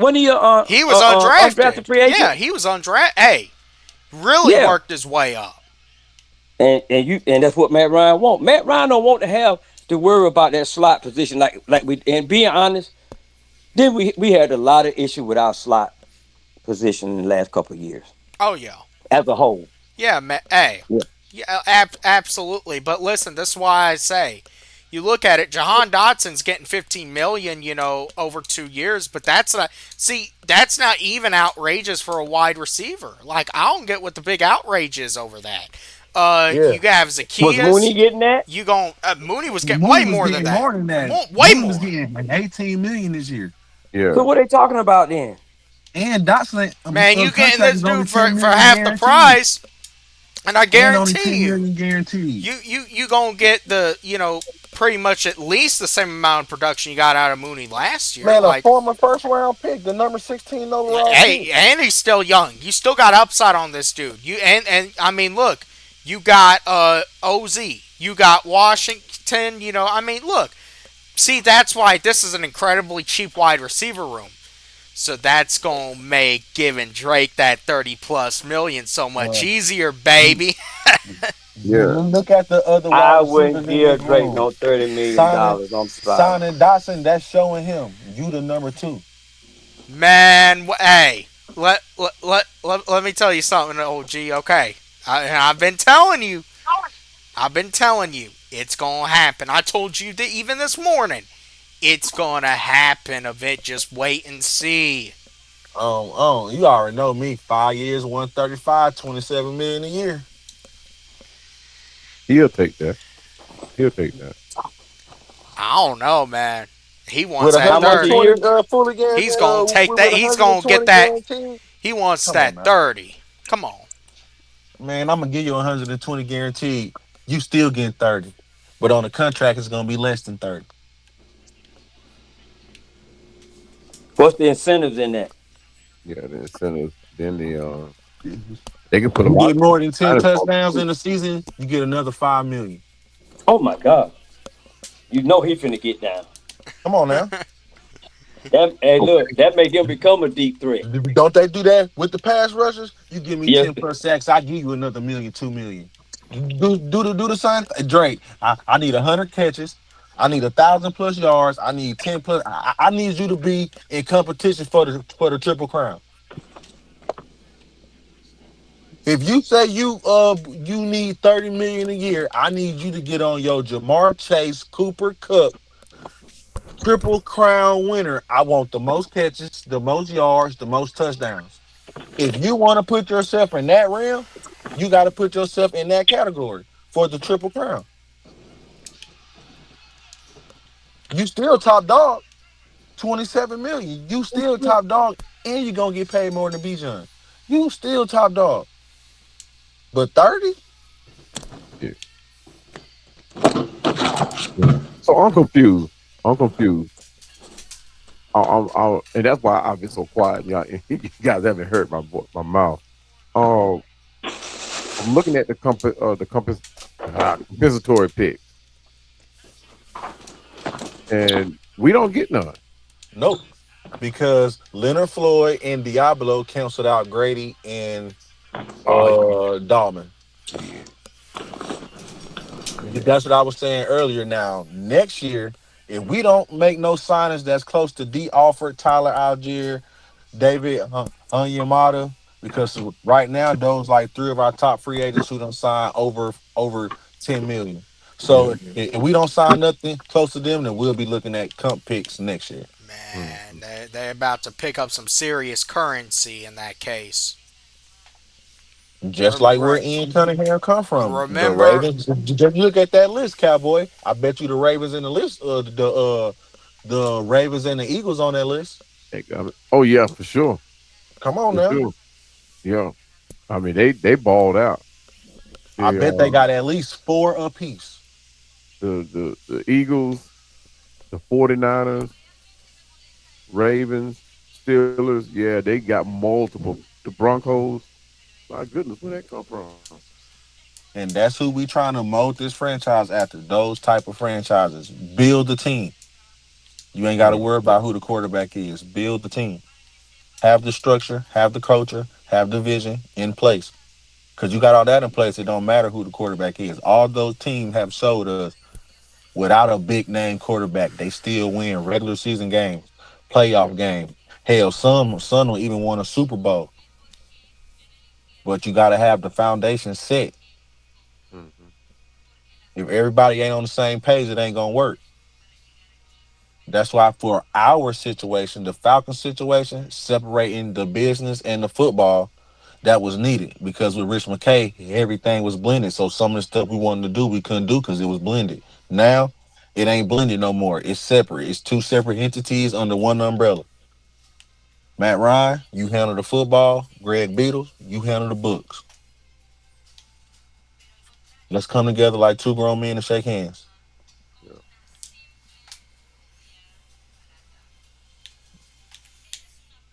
he was undrafted. undrafted free agent? Yeah, he was undrafted. Hey, really Yeah. worked his way up. And that's what Matt Ryan want. Matt Ryan don't want to have to worry about that slot position like we, and being honest, then we had a lot of issue with our slot position in the last couple of years Oh yeah, as a whole. yeah, hey, Yeah. yeah, absolutely. But listen, this is why I say, you look at it. Jahan Dotson's getting 15 million, over 2 years. But that's not even outrageous for a wide receiver. Like I don't get what the big outrage is over that. Yeah. You have Was Mooney Zacchaeus. getting that? You going Mooney was getting way Mooney was more than getting that. more than that. Way Mooney was more. getting like 18 million this year. So Yeah. what they talking about then? And Dotson Man, you getting contract this is only dude 10 for million half the guaranteed. price. And I and only guarantee 10 you, million guaranteed. you gonna get the pretty much at least the same amount of production you got out of Mooney last year. Man, a Like, former first round pick, the number 16 overall pick. hey, and he's still young. You still got upside on this dude. And I mean, look, you got Oz, you got Washington. I mean, look. See, that's why this is an incredibly cheap wide receiver room. So that's gonna make giving Drake that 30 plus million so much Uh, easier, you, baby. you Yeah. look at the other wide I receivers wouldn't in this give Drake room. no $30 million. Signing, I'm sorry. signing Dotson, that's showing him you the number two. Man, hey, let me tell you something, OG. Okay, I've been telling you. I've been telling you. It's gonna happen. I told you that even this morning. It's gonna happen. Of it, just wait and see. You already know me. 5 years, 135, 27 million a year. He'll take that. He'll take that. I don't know, man. He With wants that How much a 30. 120 year? fully He's guaranteed, gonna take that. with He's gonna get 120 that. guaranteed. He wants Come on that now. 30. Come on. Man, I'm gonna give you 120 guaranteed. You still getting 30. But on the contract, it's gonna be less than 30. What's the incentives in that? Yeah, the incentives. Then You they can put a lot get of more than 10 signing bonus touchdowns too. in the season, you get another 5 million. Oh my God. You know he finna get down. Come on now. That hey look, Okay. that make him become a deep threat. Don't they do that with the pass rushers? You give me Yes. 10 plus sacks, I give you another million, 2 million. Do the same thing. Drake, I need 100 catches. I need 1,000 plus yards. I need 10 plus. I need you to be in competition for the triple crown. If you say you need 30 million a year, I need you to get on your Jamar Chase Cooper Cup triple crown winner. I want the most catches, the most yards, the most touchdowns. If you want to put yourself in that realm, you got to put yourself in that category for the triple crown. You still top dog, 27 million. You still top dog, and you're gonna get paid more than Bijan. You still top dog. But 30? Yeah. Yeah. So I'm confused. I'm confused. And that's why I've been so quiet. Y'all, you guys haven't heard my mouth. Um, I'm looking at compensatory picks, and we don't get none. Nope. Because Leonard Floyd and Diablo canceled out Grady and Oh Dahlman. yeah, yeah. That's what I was saying earlier. Now, next year, if we don't make no signings that's close to D. Alford, Tyler Algier, David Onyemata, because right now those like three of our top free agents who don't sign over 10 million. Yeah. So if we don't sign nothing close to them, then we'll be looking at comp picks next year. Man, Mhm. they're about to pick up some serious currency in that case. Just like where Right. Ian Cunningham come from, the Remember, Ravens. Just look at that list, Cowboy. I bet you the Ravens in the list, the Ravens and the Eagles on that list. They got it. Oh yeah, Come on for now. sure. Yeah. I mean they balled out. I The bet they got at least four apiece. the Eagles, the 49ers, Ravens, Steelers. Yeah, they got multiple. The Broncos. My goodness, where that come from? And that's who we trying to mold this franchise after. Those type of franchises. Build the team. You ain't got to Yeah. worry about who the quarterback is. Build the team. Have the structure, have the culture, have the vision in place. Because you got all that in place, it don't matter who the quarterback is. All those teams have showed us without a big name quarterback, they still win regular season games, Yeah. playoff games. Hell, some will even won a Super Bowl. But you got to have the foundation set. Hmm. If everybody ain't on the same page, it ain't gonna work. That's why for our situation, the Falcon situation, separating the business and the football, that was needed because with Rich McKay, everything was blended. So some of the stuff we wanted to do, we couldn't do because it was blended. Now it ain't blended no more. It's separate. It's two separate entities under one umbrella. Matt Ryan, you handle the football. Greg Beatles, you handle the books. Let's come together like two grown men and shake hands. Yeah.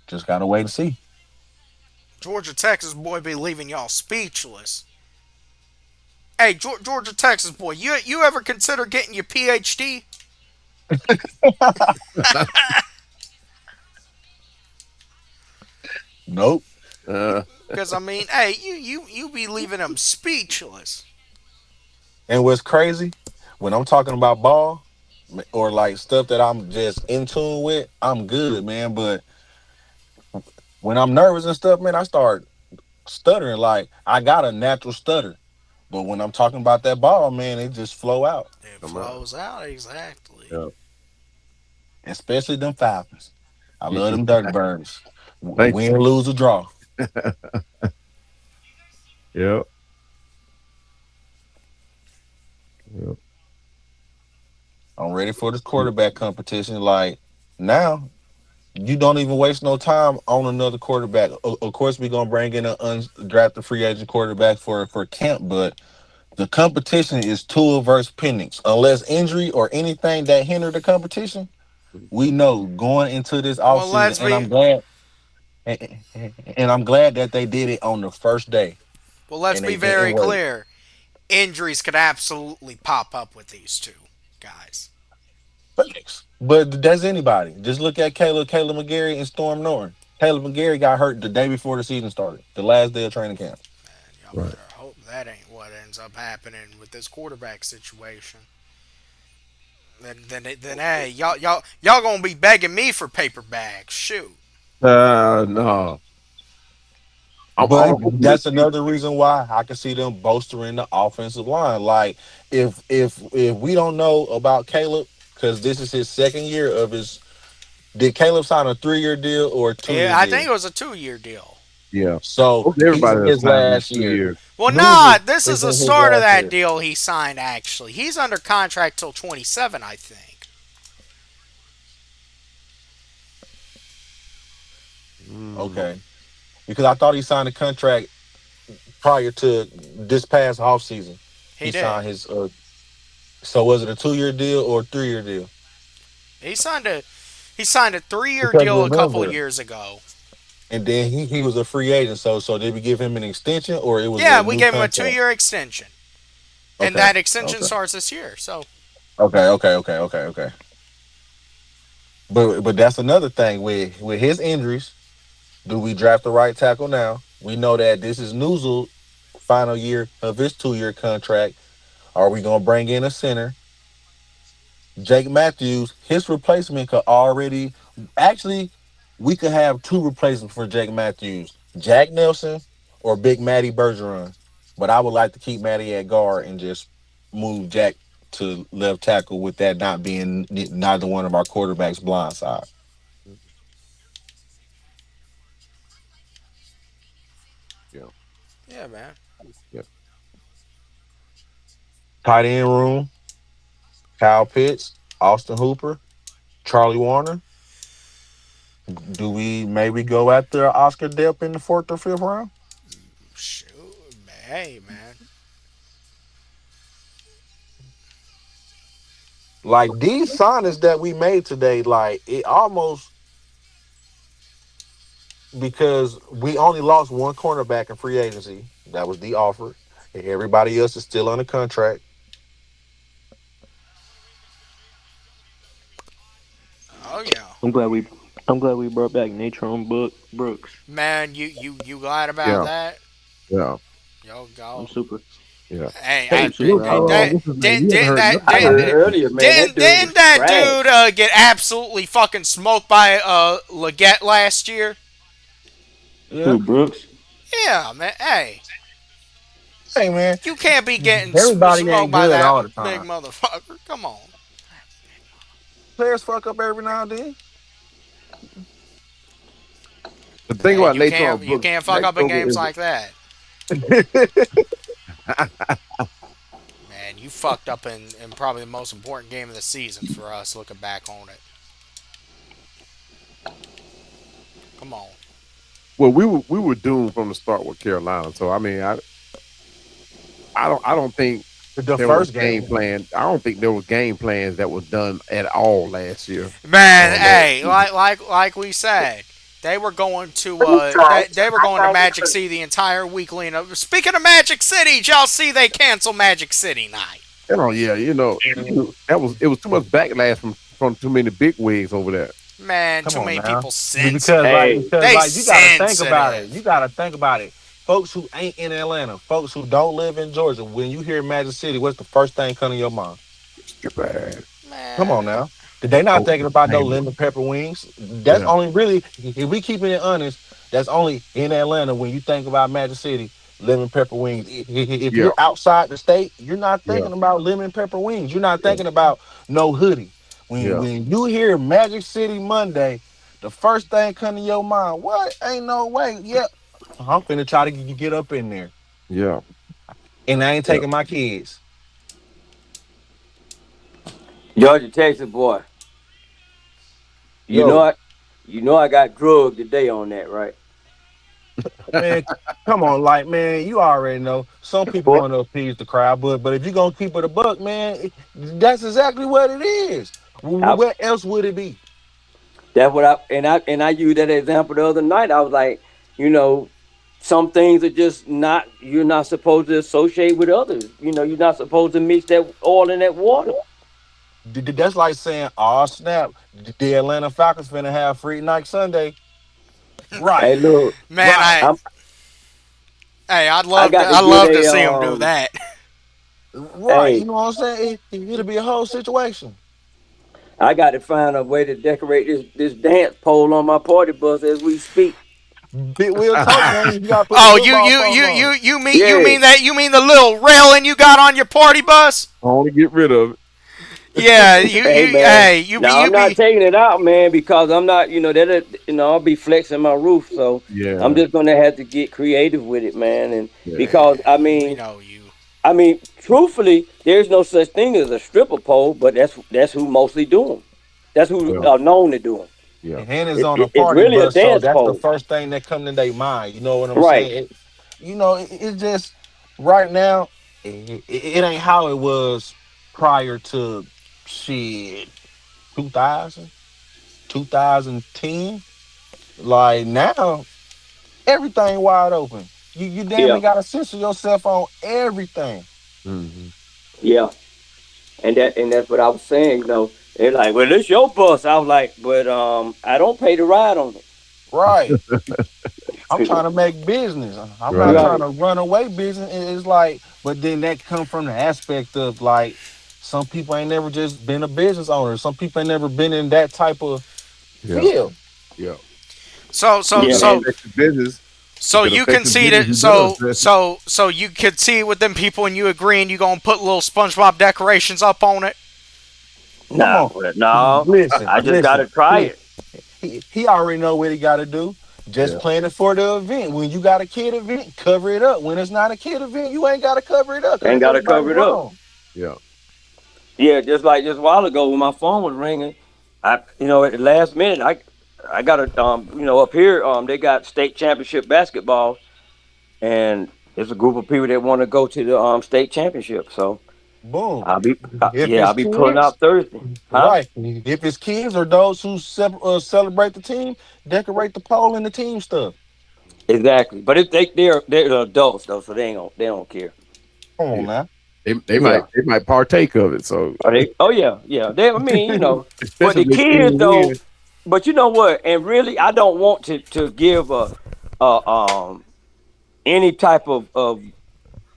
Just gotta wait and see. Georgia Texas boy be leaving y'all speechless. Hey, Georgia Texas boy, you ever consider getting your PhD? Nope. Uh, Because I mean, hey, you be leaving them speechless. And what's crazy, when I'm talking about ball or like stuff that I'm just in tune with, I'm good, man. But when I'm nervous and stuff, man, I start stuttering. Like I got a natural stutter. But when I'm talking about that ball, man, it just flow out. It come on. flows out exactly. Yeah. Especially them Falcons. I Yeah. love them Dirty Birds. Thank Win, lose, or draw. you. Yeah. Yeah. I'm ready for this quarterback competition. Like now, you don't even waste no time on another quarterback. Of course, we're gonna bring in an undrafted free agent quarterback for camp, but the competition is Tua versus Penix. Unless injury or anything that hinder the competition, we know going into this Well, offseason, let's and be I'm glad, and I'm glad that they did it on the first day, well, let's and be they didn't very wait. clear. Injuries could absolutely pop up with these two guys. Facts. But that's anybody. Just look at Caleb McGarry and Storm Norton. Caleb McGarry got hurt the day before the season started, the last day of training camp. And y'all Right. better hope that ain't what ends up happening with this quarterback situation. Then hey, y'all gonna be begging me for paper bags. Shoot. No. I'm But gonna open this that's seat. another reason why I can see them bolstering the offensive line. Like if we don't know about Caleb, because this is his second year of his, did Caleb sign a 3-year deal or a 2-year I think deal? it was a 2 year deal. Yeah. So Most he's everybody in that's his signed these last two year. years. Well, nah, Nugent this is is the in his start of last that year. deal he signed. Actually, he's under contract till 27, I think. Mm, Okay. Because I thought he signed a contract prior to this past offseason. He He did. signed his so was it a 2-year deal or a 3-year deal? He signed a he signed a 3 year Because deal a couple remember, years ago. and then he was a free agent. So did we give him an extension or it was Yeah, a we new gave him a two contract? year extension, and Okay. that extension Okay. starts this year. So Okay. But that's another thing with his injuries. Do we draft the right tackle now? We know that this is Newsel final year of his 2-year contract. Are we gonna bring in a center? Jake Matthews, his replacement could already actually we could have two replacements for Jake Matthews, Jack Nelson or Big Matty Bergeron. But I would like to keep Matty at guard and just move Jack to left tackle with that not being neither one of our quarterbacks blind side. yeah. yeah, man. Yeah. Tight end room, Kyle Pitts, Austin Hooper, Charlie Warner. Do we maybe go after Oscar Delp in the fourth or fifth round? Shoot, hey, man. Like these signings that we made today, like it almost because we only lost one cornerback in free agency. That was the offer. And everybody else is still under contract. Oh yeah, I'm glad we I'm glad we brought back Natron Brooks. man. You glad about Yeah. that? Yeah. Yo, I'm go. super Yeah. Hey, Hey, super look, happy. that what's his name? didn't You haven't didn't heard that nothing I about heard him. earlier, man, that dude didn't was that dude trash. get absolutely fucking smoked by Leggett last year? Yeah. Who Brooks? Yeah, man. Hey, Hey man, you can't be getting everybody smoked ain't by good that all the big time. motherfucker. Come on. Players fuck up every now and then. The thing Hey, about Nathan you Brooks, can't fuck that up in Joker games is like that. Man, you fucked up in probably the most important game of the season for us looking back on it. Come on. well, we were doomed from the start with Carolina. So I mean, I don't think The there was first game game. plan. I don't think there was game plans that was done at all last year. Man, Last hey, season. like we said, they were going to Magic City the entire week leading up. Speaking of Magic City, did y'all see they canceled Magic City night? Oh yeah, that was it was too much backlash from too many big wigs over there. Man, Come too on many now. people Because sensitive. like Hey, because They like you gotta think about it. You sensitive. gotta think about it. Folks who ain't in Atlanta, folks who don't live in Georgia, when you hear Magic City, what's the first thing coming to your mind? Skip ass. Come Man, on now. They not Oh, thinking about no Taylor. lemon pepper wings. That's Yeah, only really, if we keeping it honest, that's only in Atlanta when you think about Magic City, lemon pepper wings. If yeah, you're outside the state, you're not yeah, thinking about lemon pepper wings. You're not yeah, thinking about no hoodie. When yeah, when you hear Magic City Monday, the first thing come to your mind, what? Ain't no way. Yep. I'm finna try to get up in there. yeah, And I ain't yeah. taking my kids. Georgia, Texas boy, you know Yo, I, I got drugged today on that, right? man, come on, like man, you already know. Some people Boy, want to appease the crowd, but if you're gonna keep it a buck, man, that's exactly what it is. I, What else would it be? that's what I used that example the other night. I was like, you know, some things are just not you're not supposed to associate with others. You're not supposed to mix that oil in that water. That's like saying, "Oh snap, the Atlanta Falcons finna have free night Sunday." Hey, Right, look, man, right, I'm I got to I get love to a see them do that. right. You hey, know what I'm saying? It'll be a whole situation. I got to find a way to decorate this dance pole on my party bus as we speak. Big wheel tote, man. You gotta put the Oh, football folks on it. Yeah, you mean the little railing you got on your party bus? I want to get rid of it. Yeah, hey man. hey, Now you I'm not be taking it out, man, because I'm not, I'll be flexing my roof, so I'm Yeah, just gonna have to get creative with it, man. And yeah, because we know you. truthfully, there's no such thing as a stripper pole, but that's who mostly do them. That's who yeah, are known to do them. yeah, And it's on a It's party really a bus, so dance that's the pole, first thing that come to their mind. You know what I'm right? saying? It's just right now, it ain't how it was prior to shit 2000, 2010. Like now, everything wide open. You damn Yeah, near gotta censor yourself on everything. hmm yeah. And that's what I was saying. They're like, "Well, it's your bus." I was like, "But I don't pay to ride on Right. I'm it." trying to make business. I'm not right. trying Right. to run away business. It's like, but then that come from the aspect of like some people ain't never just been a business owner. Some people ain't never been in that type of Yeah, field. yeah. So If so Yeah, it so and affects the business, so you can see who that. does that? So you could see with them people, and you agree, and you gonna put little SpongeBob decorations up on it. Come nah, on, well, no, listen, I just listen. gotta try it. He already know what he got to do. Just Yeah, plan it for the event. When you got a kid event, cover it up. When it's not a kid event, you ain't got to cover it up Ain't because gotta everybody cover it up. grown. yeah. Yeah, just like just a while ago when my phone was ringing, at the last minute, I got up here, they got state championship basketball, and there's a group of people that want to go to the state championship. So Boom. If yeah, it's I'll be pulling kids, out Thursday, huh? right. If it's kids or those who celebrate the team, decorate the pole and the team stuff. Exactly. But if they're adults though, so they don't care. Come on Yeah. now. They Yeah. might partake of it. So Are they? Oh yeah, yeah. They. I mean, but especially the if they see kids you though. win. But you know what? And really, I don't want to give a any type of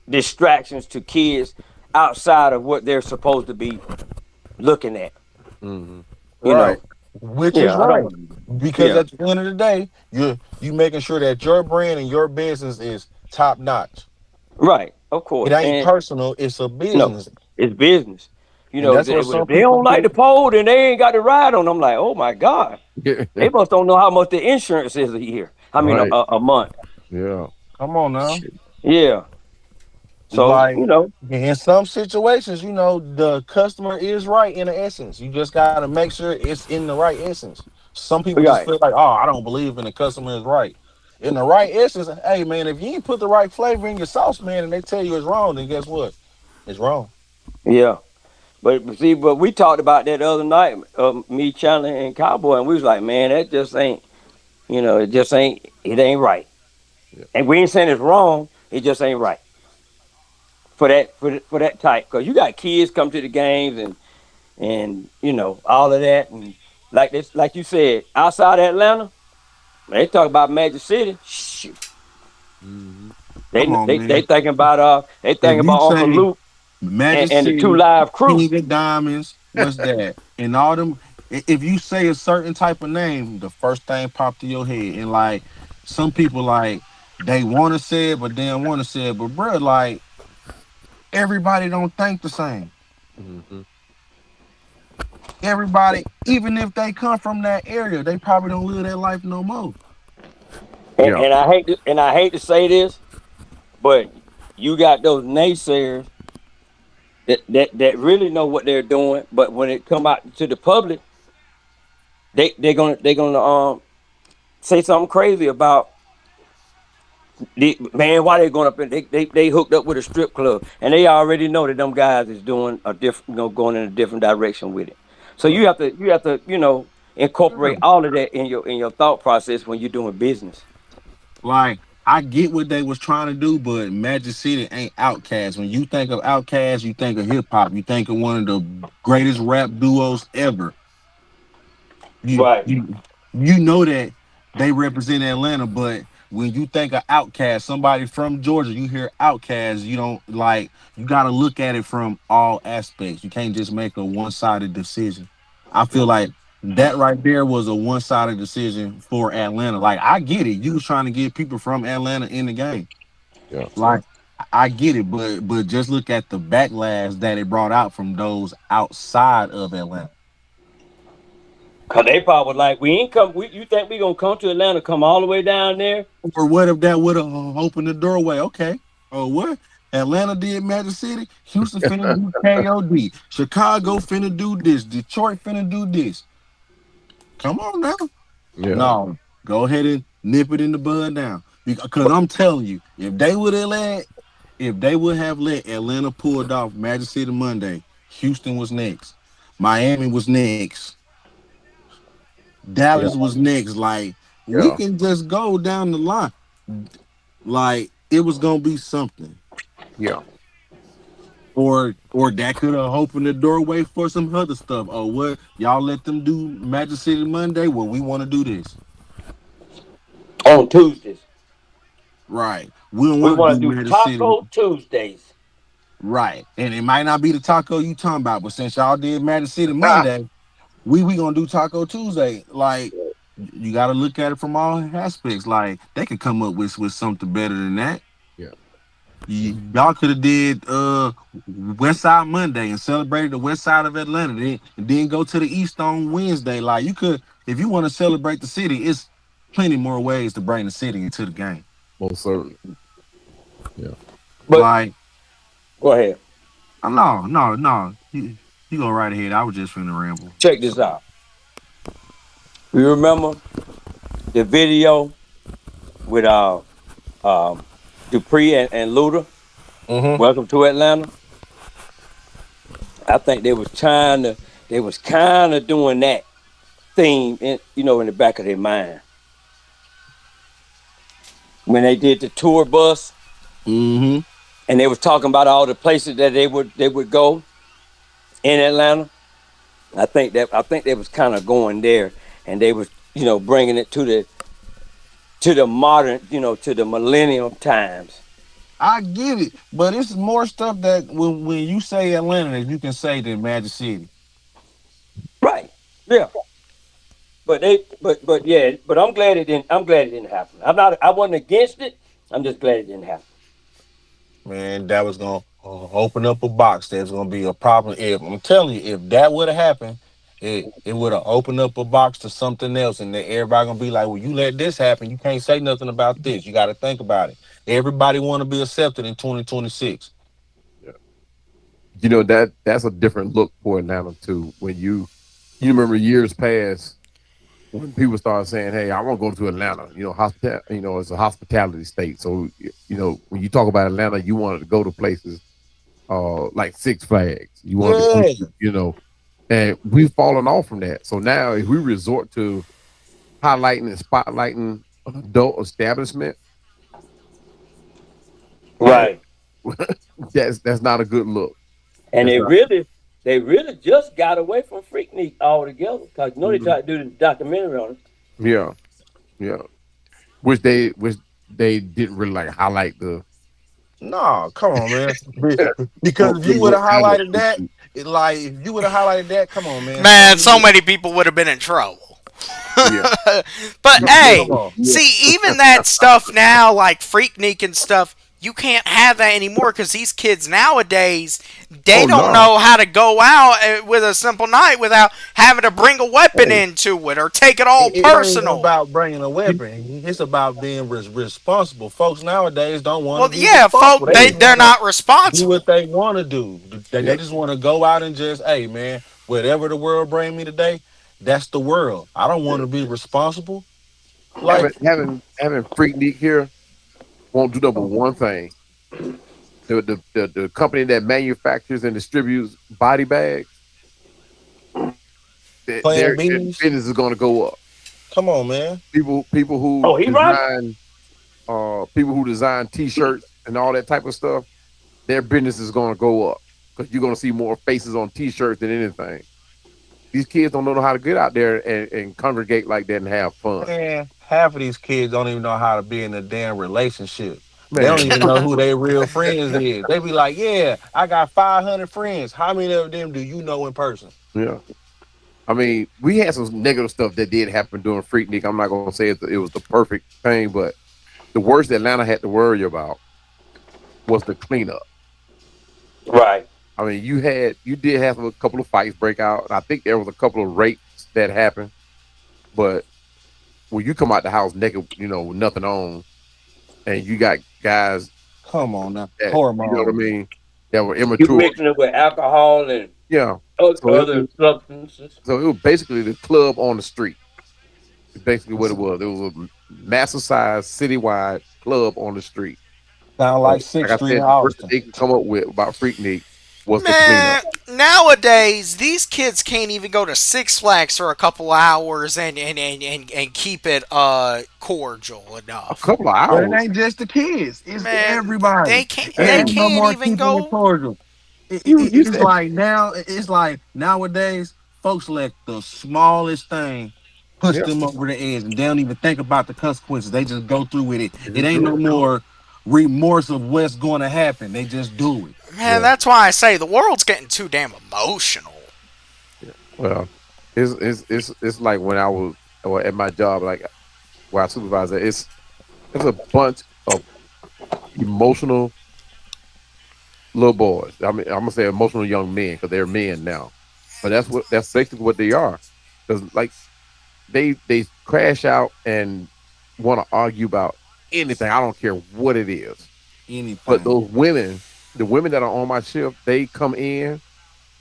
distractions to kids outside of what they're supposed to be looking at. Hmm. You Right. know. Which is Yeah. I right. don't. Because Yeah. at the end of the day, you making sure that your brand and your business is top notch. Right. Of It course. ain't And personal, it's a no, business. it's business. And that's what If some they people don't like get. the pole, then they ain't got to ride on them. Like, oh my god, they must don't know how much the insurance is a year. I mean, Right. a month. Yeah. Come on now. Yeah. So Like in some situations, the customer is right in the essence. You just gotta make sure it's in the right essence. Some people just right. feel like, oh, I don't believe in the customer is right. In the right essence, hey man, if you ain't put the right flavor in your sauce, man, and they tell you it's wrong, then guess what? It's wrong. Yeah. But see, but we talked about that the other night, me, Chandler, and Cowboy, and we was like, man, that just ain't, it just ain't, it ain't right. Yeah. And we ain't saying it's wrong. It just ain't right for that type. Because you got kids come to the games and all of that, and like this, like you said, outside of Atlanta, they talk about Magic City. Shoot, Mm-hmm. they Come on, they man. thinking about they If thinking you about Uncle say Luke Magic and the two City, live crew. King of Diamonds, what's that? And all them. If you say a certain type of name, the first thing pop to your head. And like some people, like they want to say it, but they don't want to say it. But bro, like everybody don't think the same. Mm-hmm. Everybody, even if they come from that area, they probably don't live that life no more. And, Yeah. and I hate to say this, but you got those naysayers that really know what they're doing, but when it come out to the public, they're gonna say something crazy about man. Why they going up and they hooked up with a strip club, and they already know that them guys is doing a different, going in a different direction with it. So Right. you have to incorporate all of that in your thought process when you're doing business. Like I get what they was trying to do, but Magic City ain't Outkast. When you think of Outkast, you think of hip hop. You think of one of the greatest rap duos ever. You Right. you you know that they represent Atlanta, but when you think of Outkast, somebody from Georgia, you hear Outkast, you don't like. You got to look at it from all aspects. You can't just make a one sided decision. I feel like that right there was a one sided decision for Atlanta. Like I get it, you was trying to get people from Atlanta in the game. Yeah. Like I get it, but just look at the backlash that it brought out from those outside of Atlanta. Cause they probably like, we ain't come. You think we gonna come to Atlanta? Come all the way down there? Or what if that would have opened the doorway? Okay. Oh, what? Atlanta did Magic City. Houston finna do KOD. Chicago finna do this. Detroit finna do this. Come on now. Yeah. No, go ahead and nip it in the bud now. Because I'm telling you, if they would have let Atlanta pulled off Magic City Monday, Houston was next. Miami was next. Yeah. Dallas was next. Like we Yeah. can just go down the line. Like it was gonna be something. Yeah. Or that could have opened the doorway for some other stuff. Oh, what y'all let them do Magic City Monday? Well, we want to do this. On Tuesdays, Right. We don't we want to want do to do Magic City. Taco Tuesdays. Right. And it might not be the taco you talking about, but since y'all did Magic City Ah. Monday, we gonna do Taco Tuesday. Like you gotta look at it from all aspects. Like they could come up with something better than that. Yeah. Y'all could have did West Side Monday and celebrated the West Side of Atlanta, then go to the East on Wednesday. Like you could, if you want to celebrate the city, it's plenty more ways to bring the city into the game. Most certainly. Yeah. But Like, go ahead. no, no, no, you go right ahead. I was just finna ramble. Check this So, out. You remember the video with Dupree and Luda? mm-hmm. Welcome to Atlanta. I think they was kind of doing that theme in the back of their mind when they did the tour bus Mm-hmm. and they was talking about all the places that they would go in Atlanta. I think they was kind of going there, and they was bringing it to the modern, to the millennium times. I get it, but it's more stuff that when you say Atlanta, that you can say than Magic City. Right. Yeah. But I'm glad it didn't happen. I wasn't against it. I'm just glad it didn't happen. Man, that was gonna open up a box. There's gonna be a problem. If I'm telling you, if that would have happened, it would have opened up a box to something else, and then everybody gonna be like, "Well, you let this happen. You can't say nothing about this. You got to think about it." Everybody want to be accepted in 2026. Yeah. That's a different look for Atlanta too. When you remember years past when people started saying, "Hey, I want to go to Atlanta." It's a hospitality state. So when you talk about Atlanta, you wanted to go to places like Six Flags. You want to go, Yeah. and we've fallen off from that. So now if we resort to highlighting and spotlighting an adult establishment, that Right. that's not a good look. And That's they not. really just got away from Freaknik altogether. Cause you know they Mhm. tried to do the documentary on it. Yeah, yeah. Which they didn't really like highlight the No, come on, man. what Because if you really would went have down highlighted with that, Freaknik. if you would have highlighted that, come on, man. So Man, so many, many people would have been in trouble. Yeah, But yeah, yeah, come hey, on. yeah. see, even that stuff now, like Freaknik and stuff, you can't have that anymore because these kids nowadays, they Oh don't no, know how to go out with a simple night without having to bring a weapon hey, into it or take it all It ain't personal. about bringing a weapon. It's about being responsible. Folks nowadays don't want to Well, be yeah, folk, responsible. They just they're want to not do what responsible. they want to do. They yeah. just want to go out and just, hey, man, whatever the world bring me today, that's the world. I don't want to be responsible. Like, Having Freaknik here won't do number one thing. The company that manufactures and distributes body bags, playing their bees. business is going to go up. Come on, man. People who Oh, he right. design T-shirts and all that type of stuff, their business is going to go up because you're going to see more faces on T-shirts than anything. These kids don't know how to get out there and congregate like that and have fun. Man, half of these kids don't even know how to be in a damn relationship. They don't Man, even know who their real friends is. They be like, yeah, I got 500 friends. How many of them do you know in person? yeah. I mean, we had some negative stuff that did happen during Freaknik. I'm not going to say it was the perfect thing, but the worst Atlanta had to worry about was the cleanup. Right. I mean, you did have a couple of fights break out. I think there was a couple of rapes that happened, but when you come out the house naked, with nothing on, and you got guys Come on now. that what I Hormones. mean, that were You immature. mixing it with alcohol and Yeah. So it other was substances. basically the club on the street. It's basically what it was. It was a massive size citywide club on the street. Sound So, like like Sixth I Street in said, the worst that Austin. they could come up with about Freaknik was the cleanup. Man, nowadays these kids can't even go to Six Flags for a couple hours and keep it cordial A enough. couple of But it hours. ain't just the kids. It's Man, everybody. It they ain't Hey, no can't more even keeping it go. cordial. you It's said like now. It's like nowadays, folks let the smallest thing push yeah, them over the edge, and they don't even think about the consequences. They just go through with it. they It just ain't do no it. more remorse of what's going to happen. They just do it. Man, Yeah, that's why I say the world's getting too damn emotional. yeah. Well, it's like when I was at my job, like where I supervise at, it's a bunch of emotional little boys. I mean, I'm gonna say emotional young men because they're men now, but that's basically what they are. Because like they crash out and want to argue about anything. I don't care what it is. But Anything. those women, the women that are on my shift, they come in,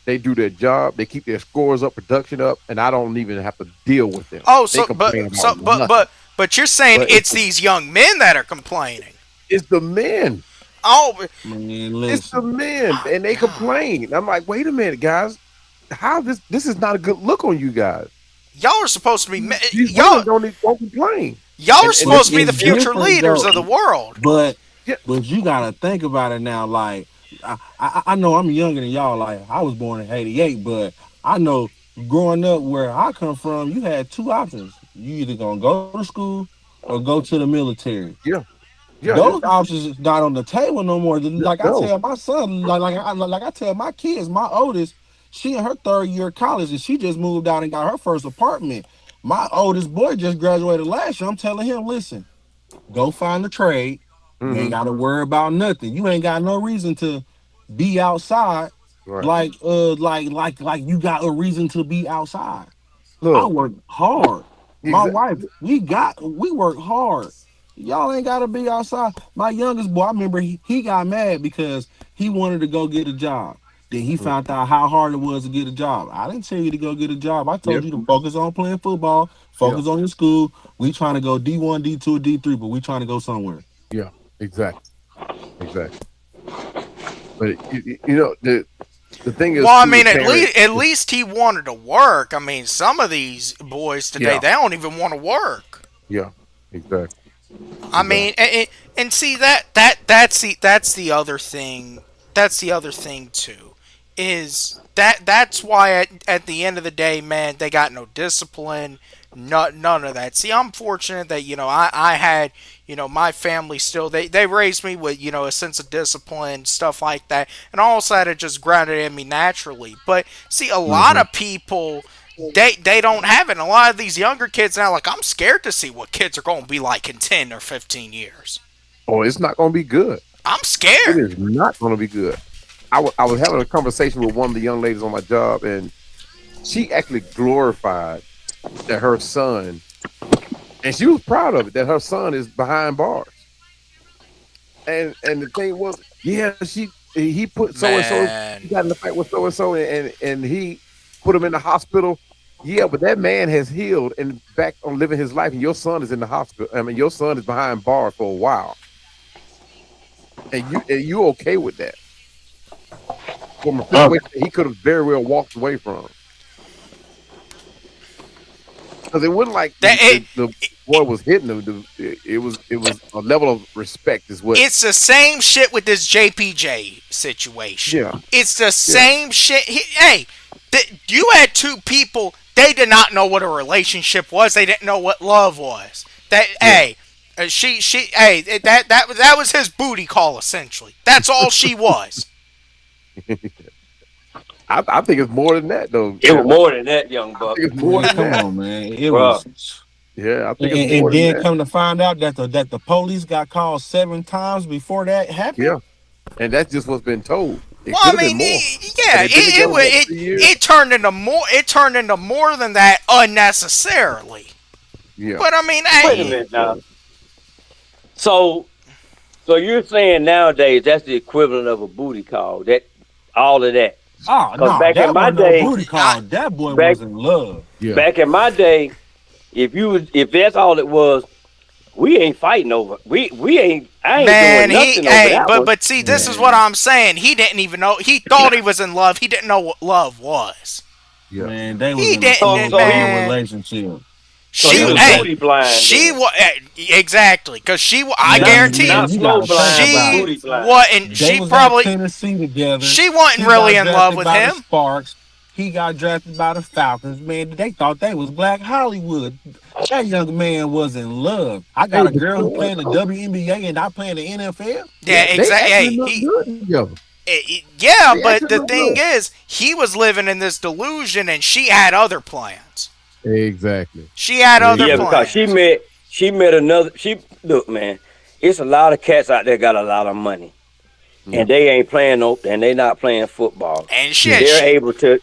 they do their job, they keep their scores up, production up, and I don't even have to deal with them. Oh, They complain about nothing. but you're saying But it's these young men that are complaining. it's the men. Oh, Man, It's the listen. men, and they God. complain. I'm like, wait a minute, guys. How this is not a good look on you guys. Y'all are supposed to be These women don't complain. y'all are And But supposed to be the it's they're future different leaders though. of the world. But yeah, you gotta think about it now. Like I know I'm younger than y'all. Like I was born in '88, but I know growing up where I come from, you had two options. You either gonna go to school or go to the military. yeah, yeah. Those options is not on the table no more. Like I No. tell my son, like I tell my kids, my oldest, she in her third year of college and she just moved out and got her first apartment. My oldest boy just graduated last year. I'm telling him, listen, go find a trade. You ain't Mm-hmm. got to worry about nothing. You ain't got no reason to be outside Right. like you got a reason to be outside. I Look, work hard. My exactly. wife, we work hard. Y'all ain't gotta be outside. My youngest boy, I remember he got mad because he wanted to go get a job. Then he found out how hard it was to get a job. I didn't tell you to go get a job. I Yeah, told you to focus on playing football, yeah, focus on your school. We trying to go D1, D2, D3, but we trying to go somewhere. yeah. Exactly. Exactly. But the thing Well, is I too mean, with parents. at least he wanted to work. I mean, some of these boys today, Yeah, they don't even want to work. yeah, exactly, I exactly. mean, and see that's the other thing. That's the other thing too. Is that's why at the end of the day, man, they got no discipline, none of that. See, I'm fortunate that I had my family still they raised me with a sense of discipline, stuff like that, and all of a sudden it just grounded in me naturally. But see, a lot Hmm. of people they don't have it. And a lot of these younger kids now, like I'm scared to see what kids are going to be like in 10 or 15 years. Oh, it's not going to be good. I'm It scared. is not going to be good. I was having a conversation with one of the young ladies on my job, and she actually glorified that her son, and she was proud of it, that her son is behind bars. And the thing was, yeah, he put so and so, he Man, got in the fight with so and so, and he put him in the hospital. Yeah, but that man has healed and back on living his life, and your son is in the hospital. I mean, your son is behind bars for a while, and you okay with that from a Mm. situation that he could have very well walked away from, because it wasn't like that the boy was hitting him. It was a level of respect, is what. it's the same shit with this JPJ situation. Yeah, It's the yeah, same shit. Hey, you had two people. They did not know what a relationship was. They didn't know what love was. That yeah. hey, hey, that was his booty call essentially. That's all she was. I think it's more than that, though. It was more than that, young I buck. think it's more Man, than come that, on, man. It Bruh. was, yeah. I think it's and more than then that. come to find out that the police got called 7 times before that happened. Yeah, and that's just what's been told. It Well, could I have been mean, more. But yeah, they've been together what, 3 years? it turned into more. It turned into more than that unnecessarily. Yeah, But I mean, Wait a hey, minute now. So, so you're saying nowadays that's the equivalent of a booty call? That all of that? Oh Because no, back in that my wasn't no day, booty I, call. That boy back was in love. yeah. back in my day, if that's all it was, we ain't fighting over. We ain't. I ain't man, doing nothing over that one. but see, this is what Man, I'm saying. He didn't even know. He thought he was in love. He didn't know what love was. Yeah. man, they was He in a didn't, So he was. man. relationship. So he That was was back. booty blind She then. was exactly because I Man, guarantee you, man, Not you snow gotta think blind, but about it. she booty blind. wasn't. They She was at probably Tennessee together. she wasn't He really got in love drafted with by the him. Sparks. He got drafted by the Falcons. Man, they thought they was Black Hollywood. That young man was in love. I Hey, got a but you girl know who what, playing the though? WNBA and I playing the NFL. Yeah, Yeah, they exactly. actually Hey, look good together. yeah, They but actually the look thing good. is, he was living in this delusion, and she had other plans. Exactly. She had other Yeah, because Exactly. plans. she met another. She look, man. It's a lot of cats out there got a lot of money, Yeah. and they ain't playing no, and they not playing football. And Yeah. shit,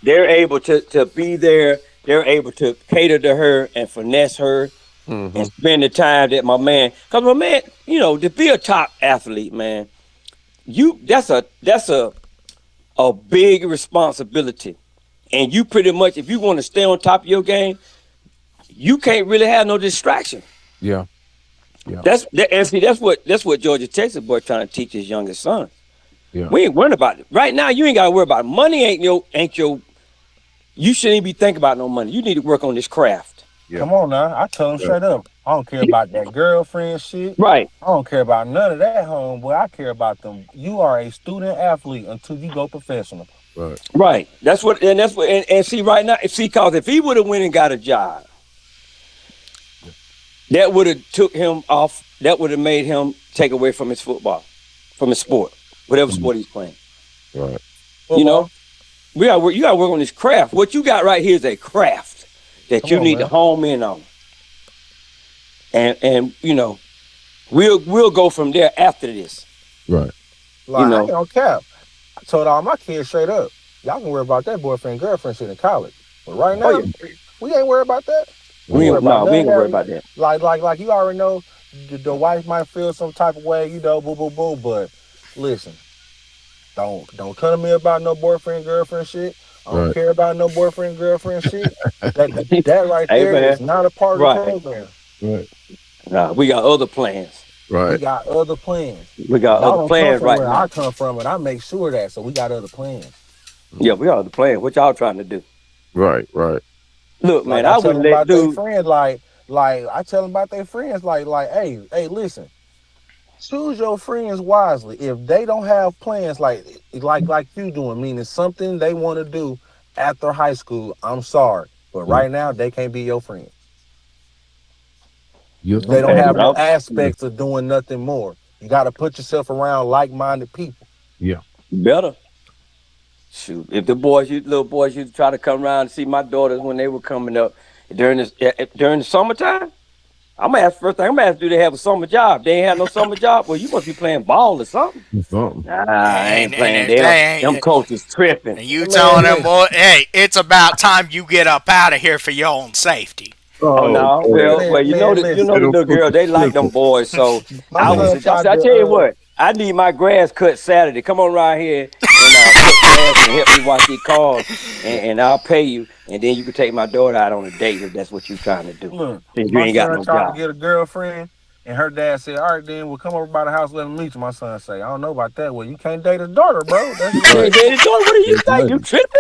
They're able to be there. They're able to cater to her and finesse her and Hmm. spend the time that my man. Cause my man, to be a top athlete, man, that's a big responsibility. And you pretty much, if you want to stay on top of your game, you can't really have no distraction. Yeah. Yeah. And see, that's what Georgia Texas boy trying to teach his youngest son. Yeah. We ain't worrying about it right now. You ain't got to worry about it. Money. Ain't your. You shouldn't even be thinking about no money. You need to work on this craft. Yeah. Come on now. I tell him Yeah. straight up. I don't care about that girlfriend shit. Right. I don't care about none of that, homeboy. I care about them. You are a student athlete until you go professional. Right. Right. And see right now. Cause if he would have went and got a job, that would have took him off. That would have made him take away from his football, from his sport, whatever Mhm. sport he's playing. Right. You know, you got to work on this craft. What you got right here is a craft that Come you on, need to man. home in on, and we'll go from there after this. Right. Like, I know. ain't on cap. I told all my kids straight up, y'all can worry about that boyfriend, girlfriend shit in college. But right Oh now, yeah, we ain't worried about that. we Worry ain't, about no, we none ain't of gonna worry that. about that. Like you already know, the wife might feel some type of way, boo, boo, boo. But listen, don't come to me about no boyfriend, girlfriend shit. I don't Right. care about no boyfriend, girlfriend shit. That right Hey there man, is not a part of the right? program. Right. Nah, we got other plans. Right. We got other plans. We got Y'all other don't come plans from right where I now. come from, and I make sure that. So we got other plans. Yeah, Mhm. we got other plans. What y'all trying to do? Right. Right. Look, Like man, I I tell them wouldn't let about their dude. friends, like I tell them about their friends, hey, listen, choose your friends wisely. If they don't have plans like you doing, meaning something they want to do after high school, I'm sorry, but Yeah. right now they can't be your friend. You'll They start don't Hey, have talking. but no I, Yeah. aspects of doing nothing more. You got to put yourself around like-minded people. Yeah. better shoot. If the boys, you little boys, used to try to come around and see my daughters when they were coming up during the summertime. I'm gonna ask first thing. I'm gonna ask, do they have a summer job? They ain't have no summer job. Well, you must be playing ball or something. It's something. Nah, I ain't And playing. if They don't. they Them ain't, coaches tripping. and you Man, telling them, listen, boy, hey, it's about time you get up out of here for your own safety. Oh Oh no, man. well, you know man, that you listen. know And the those little girl. coaches They like them tripping. boys. So My I was. Yeah. son I said, tried I to. tell you what, I need my grass cut Saturday. Come on around here and cut grass and help me wash these cars, and I'll pay you, and then you can take my daughter out on a date if that's what you're trying to do. Look, Since you my ain't got son no tried to job. get a girlfriend, and her dad said, "All right, then we'll come over by the house, let him meet you." My son say, "I don't know about that. Well, you can't date his daughter, bro. That's You just what Right. can't he date want. his daughter. What do you That's think? You right. tripping?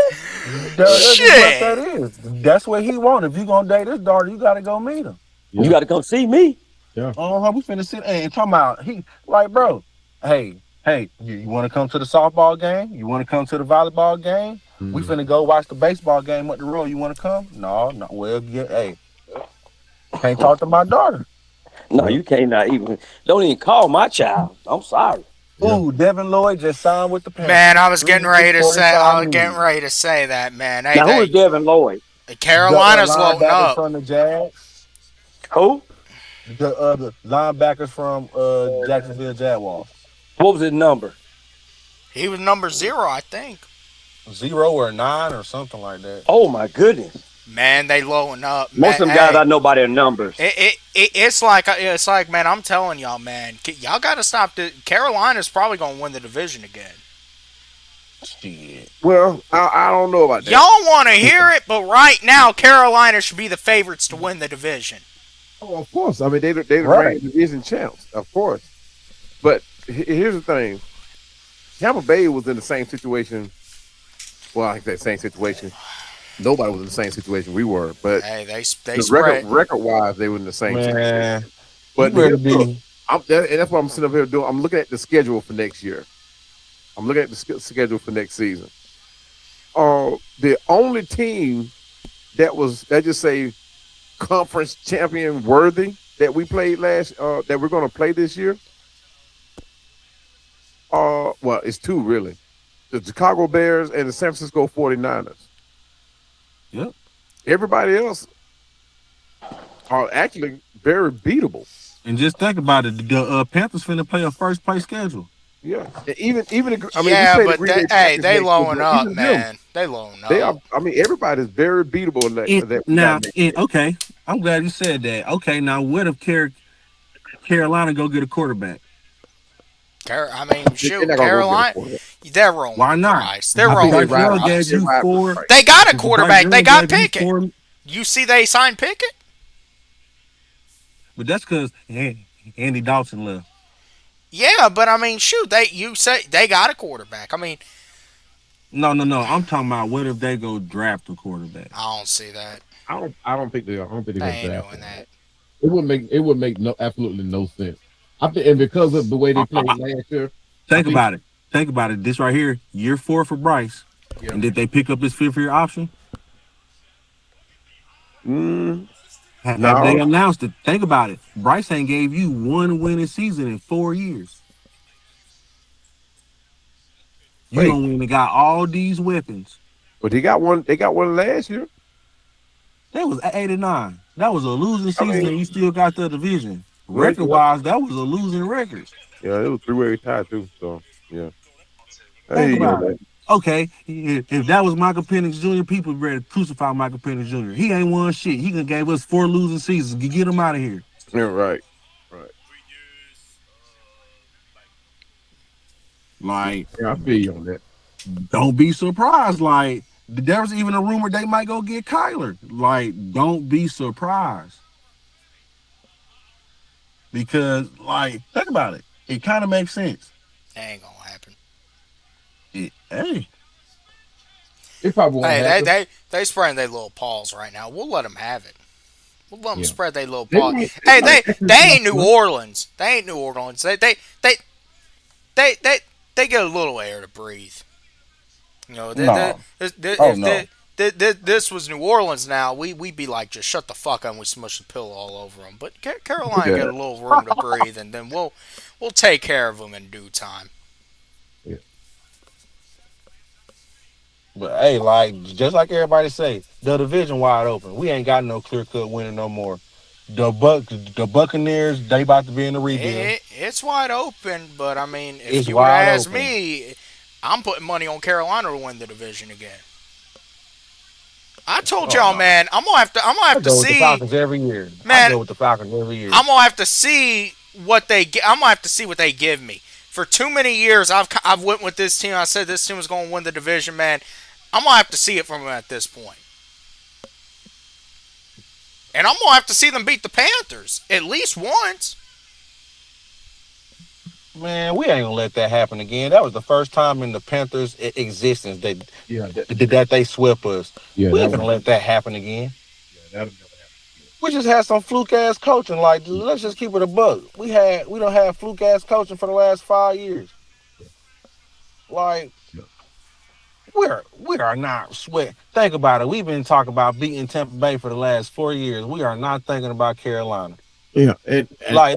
Duh, Right. that's just what that Shit. is. That's what he want. If you gonna date his daughter, you gotta go meet him. You Yeah. got to come see me. Yeah. We finna sit and talking about he like, bro. Hey, you want to come to the softball game? You want to come to the volleyball game? We Mhm. finna go watch the baseball game up the road. You want to come? No, no. Well, can't talk to my daughter. No, Yeah. you can't not even. Don't even call my child. I'm sorry. Yeah. Ooh, Devin Lloyd just signed with the Man, Panthers. 3 years, I 45 was getting million. ready to say that, man. Hey, Now who is Devin Lloyd? The Carolina's loading linebackers up. from the Jags. Who? The linebackers from Jacksonville Jaguars. What was his number? He was number 0, I think. 0 or 9 or something like that. Oh my goodness. Man, they loading up. Most Man, of them guys hey, I know by their numbers. it's like, man, I'm telling y'all, man, y'all got to stop. Carolina's probably gonna win the division again. Shit. Well, I don't know about that. Y'all want to hear it, but right now, Carolina should be the favorites to win the division. Oh, of course. I mean, they the Right. reigning division champs, of course. But here's the thing: Tampa Bay was in the same situation. Well, I say same situation. Nobody was in the same situation we were, but Hey, they the record spread. record wise, they were in the same situation. Man, you But better here's look, be. and that's what I'm sitting up here doing. I'm looking at the schedule for next year. I'm looking at the schedule for next season. The only team that just say conference champion worthy that we played that we're going to play this year. Well, it's two really: the Chicago Bears and the San Francisco 49ers. Yep. Everybody else are actually very beatable. And just think about it. The Panthers finna play a first place schedule. Yeah, and even I mean, we Yeah, play the but Green Bay Packers they next year, lowing but up, even them, man. They lowing they are. up. I mean, everybody's very beatable in that we got next year. Okay, I'm glad you said that. Okay, now what if Carolina go get a quarterback? I mean, They're shoot, not gonna go get a Carolina, quarterback. they're rolling Why with not? Bryce. They're I think they rolling with ride. Young I think gave they Bryce. you ride with four. Price. They got a Bryce quarterback. They Young got gave you Pickett. four, You see, they signed Pickett. but that's because Andy Dalton left. Yeah, but I mean, shoot, you say they got a quarterback. I mean, No. I'm talking about what if they go draft a quarterback? I don't see that. I don't think they are. I don't think they're They gonna ain't draft doing one. that. It would make no absolutely no sense. I think, and because of the way they I, I, played I- last year, I think think about it. Think about it. This right here, year 4 for Bryce, yeah. and did they pick up his 5th year option? Mm, Have they no, announced it? Think about it. Bryce ain't gave you one winning season in 4 years. You wait, don't even got all these weapons. but he got one. They got one last year. That was 89. That was a losing I season, mean, and you still got the division. well, Record wise, that was a losing record. yeah, it was three-way tie too. So yeah, I hear Think you on about it. that. Okay, if that was Michael Penix Jr., people would ready to crucify Michael Penix Jr. He ain't won shit. He gave us 4 losing seasons. Get him out of here. Yeah, right, right. Like, Yeah, I feel you on that. don't be surprised. Like, there was even a rumor they might go get Kyler. Like, don't be surprised. because, like, think about it. It kind of makes sense. That ain't gonna happen. Hey, It probably won't Hey, happen. they spreading their little paws right now. We'll let them have it. We'll let them Yeah. spread their little They paws. might Hey, actually they do ain't New it. Orleans. They ain't New Orleans. They they get a little air to breathe. You know, no. Oh if no. this was New Orleans now, we'd be like, just shut the fuck up and we smush the pillow all over them. But Carolina Yeah. get a little room to breathe, and then we'll take care of them in due time. Yeah. But hey, like just like everybody say, the division wide open. We ain't got no clear cut winner no more. The Buccaneers, they about to be in the rebuild. It's wide open, but I mean, if It's you were to wide ask open. me, I'm putting money on Carolina to win the division again. I told Oh y'all, no. man, I'm gonna I have to go with the see, Falcons every year. I man, go with the Falcons every year. I'm gonna have to see what I'm gonna have to see what they give me. For too many years, I've went with this team. I said this team was gonna win the division, man. I'm gonna have to see it from them at this point, and I'm gonna have to see them beat the Panthers at least once. Man, we ain't gonna let that happen again. That was the first time in the Panthers' existence Yeah. that they swept us. Yeah. We That ain't would gonna never. let that happen again. Yeah. That'll never happen We just had some fluke ass coaching. Like, let's just keep it a buck. We don't have fluke ass coaching for the last 5 years. Like, again. we are not sweat. Think about it. We've been talking about beating Tampa Bay for the last 4 years. We are not thinking about Carolina. Yeah. And I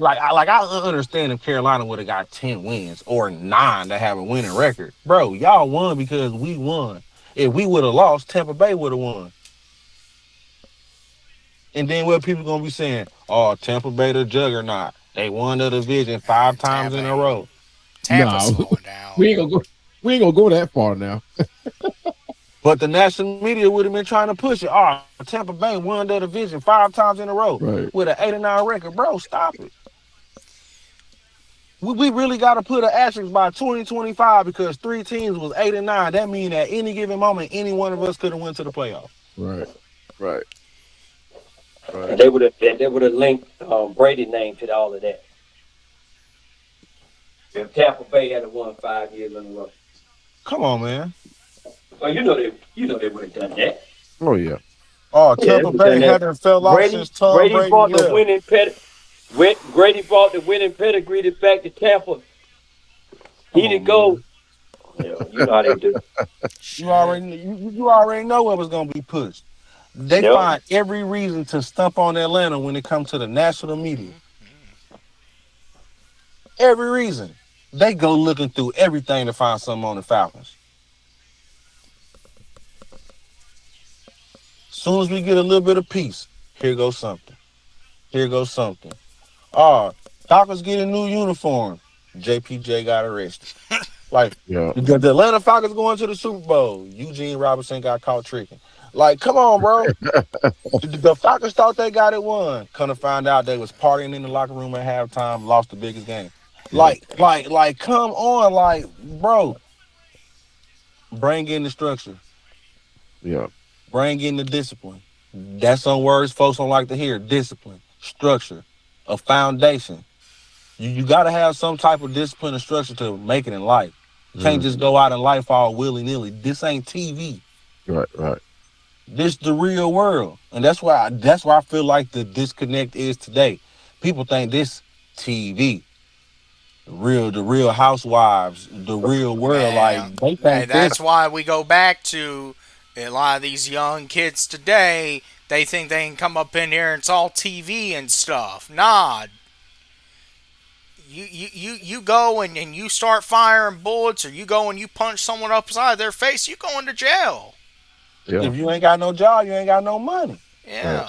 understand if Carolina would have got 10 wins or nine to have a winning record, bro. Y'all won because we won. If we would have lost, Tampa Bay would have won. And then what people gonna be saying? Oh, Tampa Bay the juggernaut. They won the division five Man, times Tampa in a ain't. row. Tampa's no, slowing down. we ain't gonna go. We ain't gonna go that far now. But the national media would have been trying to push it. Oh, Tampa Bay won the division 5 times in a row Right. with an 8-9 record. Bro, stop it. We really got to put an asterisk by 2025 because 3 teams was 8-9. That means at any given moment, any one of us could have went to the playoffs. Right. Right. Right. And they would have linked Brady name to all of that. If Tampa Bay had won 5 years in a row, Come on, man. well, you know they would have done that. Oh yeah. Oh, Yeah, they Tampa would have done Bay that. hadn't fell off Brady since Tom Brady Brady brought the left. winning Grady brought the winning pedigree back to Tampa. Come He on, didn't go. man. You know how they do. Shit. You already know what was gonna be pushed. They Yep. find every reason to stump on Atlanta when it comes to the national media. Every reason. They go looking through everything to find something on the Falcons. Soon as we get a little bit of peace, here goes something. Here goes something. Oh, Falcons get a new uniform. JPJ got arrested. Like Yeah. the Atlanta Falcons going to the Super Bowl. Eugene Robinson got caught tricking. Like, come on, bro. The Falcons thought they got it won. Come to find out they was partying in the locker room at halftime, lost the biggest game. Yeah. Come on, like, bro. Bring in the structure. Yeah. Bring in the discipline. That's some words folks don't like to hear. Discipline, structure, a foundation. You got to have some type of discipline and structure to make it in life. You can't Mm. just go out in life all willy nilly. This ain't TV. Right. Right. This the real world, and that's why I feel like the disconnect is today. People think this TV, the real housewives, the real world. Like Man, they hey, think that's this. why we go back to a lot of these young kids today. They think they can come up in here and it's all TV and stuff. Nah, you go and you start firing bullets, or you go and you punch someone upside their face, you go into jail. Yeah. If you ain't got no job, you ain't got no money. Right. Yeah,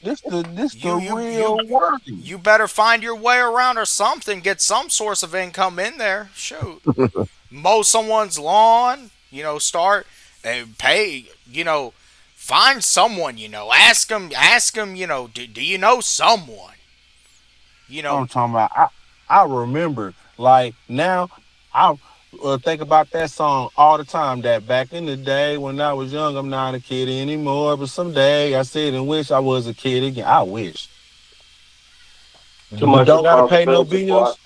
This the you you you real world. you better find your way around or something. Get some source of income in there. Shoot, mow someone's lawn. Start and pay. Find someone. Ask them. Do you know someone? You know, I'm talking about. I remember like now. I think about that song all the time. That back in the day when I was young, I'm not a kid anymore. But someday I sit and wish I was a kid again. I wish. Too much Don't gotta pay no responsibility, boy. bills.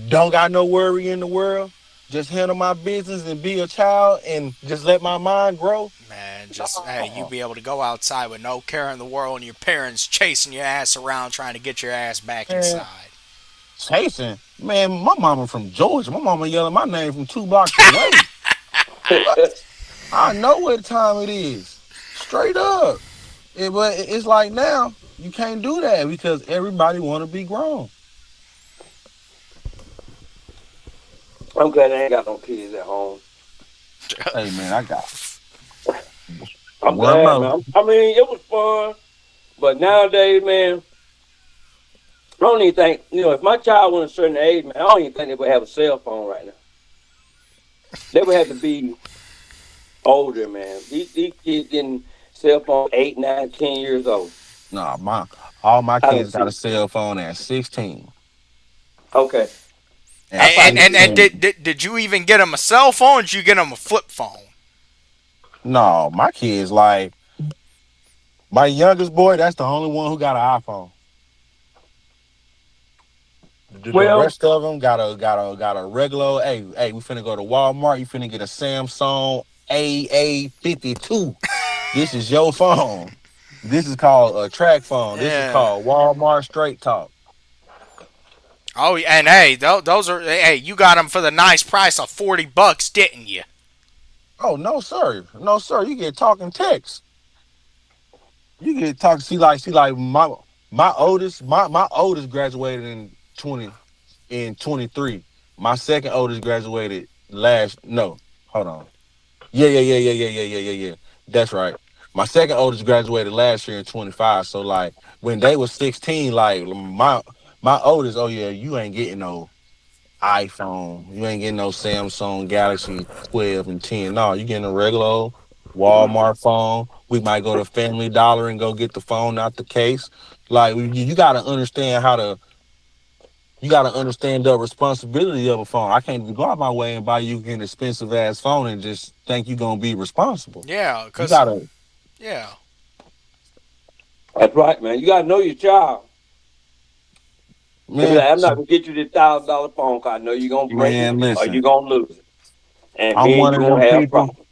Don't got no worry in the world. Just handle my business and be a child and just let my mind grow. Man, just hey, you No, be able to go outside with no care in the world, and your parents chasing your ass around trying to get your ass back man. inside. Chasing, man. My mama from Georgia. My mama yelling my name from 2 blocks away. What? I know what time it is. Straight up. But it's like now you can't do that because everybody want to be grown. I'm glad I ain't got no kids at home. Hey man, I got I'm one glad, more. man. I mean, it was fun, but nowadays, man, I don't even think, if my child was a certain age, man, I don't even think they would have a cell phone right now. They would have to be older, man. These kids getting cell phones 8, 9, 10 years old. Nah, all my I don't kids see got a it. cell phone at 16 Okay. and I probably And need to and, get and one. did you even get them a cell phone? Or did you get them a flip phone? no, my kids like my youngest boy. That's the only one who got an iPhone. The Well, rest of them got a regular. Hey, we finna go to Walmart. You finna get a Samsung AA52. This is your phone. This is called a track phone. This is Yeah. called Walmart Straight Talk. Oh, and hey, those are hey, you got them for the nice price of $40, didn't you? Oh no, sir, no sir. You get talking text. You get talking. See like my oldest graduated in 23. My second oldest graduated last. No, hold on. Yeah. That's right. My second oldest graduated last year in 25. So like when they was 16, like my oldest, oh yeah, you ain't getting no iPhone. You ain't getting no Samsung Galaxy 12 and 10. No, you getting a regular old Walmart phone. We might go to Family Dollar and go get the phone out the case. Like you gotta understand how to you gotta understand the responsibility of a phone. I can't go out my way and buy you an expensive ass phone and just think you're gonna be responsible. Yeah, You cause gotta, yeah, that's right, man. You gotta know your child. They be man. like, I'm not gonna get you this $1,000 phone cause I know you're gonna break it Man, or listen. you're gonna lose it. And I'm me and one you of gonna them have people. problems.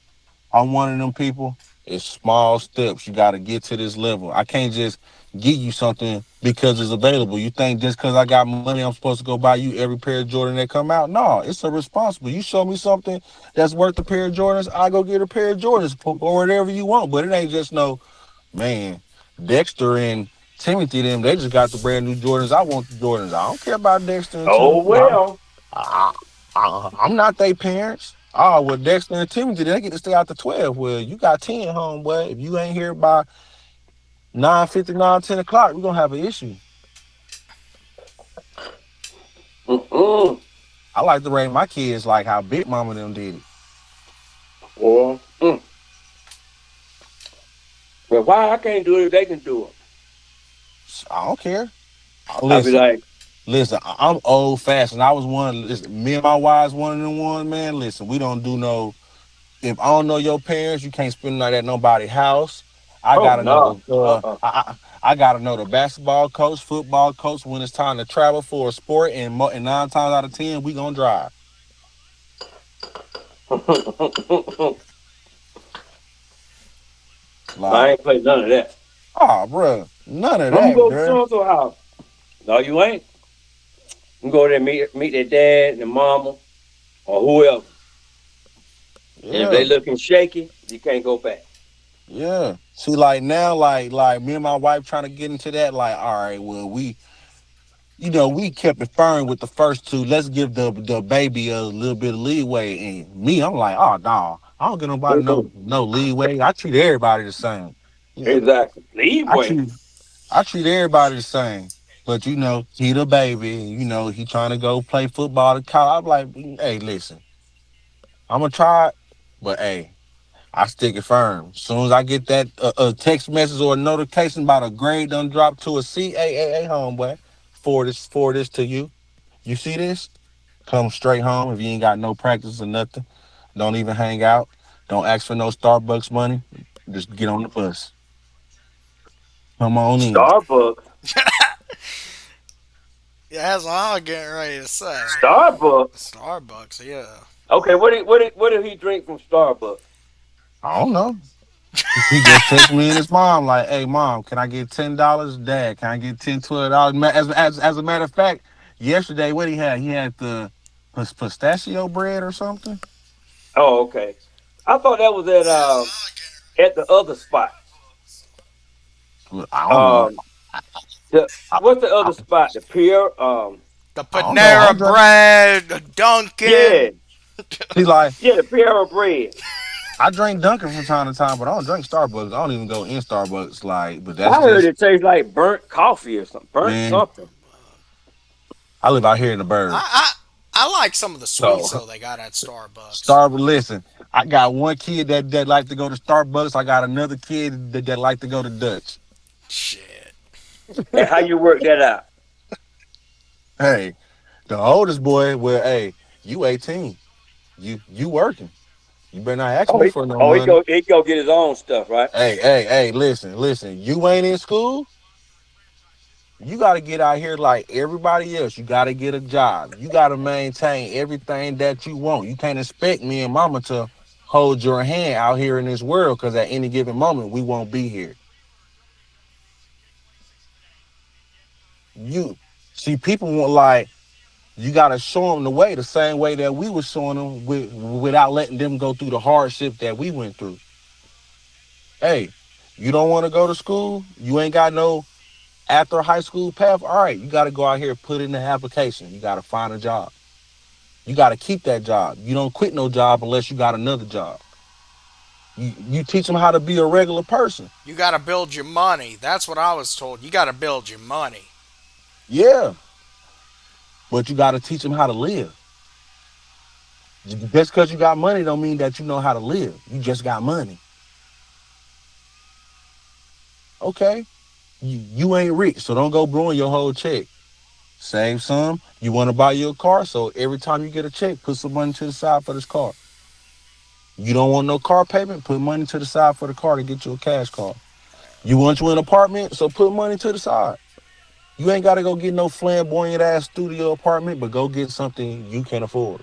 I'm one of them people. It's small steps. You got to get to this level. I can't just give you something because it's available. You think just because I got money, I'm supposed to go buy you every pair of Jordan that come out? No, it's a responsible. You show me something that's worth a pair of Jordans, I go get a pair of Jordans or whatever you want. But it ain't just no man. Dexter and Timothy, them they just got the brand new Jordans. I want the Jordans. I don't care about Dexter and Oh Timothy. well. I, I'm not their parents. Oh, well, Dexter and Timothy, they get to stay out to 12. Well, you got 10 home, boy. If you ain't here by 9:59, 10 o'clock, we're gonna have an issue. Mm-mm. I like to raise my kids like how Big Mama them did it. Well, but why I can't do it if they can do it? I don't care. I be Listen, like, listen, I'm old fashioned. I was one, listen, me and my wives, one of them one, man. Listen, we don't do no if I don't know your parents, you can't spend the night at nobody's house. I oh gotta no. know the I gotta know the basketball coach, football coach when it's time to travel for a sport, and 9 times out of 10 we gonna drive. I Like, ain't play none of that. oh, bro, none of I'm gonna that, go to bruh. so and so house. No, you ain't. You go there and meet their dad and their mama or whoever. And if they Yeah, looking shaky, you can't go back. yeah. See, like now, like me and my wife trying to get into that. Like, all right, well, we kept it firm with the first two. Let's give the baby a little bit of leeway. And me, I'm like, oh no, I don't get nobody no leeway. I treat everybody the same. Yeah, Exactly. I Leeway. treat I treat everybody the same. But he the baby. He trying to go play football at college. I'm like, hey, listen, I'm gonna try it, but hey, I stick it firm. As soon as I get that a text message or a notification about a grade done dropped to a C, hey, homeboy, forward this to you. You see this? Come straight home if you ain't got no practice or nothing. Don't even hang out. Don't ask for no Starbucks money. Just get on the bus. Come on in. Starbucks. Yeah, that's what I was getting ready to say. Starbucks. Starbucks, yeah. Okay, what did he drink from Starbucks? I don't know. He just texted me and his mom like, "Hey, mom, can I get $10? Dad, can I get $10, $12?" As a matter of fact, yesterday what he had the pistachio bread or something. Oh, okay. I thought that was at the other spot. I don't know. Um, what's the other spot? The pier. The I don't know. I Panera don't drink. Bread, the Yeah, Dunkin'. He's like, yeah, the Piero bread. I drink Dunkin' from time to time, but I don't drink Starbucks. I don't even go in Starbucks. Like, but that's I heard just it tastes like burnt coffee or something. Burnt man. something. I live out here in the burbs, I, I like some of the so sweets though they got at Starbucks. Starbucks. Listen, I got one kid that like to go to Starbucks. I got another kid that like to go to Dutch. Shit. And how you work that out? Hey, the oldest boy, well, hey, you 18, you working. You better not ask Oh, me he, for no oh, he money. go he go get his own stuff, right? Hey, listen. You ain't in school. You got to get out here like everybody else. You got to get a job. You got to maintain everything that you want. You can't expect me and mama to hold your hand out here in this world because at any given moment we won't be here. You see, people want like you got to show them the way, the same way that we were showing them without letting them go through the hardship that we went through. Hey, you don't want to go to school? You ain't got no after high school path. All right, you got to go out here, put in the application. You got to find a job. You got to keep that job. You don't quit no job unless you got another job. You teach them how to be a regular person. You got to build your money. That's what I was told. You got to build your money. Yeah, but you got to teach them how to live. Just because you got money don't mean that you know how to live. You just got money. Okay, you ain't rich, so don't go blowing your whole check. Save some. You want to buy your car, so every time you get a check, put some money to the side for this car. You don't want no car payment, put money to the side for the car to get you a cash car. You want you an apartment, so put money to the side. You ain't got to go get no flamboyant ass studio apartment, but go get something you can afford.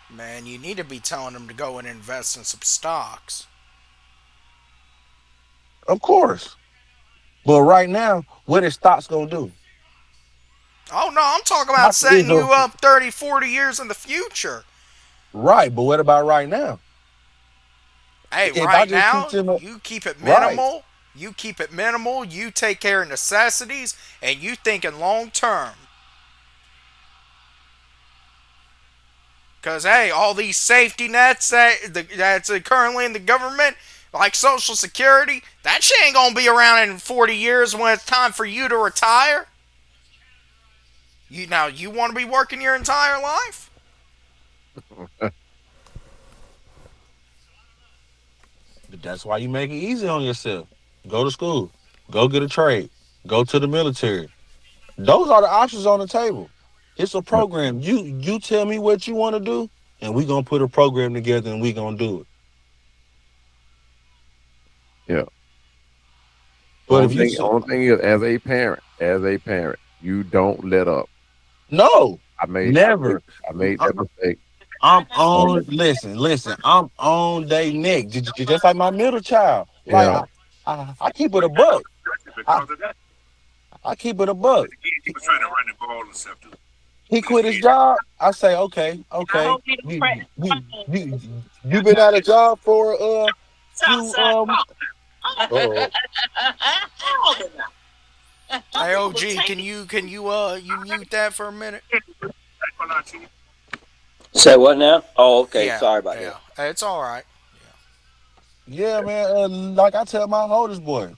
Man, you need to be telling them to go and invest in some stocks. Of course. But right now, what is stocks gonna do? Oh no, I'm talking about Stocks is setting a you up 30, 40 years in the future. right, but what about right now? Hey, If I right just now, teach them you keep it right, minimal. You keep it minimal. You take care of necessities, and you thinking long term. Because hey, all these safety nets that's currently in the government, like Social Security, that shit ain't gonna be around in 40 years when it's time for you to retire. You want to be working your entire life? that's why you make it easy on yourself. Go to school, go get a trade, go to the military. Those are the options on the table. It's a Yeah, program. You tell me what you want to do, and we gonna put a program together and we gonna do it. yeah. But if you say Only thing is, as a parent, you don't let up. no, I made, I made, never. I made that mistake. I'm Don't on. let, Listen. I'm on their neck, just like my middle child. Like yeah, I keep it a buck. I, I keep it a buck. He quit his job. I say, okay. You you been out of job for few uh Hey, OG, can you mute that for a minute? Say what now? Oh, okay. Yeah, Sorry about that. yeah. It's all right. yeah, man. Like I tell my oldest boy,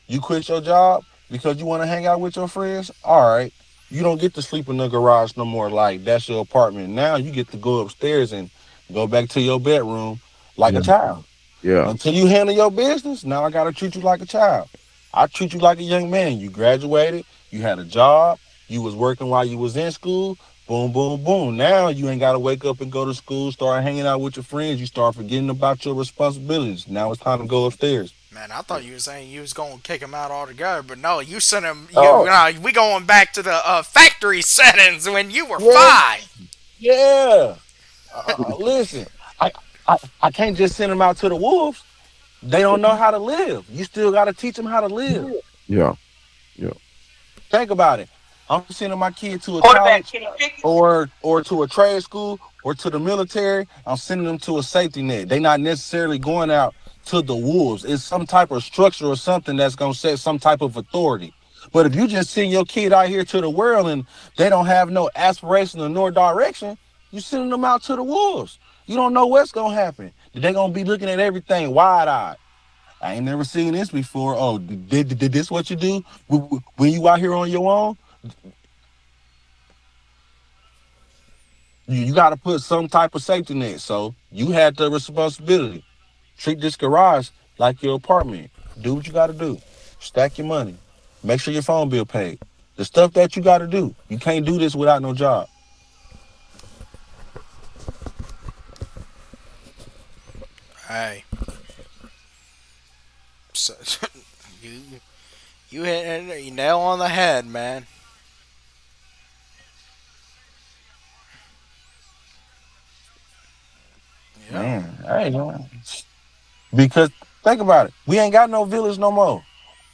you quit your job because you want to hang out with your friends. All right, you don't get to sleep in the garage no more. Like that's your apartment. Now you get to go upstairs and go back to your bedroom like yeah, a child. yeah, Until you handle your business, now I gotta treat you like a child. I treat you like a young man. You graduated, you had a job, you was working while you was in school. Boom, boom, boom. Now you ain't gotta wake up and go to school, start hanging out with your friends. You start forgetting about your responsibilities. Now it's time to go upstairs. Man, I thought you were saying you was gonna kick him out altogether, but no, you sent him. Oh, We going back to the factory settings when you were yeah, 5. yeah. Listen, I, I can't just send them out to the wolves. They don't know how to live. You still got to teach them how to live. Yeah, yeah. Think about it. I'm sending my kid to a college or to a trade school or to the military. I'm sending them to a safety net. They're not necessarily going out to the wolves. It's some type of structure or something that's gonna set some type of authority. But if you just send your kid out here to the world and they don't have no aspiration or nor direction, you sending them out to the wolves. You don't know what's gonna happen. They're gonna be looking at everything wide eyed. I ain't never seen this before. Oh, did this what you do when you out here on your own? You got to put some type of safety net. So you had the responsibility. Treat this garage like your apartment. Do what you got to do. Stack your money. Make sure your phone bill paid. The stuff that you got to do. You can't do this without no job. Hey, so, you you hit you nail on the head, man. Yeah. Man, I ain't know. Because think about it. We ain't got no village no more.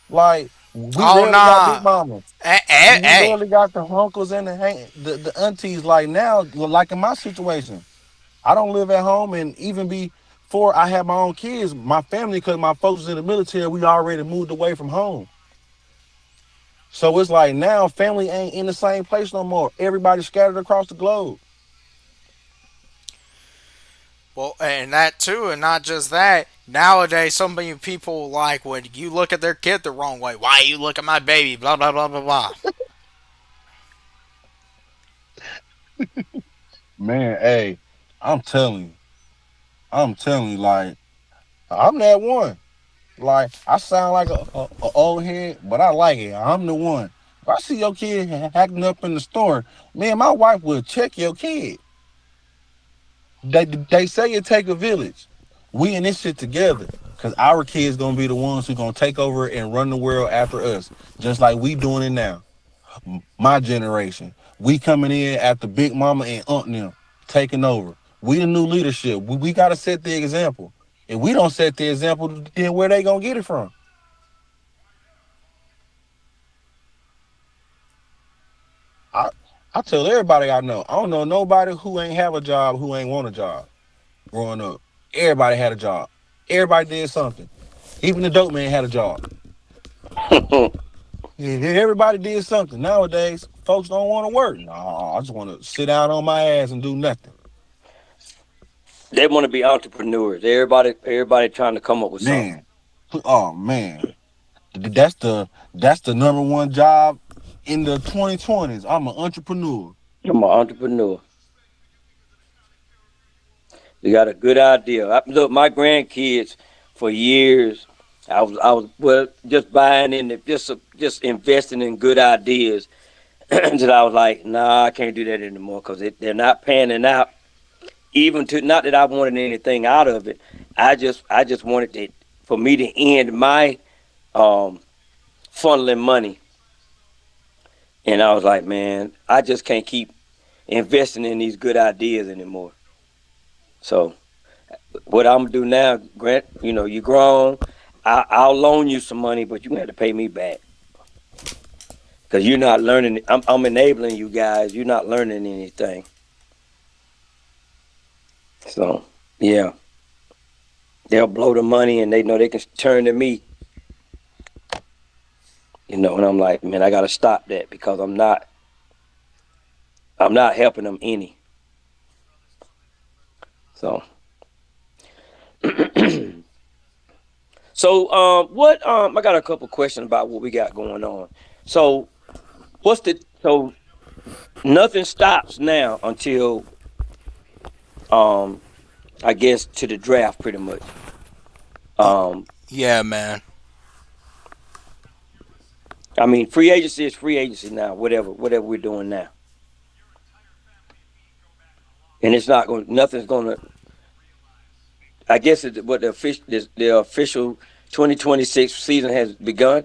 Like, we Oh rarely got big nah. mamas. Hey, hey, We hey. rarely got the uncles and the aunties like now, like in my situation. I don't live at home, and even before I had my own kids, my family, because my folks was in the military, we already moved away from home. So it's like now family ain't in the same place no more. Everybody scattered across the globe. Well, and that too, and not just that. Nowadays, so many people like when you look at their kid the wrong way. Why you look at my baby? Blah blah blah blah blah. Man, hey, I'm telling you, I'm telling you, like I'm that one. Like I sound like a old head, but I like it. I'm the one. If I see your kid acting up in the store, man, my wife will check your kid. They say it take a village. We in this shit together. Cause our kids gonna be the ones who gonna take over and run the world after us, just like we doing it now. My generation, we coming in after Big Mama and Aunt them taking over. We the new leadership. We gotta set the example. If we don't set the example, then where they gonna get it from? I I tell everybody I know. I don't know nobody who ain't have a job who ain't want a job growing up. Everybody had a job. Everybody did something. Even the dope man had a job. Yeah, everybody did something. Nowadays, folks don't want to work. No, I just want to sit down on my ass and do nothing. They want to be entrepreneurs. Everybody trying to come up with something. Man, oh man, that's the number one job in the 2020s. I'm an entrepreneur. I'm an entrepreneur. You got a good idea. Look, my grandkids for years, I was well just buying in it, just investing in good ideas. Until I was like, nah, I can't do that anymore because they're not panning out. Even to not that I wanted anything out of it, I just wanted it for me to end my um, funneling money, and I was like, man, I just can't keep investing in these good ideas anymore. So what I'm gonna do now, Grant, you grown. I'll loan you some money, but you have to pay me back because you're not learning. I'm enabling you guys. You're not learning anything. So yeah, they'll blow the money, and they know they can turn to me. And I'm like, man, I gotta stop that because I'm not helping them any. So what I got a couple questions about what we got going on. So so nothing stops now until um I guess to the draft pretty much. Uh, Um yeah, man. I mean free agency is free agency now, whatever we're doing now. And it's not going nothing's gonna I guess what the official 2026 season has begun.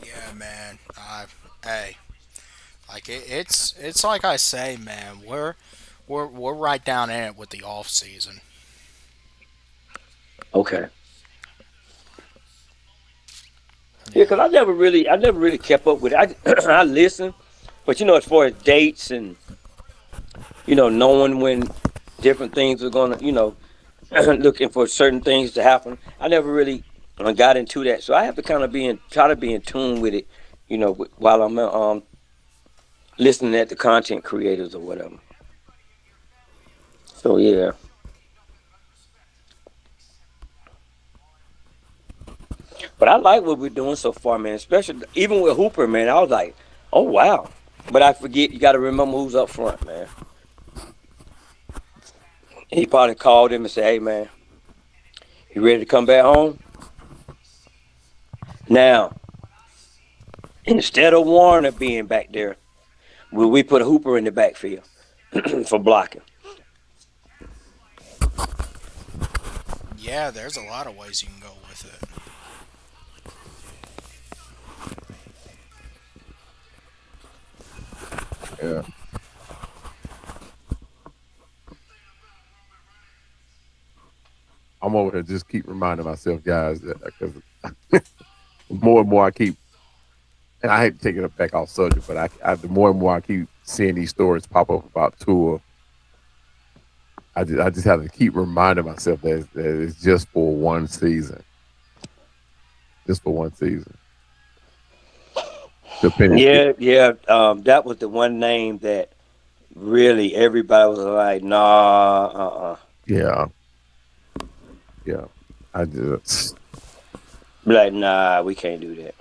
Yeah, man. Hey, like it's like I say, man. We're right down in it with the off season. Okay. Yeah, because Yeah. I never really kept up with it. I I listen, but as far as dates and knowing when different things are gonna, looking for certain things to happen, I never really got into that. So I have to kind of try to be in tune with it, while I'm listening at the content creators or whatever. So yeah, but I like what we're doing so far, man. Especially even with Hooper, man. I was like, oh wow. But I forget you got to remember who's up front, man. He probably called him and said, "Hey, man, you ready to come back home?" Now, instead of Warner being back there, will we put Hooper in the backfield for blocking? Yeah, there's a lot of ways you can go with it. Yeah. I'm over here just keep reminding myself, guys, that because more and more I keep, and I hate to take it back off subject, but the more and more I keep seeing these stories pop up about Tua, I just have to keep reminding myself that it's just for one season, just for one season. Depending, Yeah, yeah. That was the one name that really everybody was like, nah, yeah, yeah. I just, like, nah, we can't do that.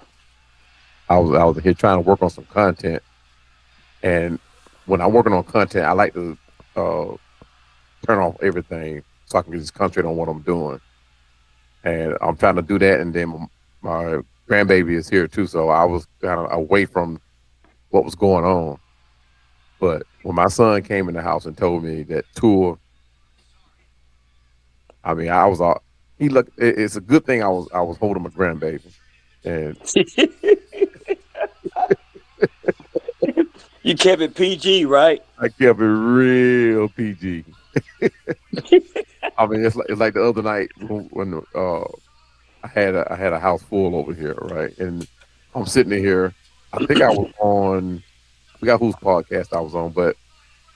I was here trying to work on some content, and when I'm working on content, I like to uh, turn off everything so I can just concentrate on what I'm doing. And I'm trying to do that, and then my grandbaby is here too, so I was kind of away from what was going on. But when my son came in the house and told me that tour, I mean, I was all he looked. It's a good thing I was holding my grandbaby, and You kept it PG, right? I kept it real PG. I mean, it's like the other night when I had a house full over here, right, and I'm sitting in here. I think I was on. We got whose podcast I was on, but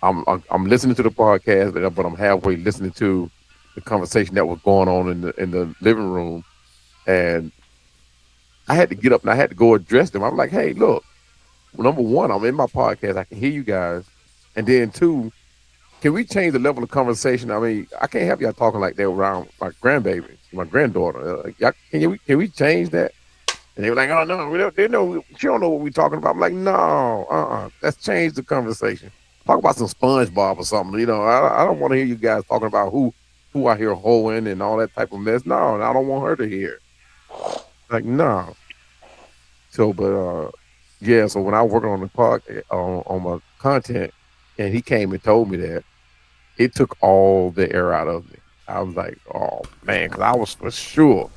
I'm listening to the podcast, but I'm halfway listening to the conversation that was going on in the living room, and I had to get up and I had to go address them. I'm like, hey, look, well, number one, I'm in my podcast, I can hear you guys, and then two, can we change the level of conversation? I mean, I can't have y'all talking like that around my grandbaby, my granddaughter. Y'all, can we change that? And they were like, oh no, they know she don't know what we're talking about. I'm like, no, let's change the conversation. Talk about some SpongeBob or something. I don't want to hear you guys talking about who I hear hoeing and all that type of mess. No, and I don't want her to hear. Like, no. So, but yeah. So when I was working on the park on my content, and he came and told me that, it took all the air out of me. I was like, oh man, because I was for sure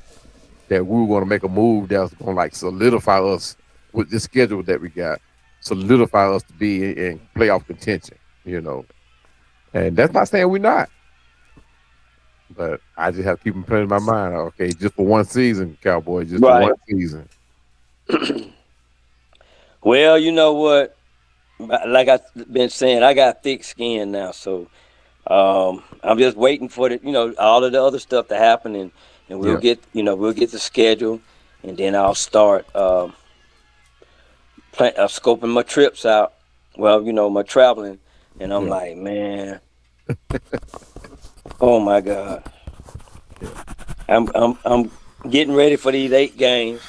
that we were going to make a move that was going to like solidify us with the schedule that we got, solidify us to be in playoff contention, And that's not saying we're not, but I just have to keep putting in my mind, okay, just for one season, Cowboys, just for Right. one season. Well, you know what? Like I've been saying, I got thick skin now, so I'm just waiting for all of the other stuff to happen, and Yeah, we'll get the schedule, and then I'll start scoping my trips out. Well, my traveling, and I'm yeah, like, man, oh my god, yeah. I'm getting ready for these 8 games.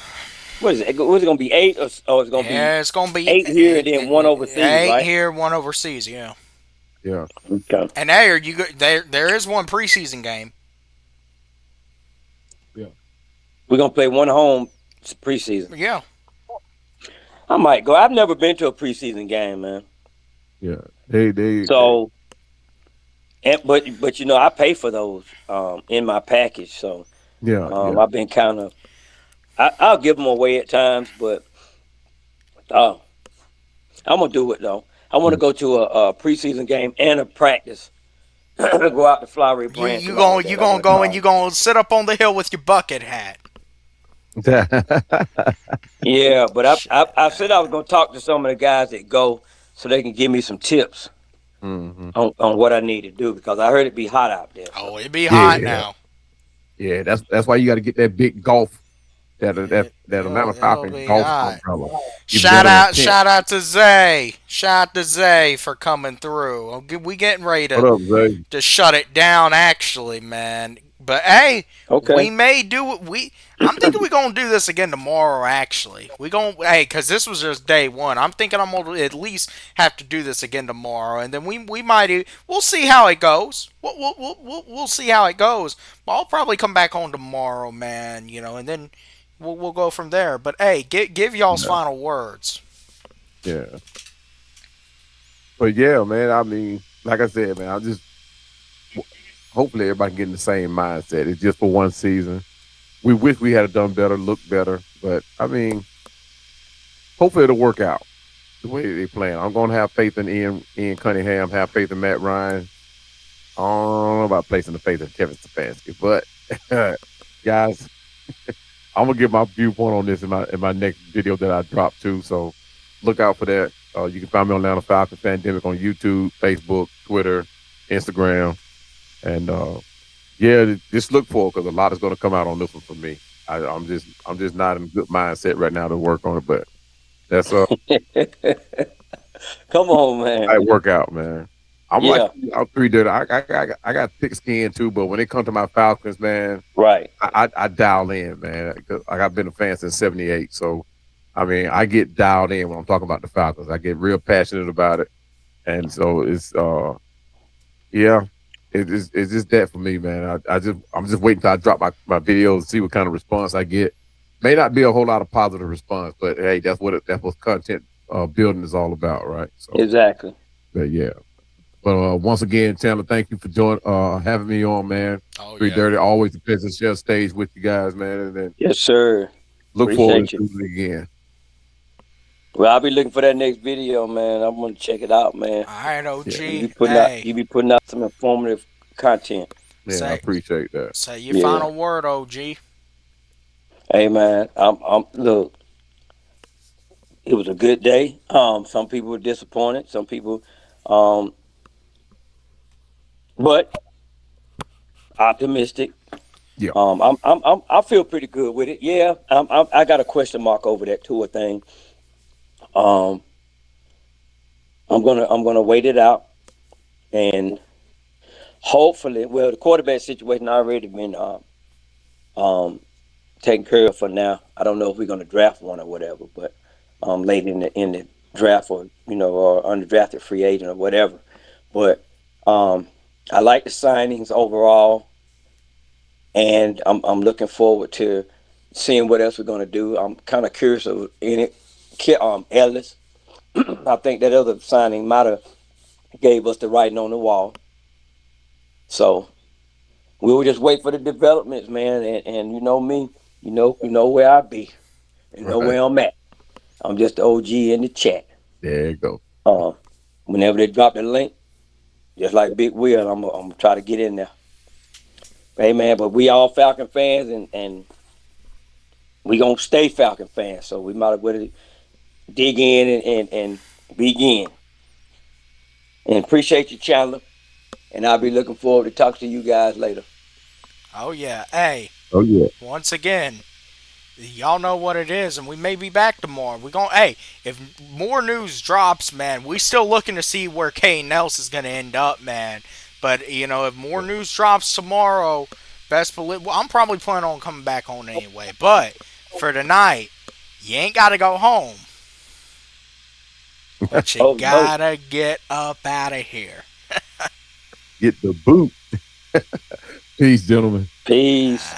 What is it? What's it gonna be 8 or it's gonna be Yeah, it's gonna be 8 here and then one overseas, eight right? here, one overseas. Yeah, Yeah. Okay. and there you go. There is one preseason game. Yeah. We're gonna play one home preseason. Yeah, I might go. I've never been to a preseason game, man. Yeah. They So, and but I pay for those in my package. So yeah, yeah. I've been kind of I'll give them away at times, but uh, I'm gonna do it though. I want to go to a preseason game and a practice. Go out to Flowery You Branch you and all going you that. I gonna want to go and you try. gonna sit up on the hill with your bucket hat. Yeah, but Shit. I said I was gonna talk to some of the guys that go so they can give me some tips Hmm. on what I need to do because I heard it be hot out there. Oh, So it be hot Yeah, now. yeah. That's why you got to get that big golf that Atlanta It'll Falcons be golf hot. umbrella. Even better than tent. Shout out to Zay. Shout out to Zay for coming through. We getting ready What up, Zay? to shut it down actually, man. But hey, we okay, may do it. I'm thinking we're gonna do this again tomorrow. Actually, we gonna cause this was just day one. I'm thinking I'm gonna at least have to do this again tomorrow, and then we might we'll see how it goes. We'll see how it goes. I'll probably come back on tomorrow, man. And then we'll go from there. But hey, give y'all's Yeah, final words. yeah. But yeah, man. I mean, like I said, man. I just hopefully everybody can get in the same mindset. It's just for one season. We wish we had done better, looked better, but I mean, hopefully it'll work out the way they plan. I'm gonna have faith in Ian Cunningham, have faith in Matt Ryan. I don't know about placing the faith in Kevin Stefanski, but guys, I'm gonna give my viewpoint on this in my next video that I drop too. So look out for that. You can find me on Atlanta Falcons Pandemic on YouTube, Facebook, Twitter, Instagram, and yeah, just look for it because a lot is gonna come out on this one for me. I'm just not in a good mindset right now to work on it, but that's come on, man. I work out, man. I'm like Yeah, I'm 3 dirty. I got thick skin too, but when it comes to my Falcons, man, right. I dial in, man. Like I've been a fan since '78, so I mean I get dialed in when I'm talking about the Falcons. I get real passionate about it, and so it's yeah, it's just that for me, man. I'm just waiting till I drop my videos, see what kind of response I get. May not be a whole lot of positive response, but hey, that's what content building is all about, right? So, Exactly. but yeah. But once again, Chandler, thank you for having me on, man. Oh Three yeah. Dirty, always a pleasure to share stage with you guys, man. And then Yes, sir. look forward Appreciate you. to doing it again. Well, I'll be looking for that next video, man. I'm gonna check it out, man. All right, Yeah, OG. Hey, You be putting out some informative content. yeah, I say appreciate that. say your Yeah. final word, OG. Hey, man. I'm look. It was a good day. Some people were disappointed. Some people, um, but optimistic. Yeah, I feel pretty good with it. Yeah. I got a question mark over that Tua thing. Um, I'm gonna wait it out and hopefully, well, the quarterback situation already been um taken care of for now. I don't know if we're gonna draft one or whatever, but late in the draft or or undrafted free agent or whatever. But um, I like the signings overall, and I'm looking forward to seeing what else we're gonna do. I'm kind of curious of in it. Ellis, I think that other signing might have gave us the writing on the wall. So we will just wait for the developments, man. And you know me, you know where I be, you know right. where I'm at. I'm just the OG in the chat. There you go. Uh, Whenever they drop the link, just like Big Wheel, I'm gonna try to get in there. Hey man, but we all Falcon fans, and we gonna stay Falcon fans. So we might as well dig in and begin. And appreciate you, Chandler. And I'll be looking forward to talking to you guys later. Oh yeah. Hey, Oh yeah, once again, y'all know what it is, and we may be back tomorrow. We gon' hey, if more news drops, man, we still looking to see where Kane Nelson is gonna end up, man. But if more news drops tomorrow, best believe well, I'm probably planning on coming back on anyway. But for tonight, you ain't gotta go home, but you Oh no. gotta get up out of here. get the boot. Peace, gentlemen. Peace.